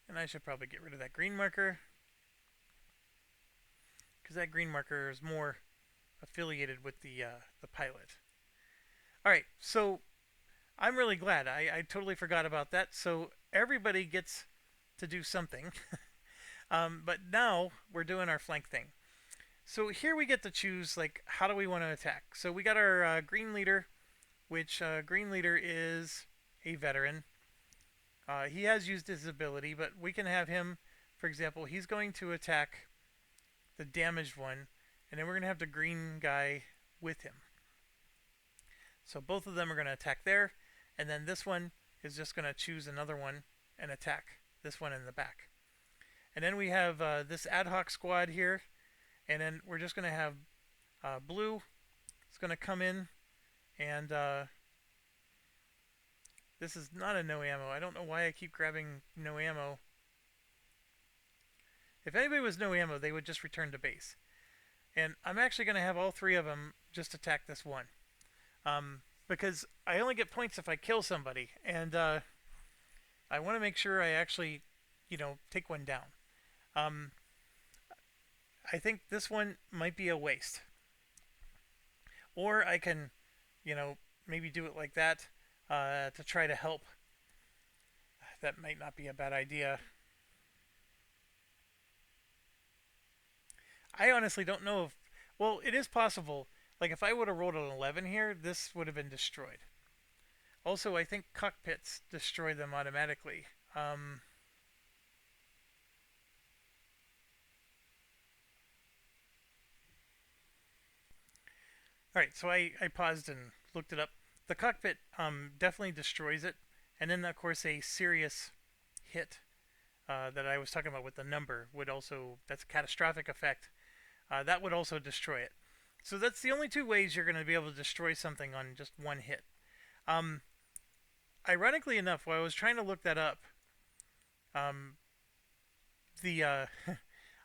And I should probably get rid of that green marker, because that green marker is more affiliated with the pilot. Alright, so I'm really glad. I totally forgot about that. So everybody gets to do something. But now we're doing our flank thing. So here we get to choose, like, how do we want to attack? So we got our green leader, which green leader is a veteran. He has used his ability, but we can have him, for example, he's going to attack the damaged one, and then we're going to have the green guy with him. So both of them are going to attack there, and then this one is just going to choose another one and attack this one in the back. And then we have this ad hoc squad here, and then we're just going to have blue. It's going to come in, and this is not a no ammo. I don't know why I keep grabbing no ammo. If anybody was no ammo, they would just return to base. And I'm actually going to have all three of them just attack this one. Because I only get points if I kill somebody. And I want to make sure I actually, take one down. I think this one might be a waste. Or I can, maybe do it like that. To try to help. That might not be a bad idea. I honestly don't know if... Well, it is possible. Like, if I would have rolled an 11 here, this would have been destroyed. Also, I think cockpits destroy them automatically. Alright, so I paused and looked it up. The cockpit definitely destroys it. And then, of course, a serious hit that I was talking about with the number would also... That's a catastrophic effect. That would also destroy it. So that's the only two ways you're going to be able to destroy something on just one hit. Ironically enough, while I was trying to look that up, I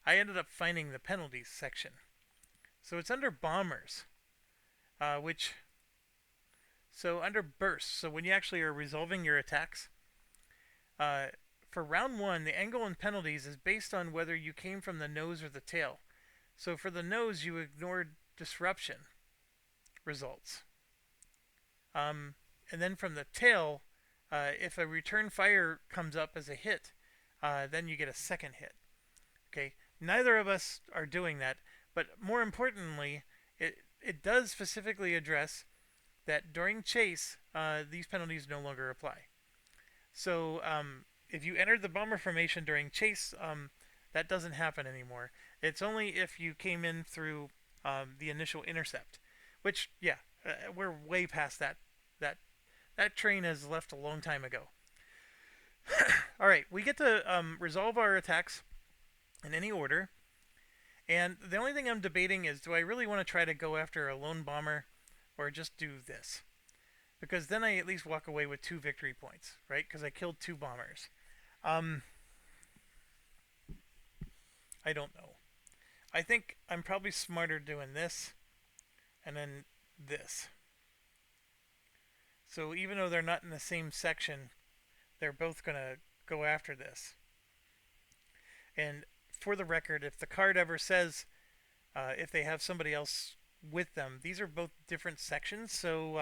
ended up finding the penalties section. So it's under bombers, so under bursts, so when you actually are resolving your attacks, for round 1, the angle and penalties is based on whether you came from the nose or the tail. So for the nose, you ignored disruption results. And then from the tail, if a return fire comes up as a hit, then you get a second hit. Okay. Neither of us are doing that, but more importantly, it does specifically address that during chase, these penalties no longer apply. So if you entered the bomber formation during chase, that doesn't happen anymore. It's only if you came in through the initial intercept, which yeah, we're way past that. That that train has left a long time ago. All right, we get to resolve our attacks in any order, and the only thing I'm debating is, do I really want to try to go after a lone bomber, or just do this? Because then I at least walk away with 2 victory points, right? Because I killed 2 bombers. Um, I don't know. I think I'm probably smarter doing this and then this. So even though they're not in the same section, they're both going to go after this. And for the record, if the card ever says if they have somebody else with them, these are both different sections. So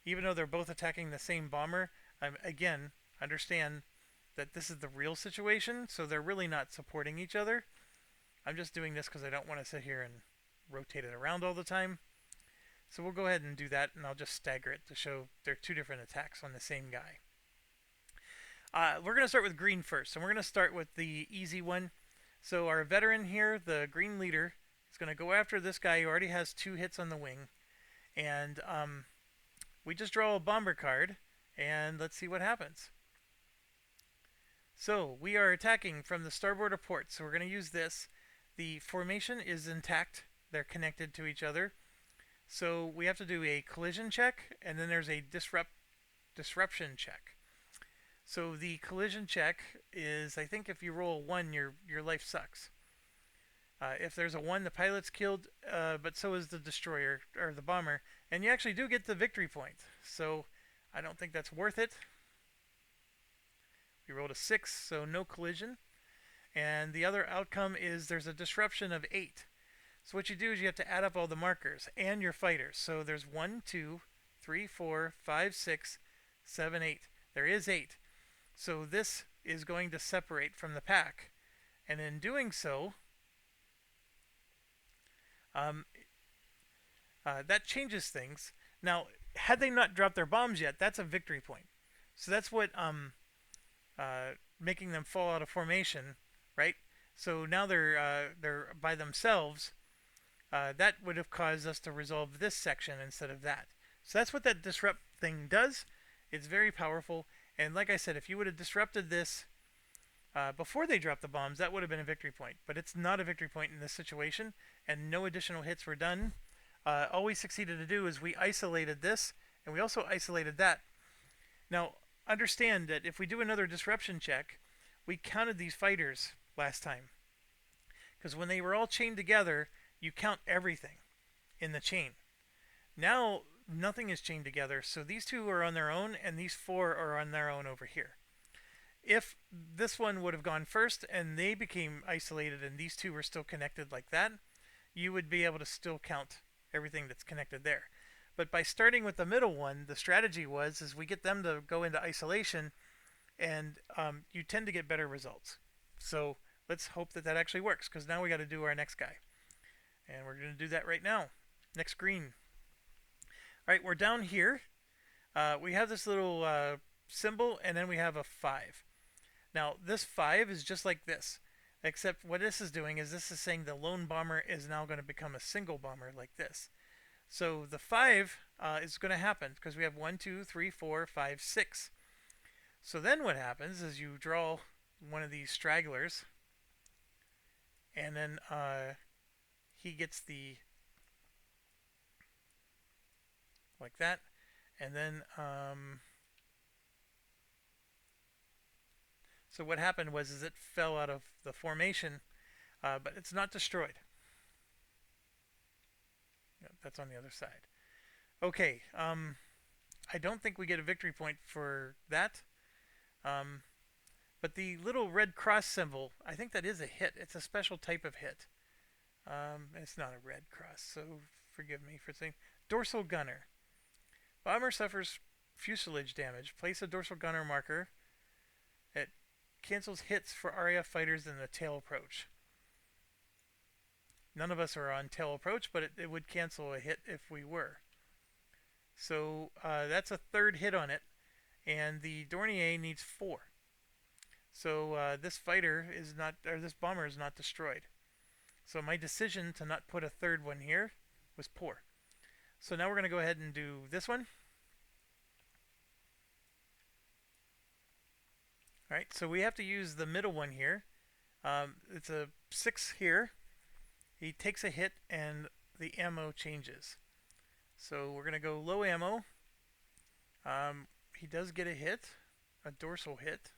even though they're both attacking the same bomber, again, understand that this is the real situation, so they're really not supporting each other. I'm just doing this because I don't want to sit here and rotate it around all the time. So we'll go ahead and do that, and I'll just stagger it to show they're 2 different attacks on the same guy. We're going to start with green first, and we're going to start with the easy one. So our veteran here, the green leader, is going to go after this guy who already has 2 hits on the wing. And we just draw a bomber card, and let's see what happens. So we are attacking from the starboard port, so we're going to use this. The formation is intact. They're connected to each other. So we have to do a collision check, and then there's a disruption check. So the collision check is, I think if you roll a 1, your life sucks. If there's a 1, the pilot's killed, but so is the destroyer, or the bomber. And you actually do get the victory point. So I don't think that's worth it. We rolled a 6, so no collision. And the other outcome is there's a disruption of 8. So what you do is you have to add up all the markers and your fighters. So there's 1, 2, 3, 4, 5, 6, 7, 8. There is 8. So this is going to separate from the pack. And in doing so, that changes things. Now, had they not dropped their bombs yet, that's a victory point. So that's what making them fall out of formation, right? So now they're by themselves. That would have caused us to resolve this section instead of that. So that's what that disrupt thing does. It's very powerful. And like I said, if you would have disrupted this before they dropped the bombs, that would have been a victory point. But it's not a victory point in this situation, and no additional hits were done. All we succeeded to do is we isolated this, and we also isolated that. Now, understand that if we do another disruption check, we counted these fighters last time. Because when they were all chained together, you count everything in the chain. Now, nothing is chained together, so these 2 are on their own, and these 4 are on their own over here. If this one would have gone first, and they became isolated, and these 2 were still connected like that, you would be able to still count everything that's connected there. But by starting with the middle one, the strategy is we get them to go into isolation, and you tend to get better results. So let's hope that that actually works, because now we got to do our next guy. And we're going to do that right now. Next green. All right, we're down here. We have this little symbol, and then we have a 5. Now, this 5 is just like this, except what this is doing is this is saying the lone bomber is now going to become a single bomber like this. So the 5 is going to happen because we have 1, 2, 3, 4, 5, 6. So then what happens is you draw one of these stragglers, and then he gets the like that, and then so what happened is it fell out of the formation, but it's not destroyed. Yep, that's on the other side. Okay, I don't think we get a victory point for that. But the little red cross symbol, I think that is a hit. It's a special type of hit. It's not a red cross, so forgive me for saying. Dorsal gunner. Bomber suffers fuselage damage. Place a dorsal gunner marker. It cancels hits for RAF fighters in the tail approach. None of us are on tail approach, but it would cancel a hit if we were. So that's a third hit on it, and the Dornier needs 4. So this fighter is not, or this bomber is not destroyed. So my decision to not put a third one here was poor. So now we're going to go ahead and do this one. Alright, so we have to use the middle one here. It's a 6 here. He takes a hit and the ammo changes. So we're going to go low ammo. He does get a hit, a dorsal hit,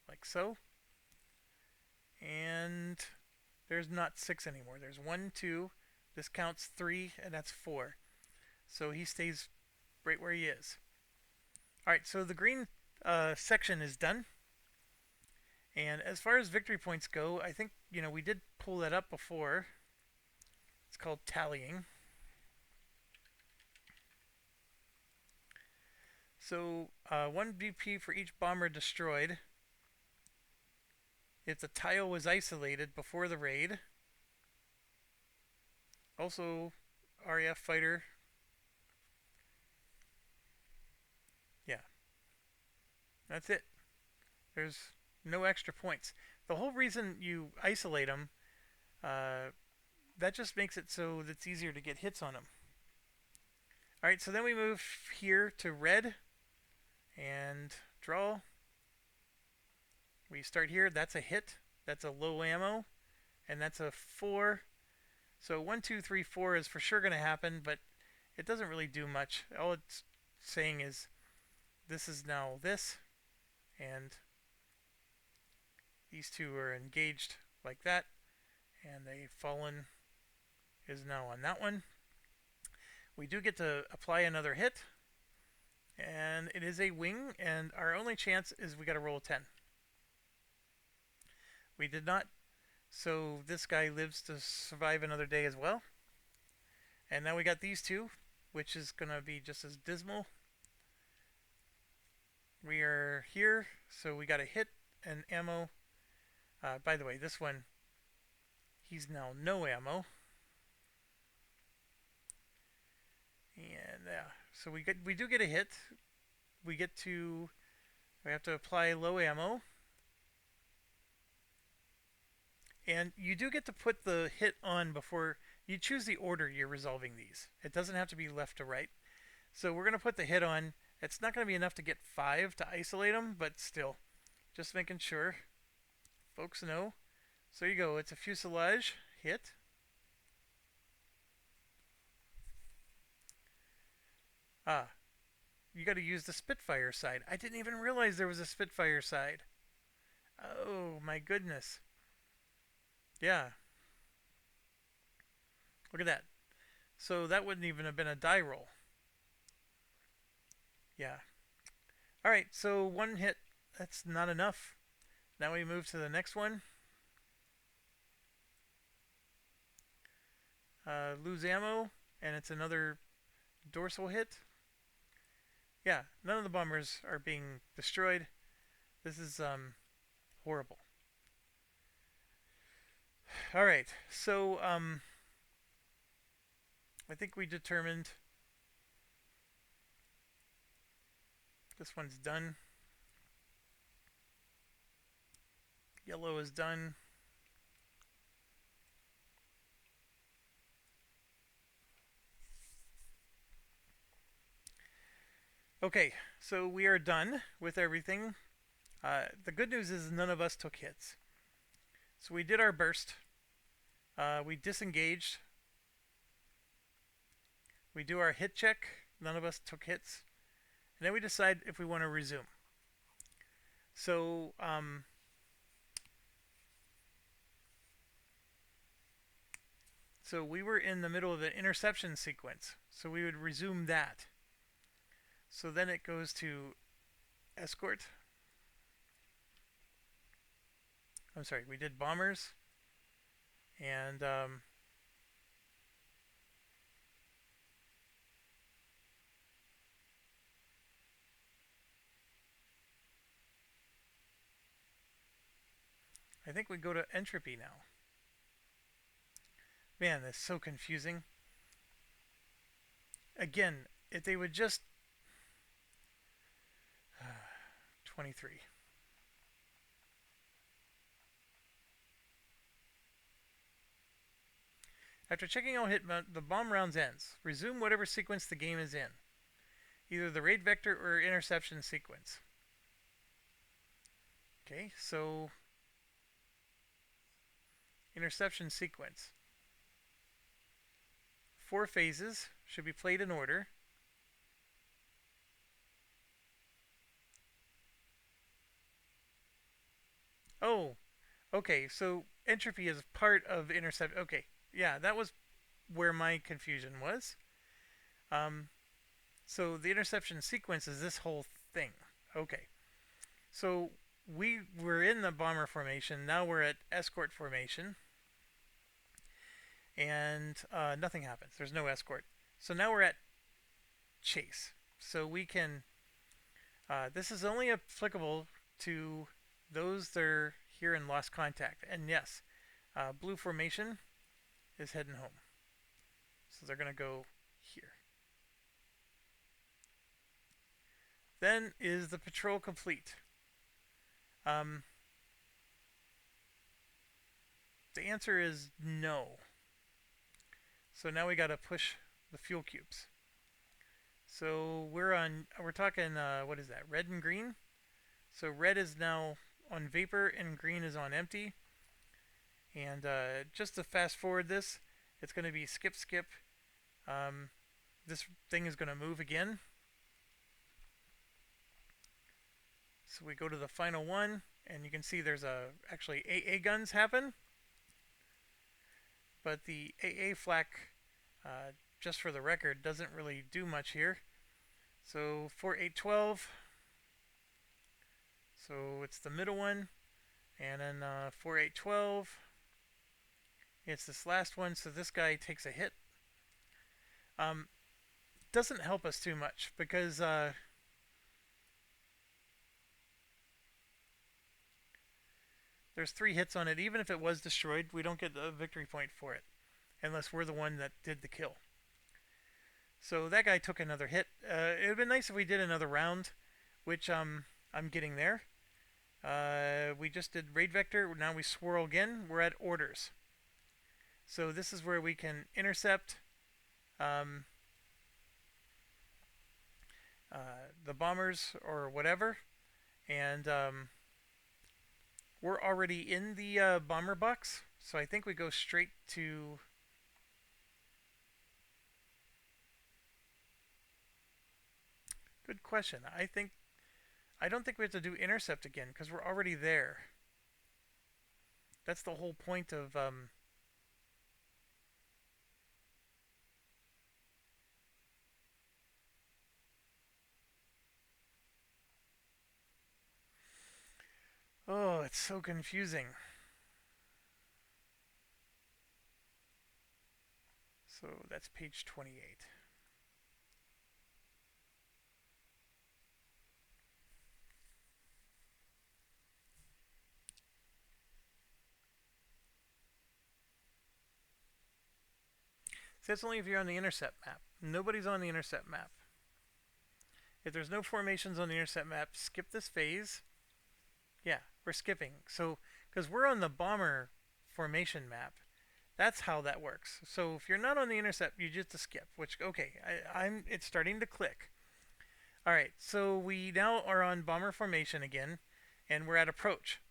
like so. And there's not 6 anymore. There's 1, 2, this counts 3, and that's 4. So he stays right where he is. Alright, so the green section is done. And as far as victory points go, I think, we did pull that up before. It's called tallying. So 1 BP for each bomber destroyed. If the tile was isolated before the raid. Also, RAF fighter. Yeah. That's it. There's no extra points. The whole reason you isolate them, that just makes it so that it's easier to get hits on them. Alright, so then we move here to red and draw. We start here, that's a hit, that's a low ammo, and that's a 4. So 1, 2, 3, 4 is for sure going to happen, but it doesn't really do much. All it's saying is this is now this, and these two are engaged like that, and the fallen is now on that one. We do get to apply another hit, and it is a wing, and our only chance is we got to roll a 10. We did not, so this guy lives to survive another day as well. And now we got these two, which is going to be just as dismal. We are here, so we got a hit and ammo. By the way, this one, he's now no ammo. And so we do get a hit. We have to apply low ammo. And you do get to put the hit on before you choose the order you're resolving these. It doesn't have to be left to right. So we're going to put the hit on. It's not going to be enough to get 5 to isolate them, but still, just making sure folks know. So there you go. It's a fuselage hit. You got to use the Spitfire side. I didn't even realize there was a Spitfire side. Oh my goodness. Yeah. Look at that. So that wouldn't even have been a die roll. Yeah. Alright, so 1 hit. That's not enough. Now we move to the next one. Lose ammo, and it's another dorsal hit. Yeah, none of the bombers are being destroyed. This is horrible. Alright, so I think we determined this one's done. Yellow is done. Okay, so we are done with everything. The good news is none of us took hits. So we did our burst. We disengaged. We do our hit check. None of us took hits. And then we decide if we want to resume. So, so we were in the middle of an interception sequence. So we would resume that. So then it goes to escort. I'm sorry, we did bombers. And I think we go to entropy now. Man, that's so confusing. Again, if they would just 23. After checking all hit, the bomb rounds ends. Resume whatever sequence the game is in, either the raid vector or interception sequence. Okay, so interception sequence. 4 phases should be played in order. Oh, okay, so entropy is part of intercept. Okay, yeah, that was where my confusion was. Um, so the interception sequence is this whole thing. Okay, so we were in the bomber formation. Now we're at escort formation, and nothing happens. There's no escort. So now we're at chase. So we can. This is only applicable to those that are here in lost contact. And yes, blue formation is heading home. So they're going to go here. Then is the patrol complete? Um, the answer is no. So now we got to push the fuel cubes. So we're talking, what is that, red and green? So red is now on vapor and green is on empty. And just to fast forward this, it's going to be skip, skip. This thing is going to move again. So we go to the final one, and you can see there's actually AA guns happen. But the AA flak, just for the record, doesn't really do much here. So 4812. So it's the middle one. And then 4812. It's this last one, so this guy takes a hit. Doesn't help us too much because there's 3 hits on it. Even if it was destroyed, we don't get the victory point for it unless we're the one that did the kill. So that guy took another hit. It would have been nice if we did another round, which I'm getting there. We just did raid vector. Now we swirl again. We're at orders. So this is where we can intercept the bombers or whatever. And we're already in the bomber box. So I think we go straight to... Good question. I don't think we have to do intercept again because we're already there. That's the whole point of oh, it's so confusing. So that's page 28. So that's only if you're on the intercept map. Nobody's on the intercept map. If there's no formations on the intercept map, skip this phase. Yeah, we're skipping. So, because we're on the bomber formation map, that's how that works. So if you're not on the intercept, you just skip. Which, okay, it's starting to click. All right, so we now are on bomber formation again, and we're at approach.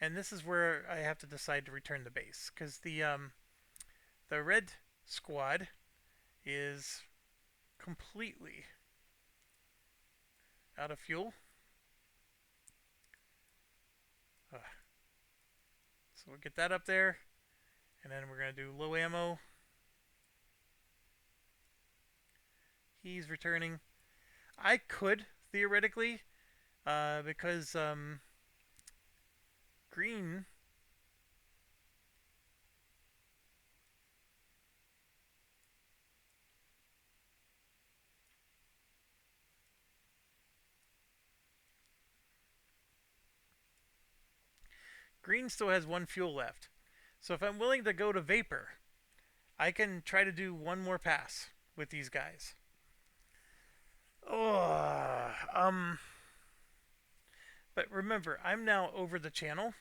And this is where I have to decide to return the base because the red squad is completely out of fuel. So we'll get that up there, and then we're going to do low ammo. He's returning. I could, theoretically, because green... Green still has 1 fuel left. So if I'm willing to go to vapor, I can try to do one more pass with these guys. Oh, but remember, I'm now over the channel,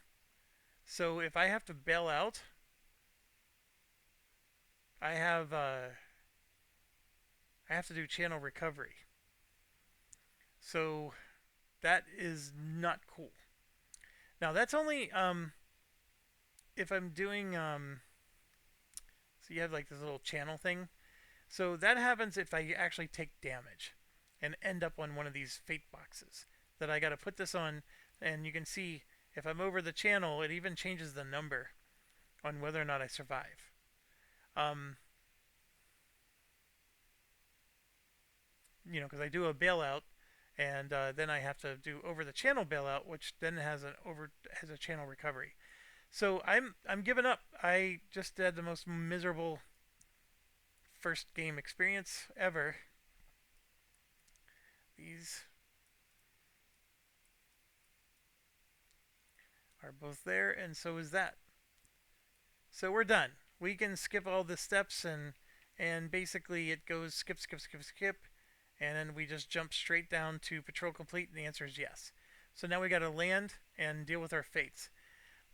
so if I have to bail out, I have uh, I have to do channel recovery. So that is not cool. Now that's only if I'm doing so you have like this little channel thing. So that happens if I actually take damage and end up on one of these fate boxes that I got to put this on, and you can see if I'm over the channel, it even changes the number on whether or not I survive. Um, because I do a bailout, and then I have to do over the channel bailout, which then has a channel recovery. So I'm giving up. I just had the most miserable first game experience ever. These are both there, and so is that. So we're done. We can skip all the steps, and basically it goes skip, skip, skip, skip, and then we just jump straight down to patrol complete, and the answer is yes. So now we got to land and deal with our fates.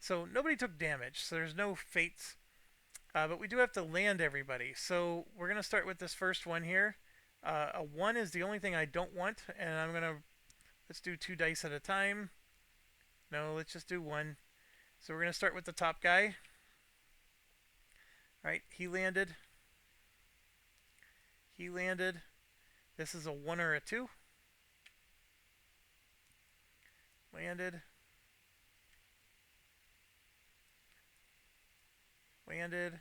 So nobody took damage, so there's no fates, but we do have to land everybody. So we're gonna start with this first one here. A 1 is the only thing I don't want, and let's do 2 dice at a time. No, let's just do 1. So we're gonna start with the top guy. All right, he landed. He landed. This is a 1 or a 2. Landed. Landed.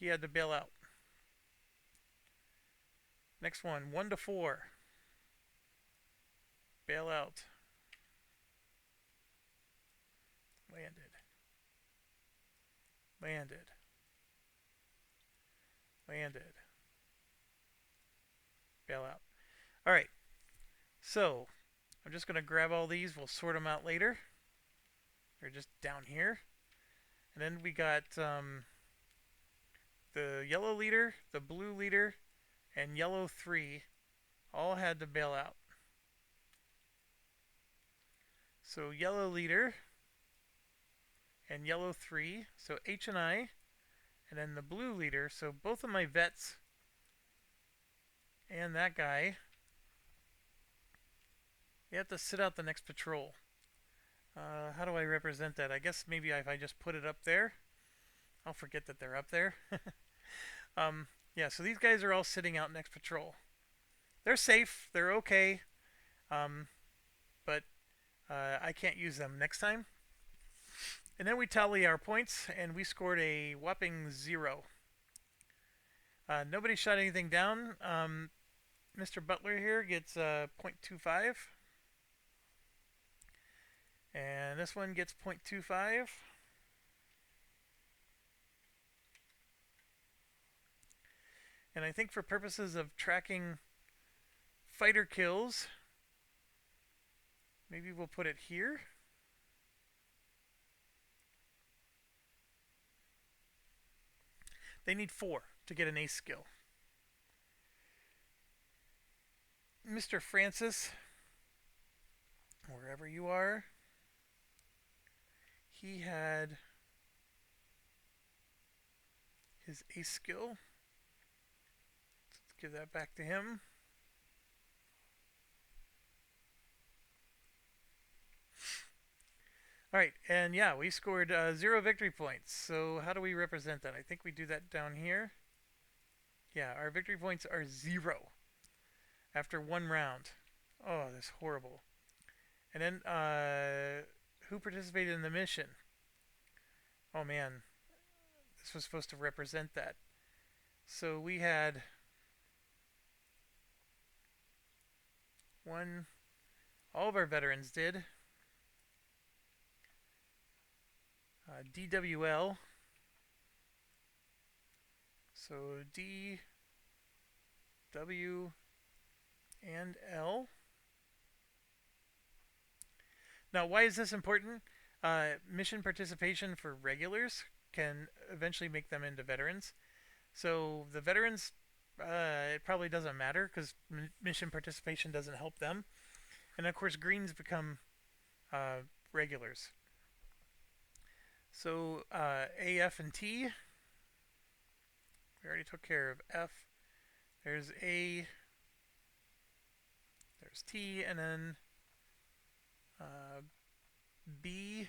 He had to bail out. Next one, 1 to 4. Bail out. Landed. Landed. Landed. Bail out. All right. So I'm just going to grab all these. We'll sort them out later. They're just down here. And then we got the yellow leader, the blue leader, and yellow 3 all had to bail out. So yellow leader and yellow 3, so H and I, and then the blue leader, so both of my vets and that guy, they have to sit out the next patrol. How do I represent that? I guess maybe if I just put it up there, I'll forget that they're up there. Yeah, so these guys are all sitting out next patrol. They're safe, they're okay, but I can't use them next time. And then we tally our points, and we scored a whopping 0. Nobody shot anything down. Mr. Butler here gets 0.25. And this one gets 0.25. And I think for purposes of tracking fighter kills, maybe we'll put it here. They need 4 to get an ace skill. Mr. Francis, wherever you are, he had his ace skill. Let's give that back to him. Alright, and yeah, we scored 0 victory points. So how do we represent that? I think we do that down here. Yeah, our victory points are 0 after 1 round. Oh, that's horrible. And then, who participated in the mission? Oh man, this was supposed to represent that. So we had 1, all of our veterans did. DWL. So D, W, and L. Now, why is this important? Mission participation for regulars can eventually make them into veterans. So the veterans, it probably doesn't matter because mission participation doesn't help them. And of course, greens become regulars. So A, F, and T, we already took care of F. There's A, there's T, and then B,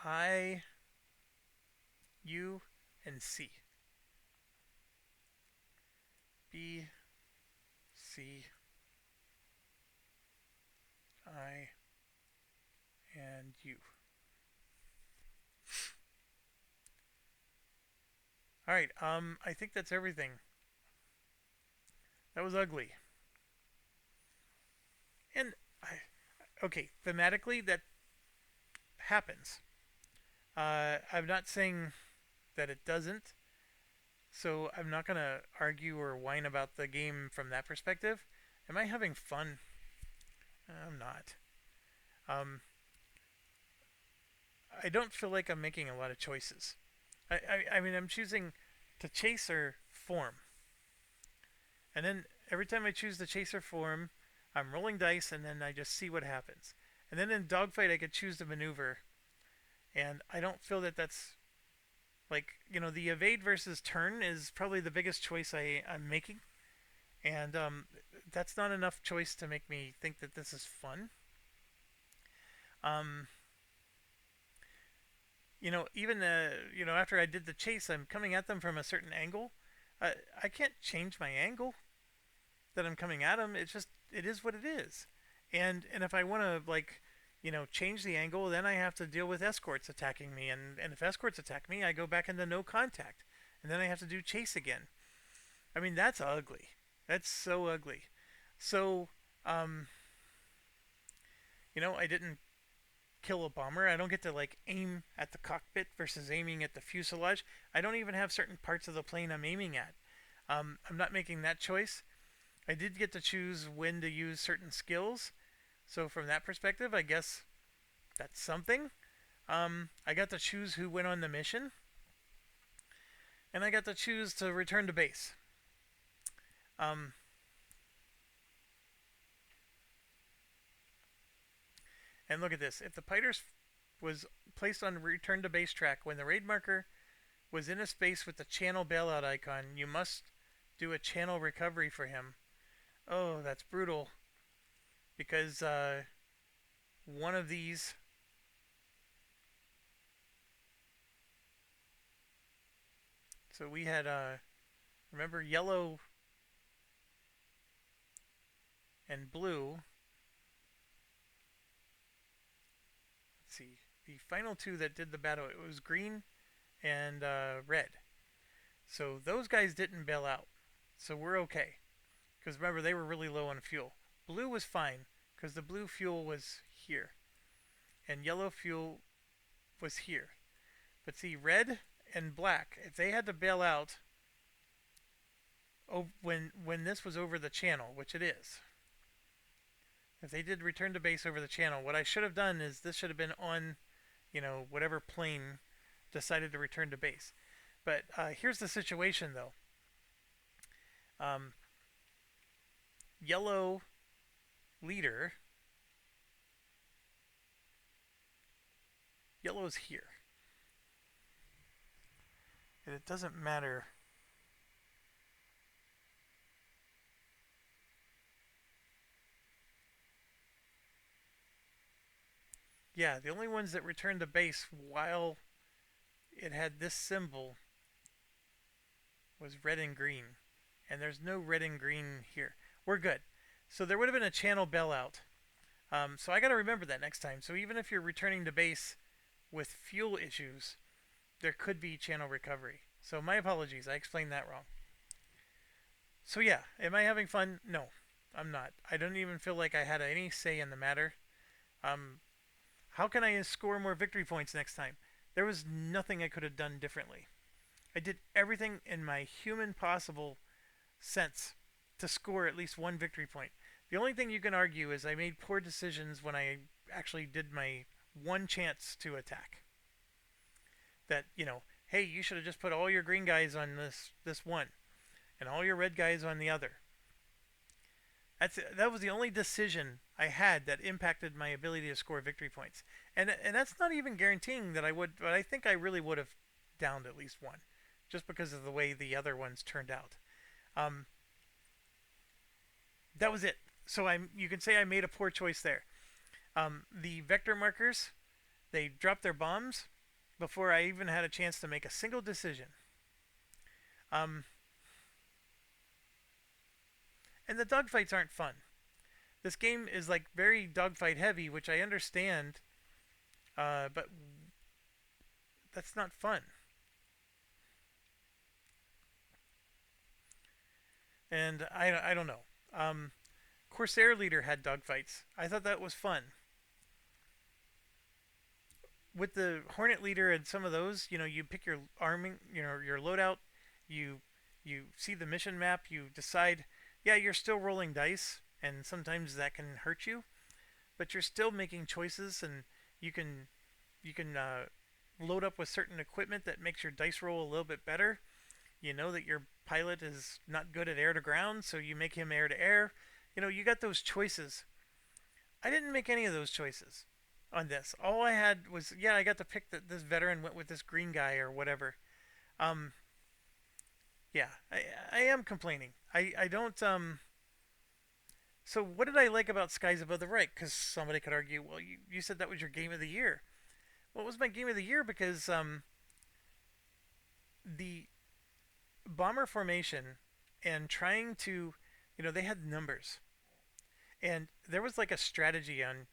I, U, and C. B, C, I, and U. Alright, I think that's everything. That was ugly. And, okay, thematically, that happens. I'm not saying that it doesn't, so I'm not going to argue or whine about the game from that perspective. Am I having fun? I'm not. Um, I don't feel like I'm making a lot of choices. I mean, I'm choosing to chase or form. And then every time I choose the chaser form, I'm rolling dice and then I just see what happens. And then in dogfight, I could choose to maneuver. And I don't feel that that's like, the evade versus turn is probably the biggest choice I'm making. And that's not enough choice to make me think that this is fun. Um, even after I did the chase, I'm coming at them from a certain angle. I can't change my angle that I'm coming at them. It is what it is. And if I want to change the angle, then I have to deal with escorts attacking me. And if escorts attack me, I go back into no contact, and then I have to do chase again. I mean, that's ugly. That's so ugly. So, I didn't kill a bomber. I don't get to aim at the cockpit versus aiming at the fuselage. I don't even have certain parts of the plane I'm aiming at. I'm not making that choice. I did get to choose when to use certain skills. So from that perspective, I guess that's something. I got to choose who went on the mission. And I got to choose to return to base. Um, and look at this. If the Piters was placed on return to base track when the raid marker was in a space with the channel bailout icon, you must do a channel recovery for him. Oh, that's brutal. Because one of these so we had remember yellow and blue. Let's see. The final two that did the battle, it was green and red. So those guys didn't bail out. So we're okay. Because remember, they were really low on fuel. Blue was fine, because the blue fuel was here. And yellow fuel was here. But see, red and black, if they had to bail out when this was over the channel, which it is, if they did return to base over the channel, what I should have done is this should have been on, whatever plane decided to return to base. But here's the situation, though. Yellow leader. Yellow's here. And it doesn't matter. Yeah, the only ones that returned to base while it had this symbol was red and green. And there's no red and green here. We're good. So there would have been a channel bailout. So I got to remember that next time. So even if you're returning to base with fuel issues, there could be channel recovery. So my apologies. I explained that wrong. So yeah, am I having fun? No, I'm not. I don't even feel like I had any say in the matter. How can I score more victory points next time? There was nothing I could have done differently. I did everything in my human possible sense to score at least one victory point. The only thing you can argue is I made poor decisions when I actually did my one chance to attack. That hey, you should have just put all your green guys on this one and all your red guys on the other. That was the only decision I had that impacted my ability to score victory points, and that's not even guaranteeing that I would, but I think I really would have downed at least one, just because of the way the other ones turned out. Um, that was it. So you can say I made a poor choice there. The vector markers, they dropped their bombs before I even had a chance to make a single decision. Um, and the dogfights aren't fun. This game is like very dogfight heavy, which I understand, but that's not fun. And I don't know. Corsair Leader had dogfights. I thought that was fun. With the Hornet Leader and some of those, you pick your arming, your loadout. You you see the mission map. You decide, yeah, you're still rolling dice, and sometimes that can hurt you, but you're still making choices, and you can you can load up with certain equipment that makes your dice roll a little bit better. You know that your pilot is not good at air to ground, so you make him air to air. You got those choices. I didn't make any of those choices on this. All I had was, yeah, I got to pick this veteran went with this green guy or whatever. Um, yeah, I am complaining. I don't. So what did I like about Skies Above the Right? Because somebody could argue, well, you said that was your game of the year. Well, it was my game of the year because the bomber formation and trying to, they had numbers, and there was like a strategy on,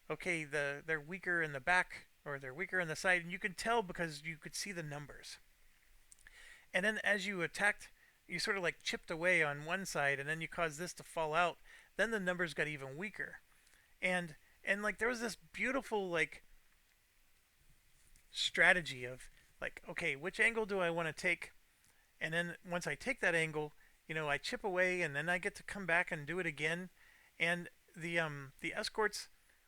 okay, they're weaker in the back or they're weaker in the side, and you could tell because you could see the numbers. And then as you attacked, you sort of like chipped away on one side, and then you caused this to fall out. Then the numbers got even weaker, and like there was this beautiful like strategy of like, okay, which angle do I want to take? And then once I take that angle, I chip away, and then I get to come back and do it again. And the escorts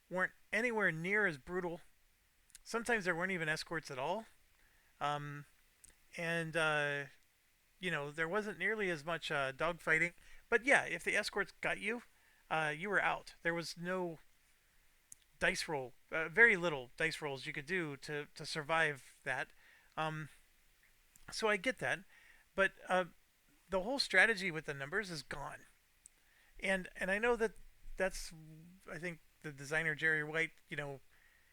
weren't anywhere near as brutal. Sometimes there weren't even escorts at all. Um, and there wasn't nearly as much dogfighting. But yeah, if the escorts got you, you were out. There was no dice roll, very little dice rolls you could do to survive that. Um, so I get that, but the whole strategy with the numbers is gone. And I know that that's, I think the designer Jerry White,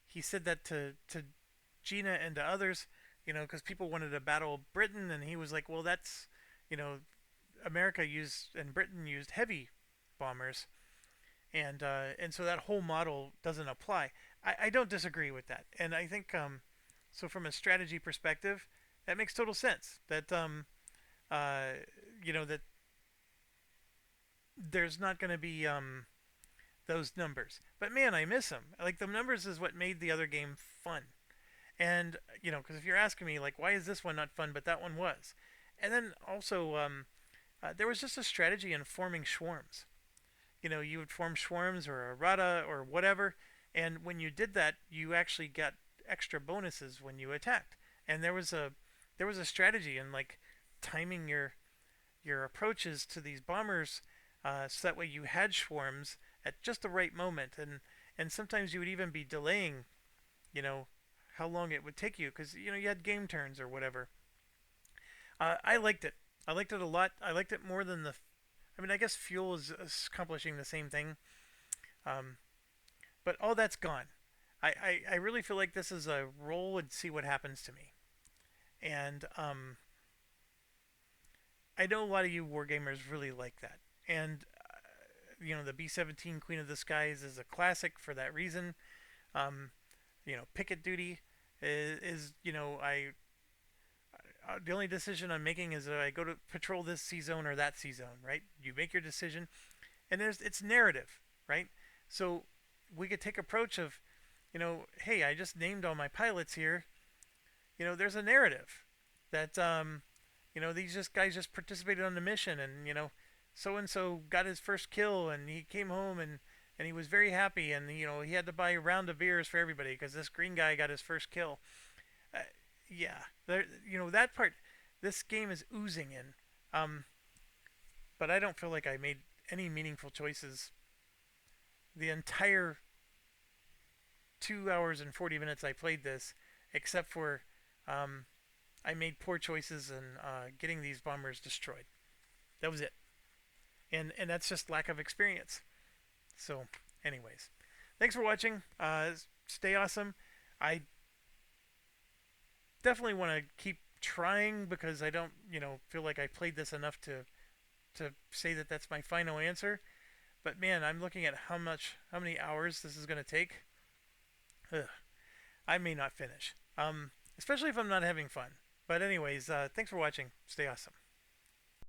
he said that to Gina and to others, because people wanted to battle Britain, and he was like, well, that's, you know, America used and Britain used heavy bombers, and so that whole model doesn't apply. I don't disagree with that, and I think so from a strategy perspective, that makes total sense. That uh, that there's not going to be those numbers, but man, I miss them. Like the numbers is what made the other game fun, and because if you're asking me like why is this one not fun, but that one was, and then also there was just a strategy in forming swarms. You would form swarms or a rata or whatever, and when you did that, you actually got extra bonuses when you attacked. And there was a strategy in like timing your approaches to these bombers, so that way you had swarms at just the right moment, and sometimes you would even be delaying, you know, how long it would take you because you had game turns or whatever. I liked it. I liked it a lot. I liked it more than the. I mean, I guess fuel is accomplishing the same thing, um, but all that's gone. I really feel like this is a roll and see what happens to me. And I know a lot of you wargamers really like that. And the B-17 Queen of the Skies is a classic for that reason. Um, picket duty is the only decision I'm making is I go to patrol this sea zone or that sea zone, right? You make your decision, and it's narrative, right? So we could take approach of, hey, I just named all my pilots here. There's a narrative that these just guys just participated on the mission, and so and so got his first kill, and he came home, and he was very happy, and he had to buy a round of beers for everybody because this green guy got his first kill. Uh, yeah, that part. This game is oozing in, but I don't feel like I made any meaningful choices the entire 2 hours and 40 minutes I played this, except for um, I made poor choices in getting these bombers destroyed. That was it, and that's just lack of experience. So, anyways, thanks for watching. Stay awesome. I definitely want to keep trying because I don't, feel like I played this enough to say that that's my final answer. But man, I'm looking at how many hours this is going to take. Ugh, I may not finish. Especially if I'm not having fun. But anyways, thanks for watching. Stay awesome.